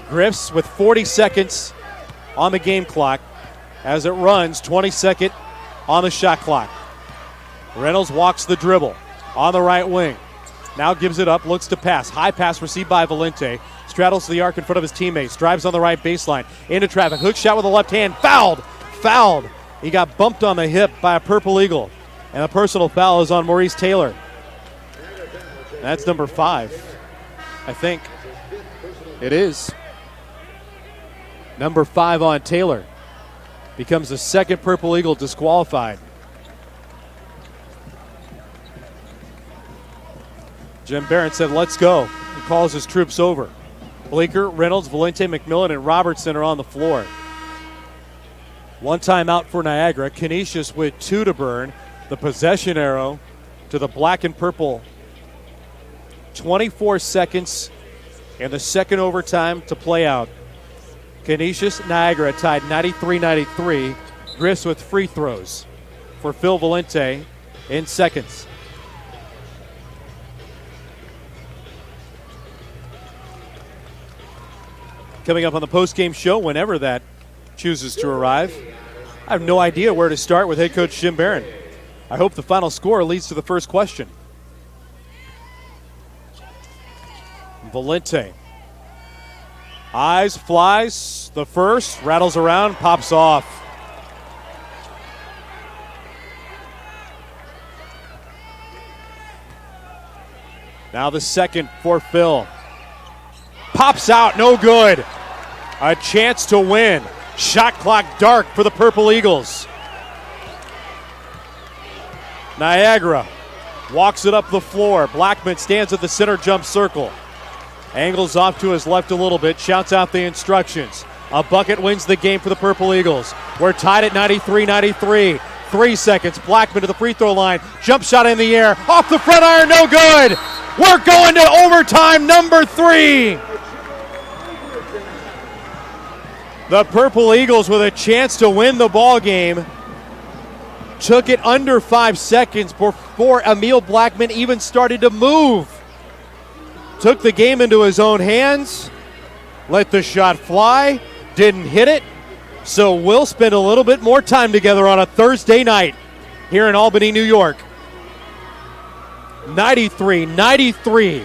Griffs with 40 seconds on the game clock as it runs, 22nd on the shot clock. Reynolds walks the dribble on the right wing. Now gives it up, looks to pass. High pass received by Valente. Straddles the arc in front of his teammates. Drives on the right baseline. Into traffic. Hook shot with the left hand. Fouled. He got bumped on the hip by a Purple Eagle. And a personal foul is on Maurice Taylor. That's number 5. I think. It is. Number 5 on Taylor. Becomes the second Purple Eagle disqualified. Jim Barron said, let's go. He calls his troops over. Bleeker, Reynolds, Valente, McMillan, and Robertson are on the floor. 1 timeout for Niagara. Canisius with 2 to burn. The possession arrow to the black and purple. 24 seconds and the second overtime to play out. Canisius, Niagara tied 93-93. Griffs with free throws for Phil Valente in seconds. Coming up on the postgame show, whenever that chooses to arrive. I have no idea where to start with head coach Jim Barron. I hope the final score leads to the first question. Valente. Eyes, flies, the first, rattles around, pops off. Now the second for Phil. Pops out, no good. A chance to win. Shot clock dark for the Purple Eagles. Niagara walks it up the floor. Blackman stands at the center jump circle. Angles off to his left a little bit, shouts out the instructions. A bucket wins the game for the Purple Eagles. We're tied at 93-93. 3 seconds. Blackman to the free throw line. Jump shot in the air. Off the front iron, no good. We're going to overtime, number 3. The Purple Eagles with a chance to win the ball game. Took it under 5 seconds before Emil Blackman even started to move. Took the game into his own hands. Let the shot fly. Didn't hit it. So we'll spend a little bit more time together on a Thursday night here in Albany, New York. 93-93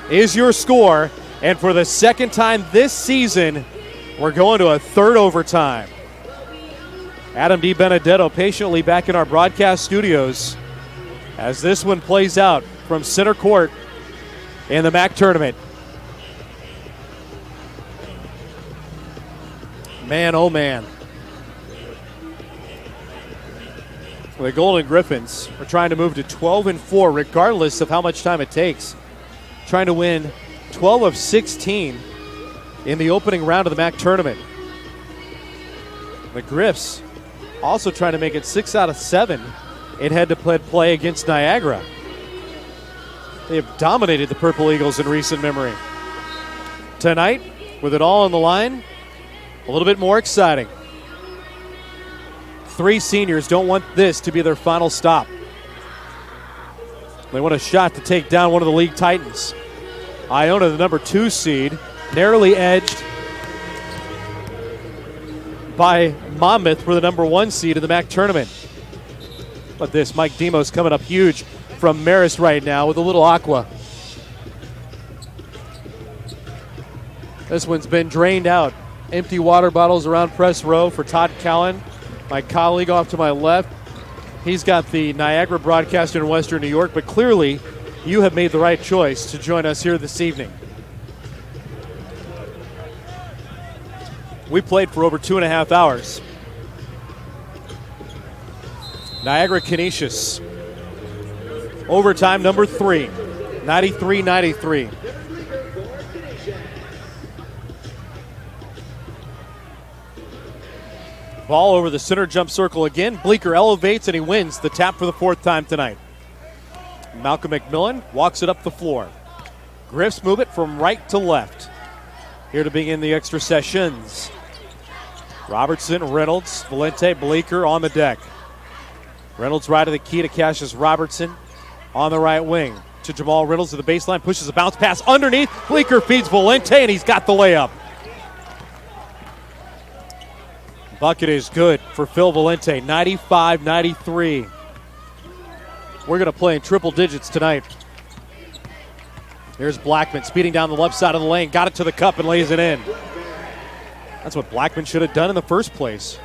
is your score. And for the second time this season, we're going to a third overtime. Adam DiBenedetto patiently back in our broadcast studios as this one plays out from center court in the MAAC tournament. Man, oh man. The Golden Griffins are trying to move to 12-4 regardless of how much time it takes. Trying to win 12 of 16 in the opening round of the MAAC tournament. The Griffs also trying to make it 6 out of 7 in head-to-head play against Niagara. They have dominated the Purple Eagles in recent memory. Tonight, with it all on the line, a little bit more exciting. 3 seniors don't want this to be their final stop. They want a shot to take down one of the league titans. Iona, the number 2 seed, narrowly edged by Monmouth for the number 1 seed in the MAAC tournament. But this, Mike Demos coming up huge from Marist right now with a little aqua. This one's been drained out. Empty water bottles around press row for Todd Callan, my colleague off to my left. He's got the Niagara broadcaster in Western New York, but clearly you have made the right choice to join us here this evening. We played for over 2.5 hours. Niagara Canisius. Overtime number 3, 93-93. Ball over the center jump circle again. Bleeker elevates and he wins the tap for the 4th time tonight. Malcolm McMillan walks it up the floor. Griffs move it from right to left. Here to begin the extra sessions. Robertson, Reynolds, Valente, Bleeker on the deck. Reynolds right of the key to Cassius Robertson on the right wing. To Jamal Reynolds to the baseline, pushes a bounce pass underneath. Bleeker feeds Valente and he's got the layup. Bucket is good for Phil Valente, 95-93. We're going to play in triple digits tonight. Here's Blackman speeding down the left side of the lane. Got it to the cup and lays it in. That's what Blackman should have done in the first place.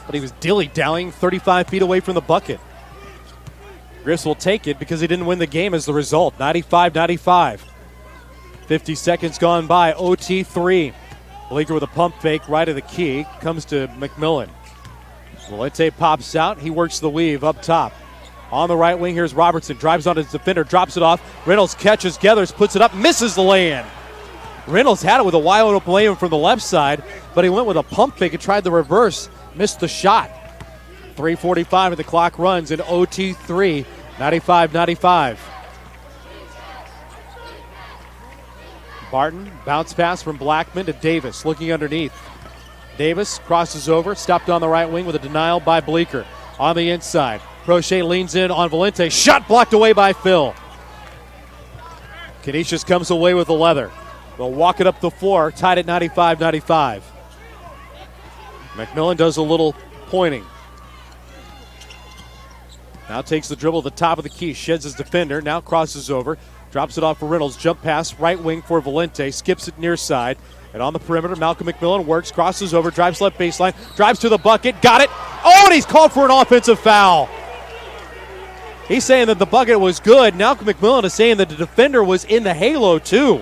But he was dilly-dallying 35 feet away from the bucket. Griffs will take it because he didn't win the game as the result, 95-95. 50 seconds gone by, OT 3. Bleeker with a pump fake right of the key. Comes to McMillan. Valente pops out. He works the weave up top. On the right wing, here's Robertson. Drives on his defender, drops it off. Reynolds catches, gathers, puts it up, misses the lay-in. Reynolds had it with a wide open lay-in from the left side, but he went with a pump fake and tried the reverse. Missed the shot. 3:45 and the clock runs in OT 3, 95-95. Barton, bounce pass from Blackman to Davis, looking underneath. Davis crosses over, stopped on the right wing with a denial by Bleeker. On the inside, Crochet leans in on Valente. Shot blocked away by Phil. Canisius comes away with the leather. They'll walk it up the floor, tied at 95-95. McMillan does a little pointing. Now takes the dribble at the top of the key, sheds his defender, now crosses over. Drops it off for Reynolds. Jump pass, right wing for Valente. Skips it near side. And on the perimeter, Malcolm McMillan works, crosses over, drives left baseline, drives to the bucket, got it. Oh, and he's called for an offensive foul. He's saying that the bucket was good. Malcolm McMillan is saying that the defender was in the halo too.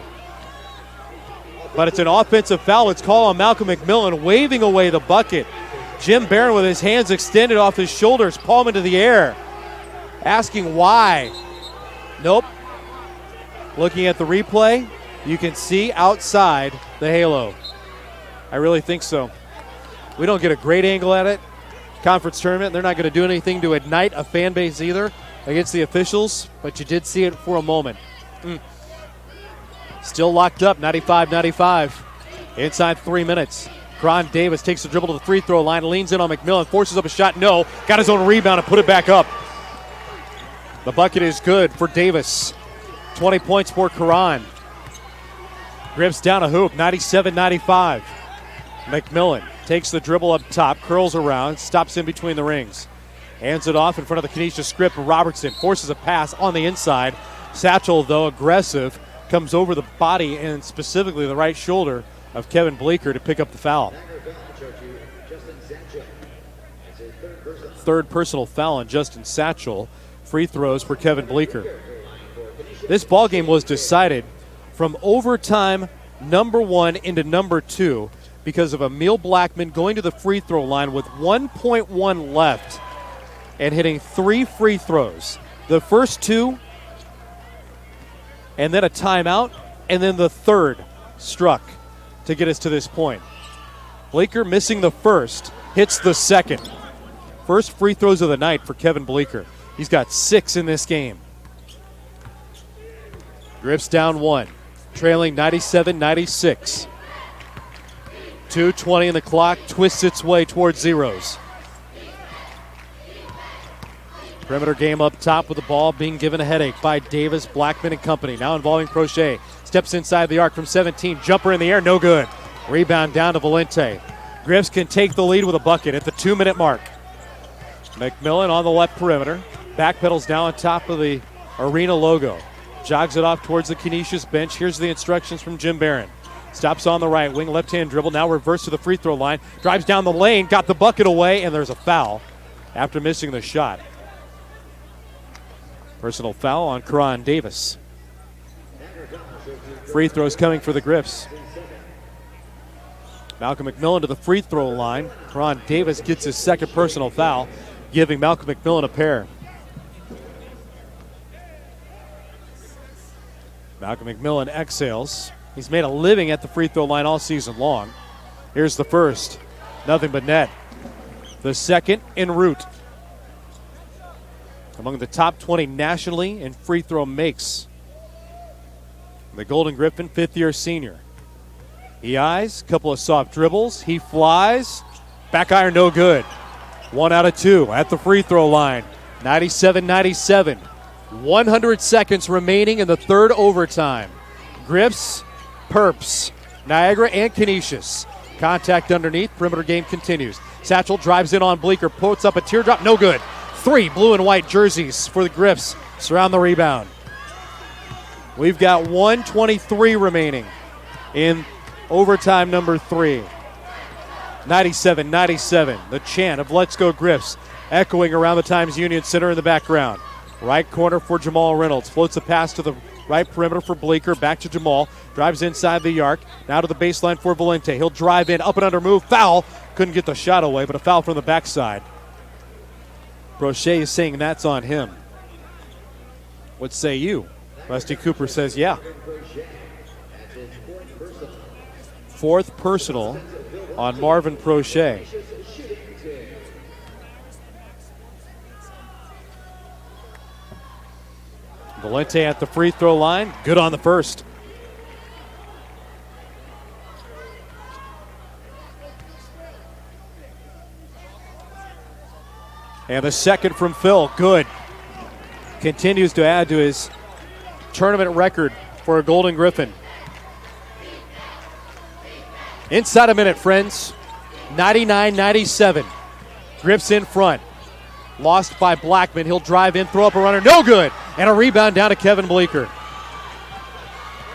But it's an offensive foul. It's called on Malcolm McMillan, waving away the bucket. Jim Barron with his hands extended off his shoulders, palm into the air, asking why. Nope. Looking at the replay, you can see outside the halo. I really think so. We don't get a great angle at it. Conference tournament, they're not going to do anything to ignite a fan base either against the officials, but you did see it for a moment. Still locked up, 95-95. Inside 3 minutes. Cron Davis takes the dribble to the free throw line, leans in on McMillan, forces up a shot, no. Got his own rebound and put it back up. The bucket is good for Davis. 20 points for Karan. Grips down a hoop, 97-95. McMillan takes the dribble up top, curls around, stops in between the rings. Hands it off in front of the Canisius script. Robertson forces a pass on the inside. Satchel, though, aggressive, comes over the body and specifically the right shoulder of Kevin Bleeker to pick up the foul. Third personal foul on Justin Satchel. Free throws for Kevin Bleeker. This ball game was decided from overtime number 1 into number 2 because of Emil Blackman going to the free throw line with 1.1 left and hitting 3 free throws. The first 2, and then a timeout, and then the third struck to get us to this point. Bleeker missing the first, hits the second. First free throws of the night for Kevin Bleeker. He's got 6 in this game. Grips down 1, trailing 97-96. 2:20 in the clock, twists its way towards zeros. Perimeter game up top with the ball being given a headache by Davis, Blackman, and company. Now involving Crochet. Steps inside the arc from 17. Jumper in the air, no good. Rebound down to Valente. Griffs can take the lead with a bucket at the 2-minute mark. McMillan on the left perimeter. Backpedals now on top of the arena logo. Jogs it off towards the Canisius bench. Here's the instructions from Jim Barron. Stops on the right wing, left-hand dribble. Now reverse to the free throw line. Drives down the lane, got the bucket away, and there's a foul after missing the shot. Personal foul on Karan Davis. Free throws coming for the Griffs. Malcolm McMillan to the free throw line. Karan Davis gets his second personal foul, giving Malcolm McMillan a pair. Malcolm McMillan exhales. He's made a living at the free throw line all season long. Here's the first. Nothing but net. The second en route. Among the top 20 nationally in free throw makes. The Golden Griffin, 5th-year senior. He eyes, couple of soft dribbles. He flies. Back iron, no good. 1 out of 2 at the free throw line. 97-97. 100 seconds remaining in the third overtime. Griffs, Perps, Niagara, and Canisius. Contact underneath. Perimeter game continues. Satchel drives in on Bleeker. Puts up a teardrop. No good. 3 blue and white jerseys for the Griffs surround the rebound. We've got 1:23 remaining in overtime number 3. 97-97. The chant of Let's Go Griffs echoing around the Times Union Center in the background. Right corner for Jamal Reynolds. Floats a pass to the right perimeter for Bleeker. Back to Jamal. Drives inside the arc. Now to the baseline for Valente. He'll drive in. Up and under move. Foul. Couldn't get the shot away, but a foul from the backside. Brochet is saying that's on him. What say you? Rusty Cooper says yeah. 4th personal on Marvin Prochet. Valente at the free throw line. Good on the first. And the second from Phil. Good. Continues to add to his tournament record for a Golden Griffin. Inside a minute, friends. 99-97. Griffs in front. Lost by Blackman. He'll drive in, throw up a runner. No good. And a rebound down to Kevin Bleeker.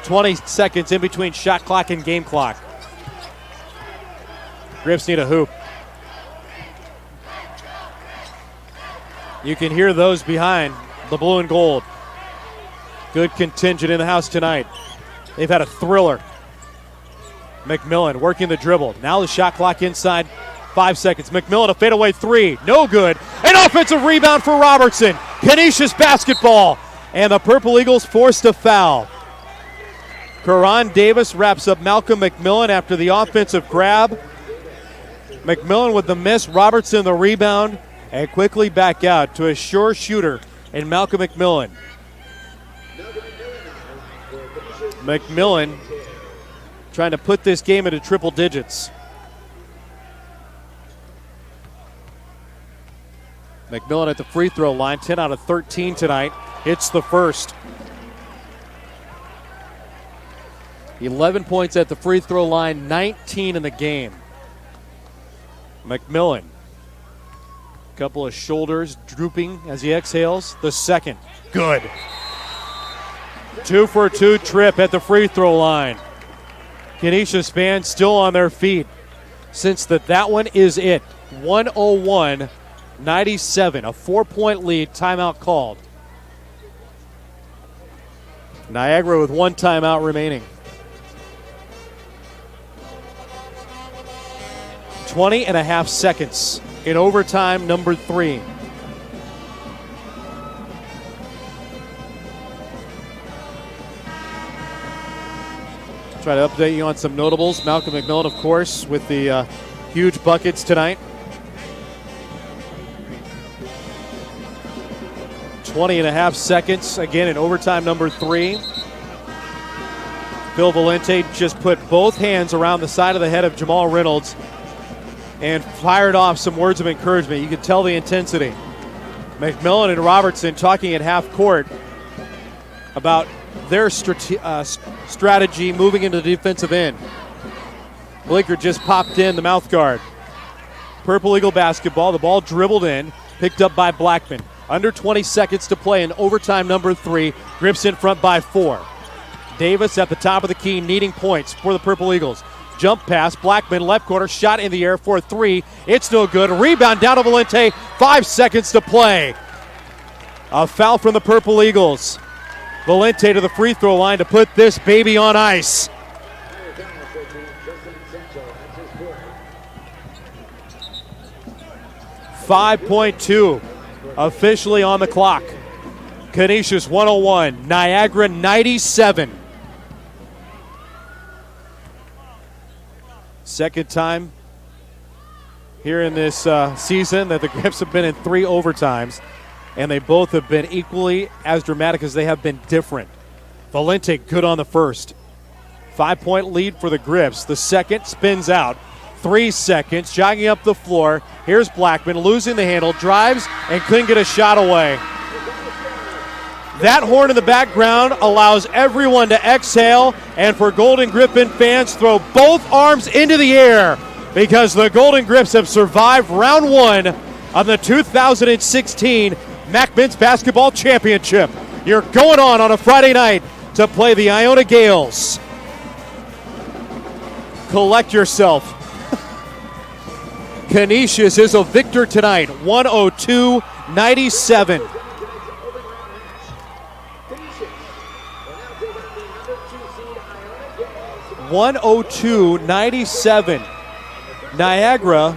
20 seconds in between shot clock and game clock. Griffs need a hoop. You can hear those behind the blue and gold. Good contingent in the house tonight. They've had a thriller. McMillan working the dribble. Now the shot clock inside 5 seconds. McMillan, a fadeaway three. No good. An offensive rebound for Robertson. Canisius basketball. And the Purple Eagles forced a foul. Karan Davis wraps up Malcolm McMillan after the offensive grab. McMillan with the miss. Robertson the rebound. And quickly back out to a sure shooter in Malcolm McMillan. McMillan trying to put this game into triple digits. McMillan at the free throw line, 10 out of 13 tonight. Hits the first. 11 points at the free throw line, 19 in the game. McMillan. Couple of shoulders drooping as he exhales. The second. Good. 2 for 2 trip at the free throw line. Canisius fans still on their feet since that one is it. 101-97, a 4-point lead, timeout called. Niagara with 1 timeout remaining. 20.5 seconds in overtime number 3. Try to update you on some notables. Malcolm McMillan, of course, with the huge buckets tonight. 20.5 seconds, again in overtime number 3. Phil Valente just put both hands around the side of the head of Jamal Reynolds and fired off some words of encouragement. You could tell the intensity. McMillan and Robertson talking at half court about their strategy moving into the defensive end. Bleeker just popped in the mouth guard. Purple Eagle basketball, the ball dribbled in, picked up by Blackman. Under 20 seconds to play in overtime number 3. Grips in front by 4. Davis at the top of the key needing points for the Purple Eagles. Jump pass, Blackman left corner, shot in the air for 3. It's no good. Rebound down to Valente. 5 seconds to play. A foul from the Purple Eagles. Valente to the free throw line to put this baby on ice. 5.2 officially on the clock. Canisius 101, Niagara 97. Second time here in this season that the Grips have been in 3 overtimes, and they both have been equally as dramatic as they have been different. Valente good on the first. 5-point lead for the Grips. The second spins out. 3 seconds, jogging up the floor. Here's Blackman losing the handle, drives, and couldn't get a shot away. That horn in the background allows everyone to exhale, and for Golden Griffin fans, throw both arms into the air because the Golden Grips have survived round 1 of the 2016 MAAC Men's Basketball Championship. You're going on a Friday night to play the Iona Gales. Collect yourself. Canisius is a victor tonight, 102-97. 102-97. Niagara